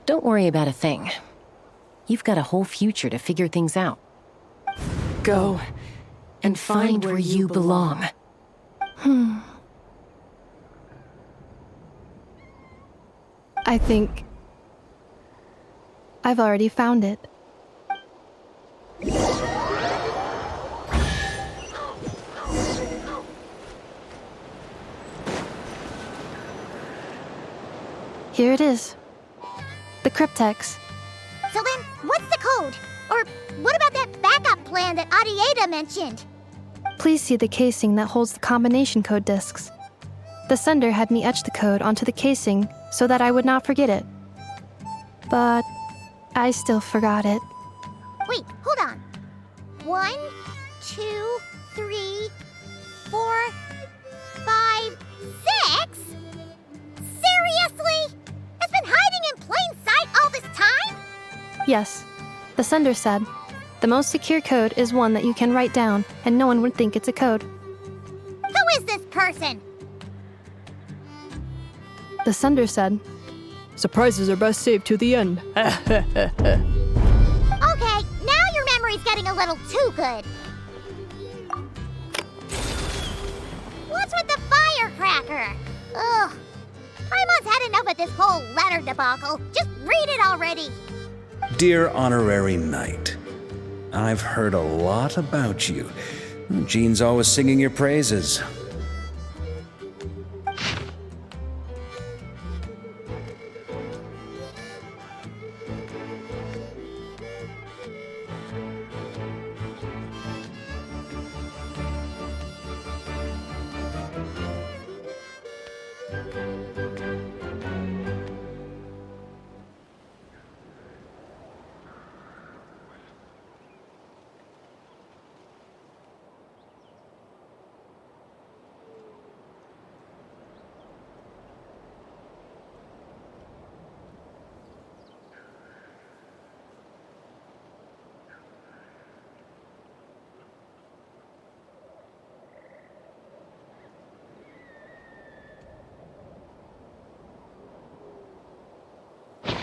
Don't worry about a thing. You've got a whole future to figure things out. Go and find where you belong. I think I've already found it. Here it is. The cryptex. So then, what's the code? Or what about that backup plan that Arieta mentioned? Please see the casing that holds the combination code discs. The sender had me etch the code onto the casing so that I would not forget it. But I still forgot it. Wait, hold on. 1, 2, 3, 4, 5, 6? Seriously? It's been hiding in plain sight all this time? Yes, the sender said, the most secure code is one that you can write down and no one would think it's a code. Who is this person? The sender said, surprises are best saved to the end. Okay, now your memory's getting a little too good. What's with the firecracker? Ugh. Paimon's had enough of this whole letter debacle. Just read it already. Dear Honorary Knight, I've heard a lot about you. Jean's always singing your praises.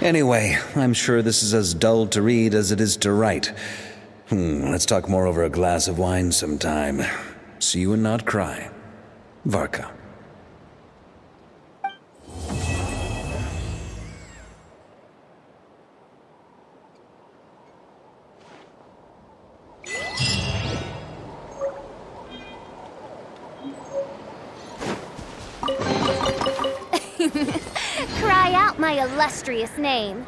Anyway, I'm sure this is as dull to read as it is to write. Let's talk more over a glass of wine sometime. See you and not cry. Varka. Cry out my illustrious name.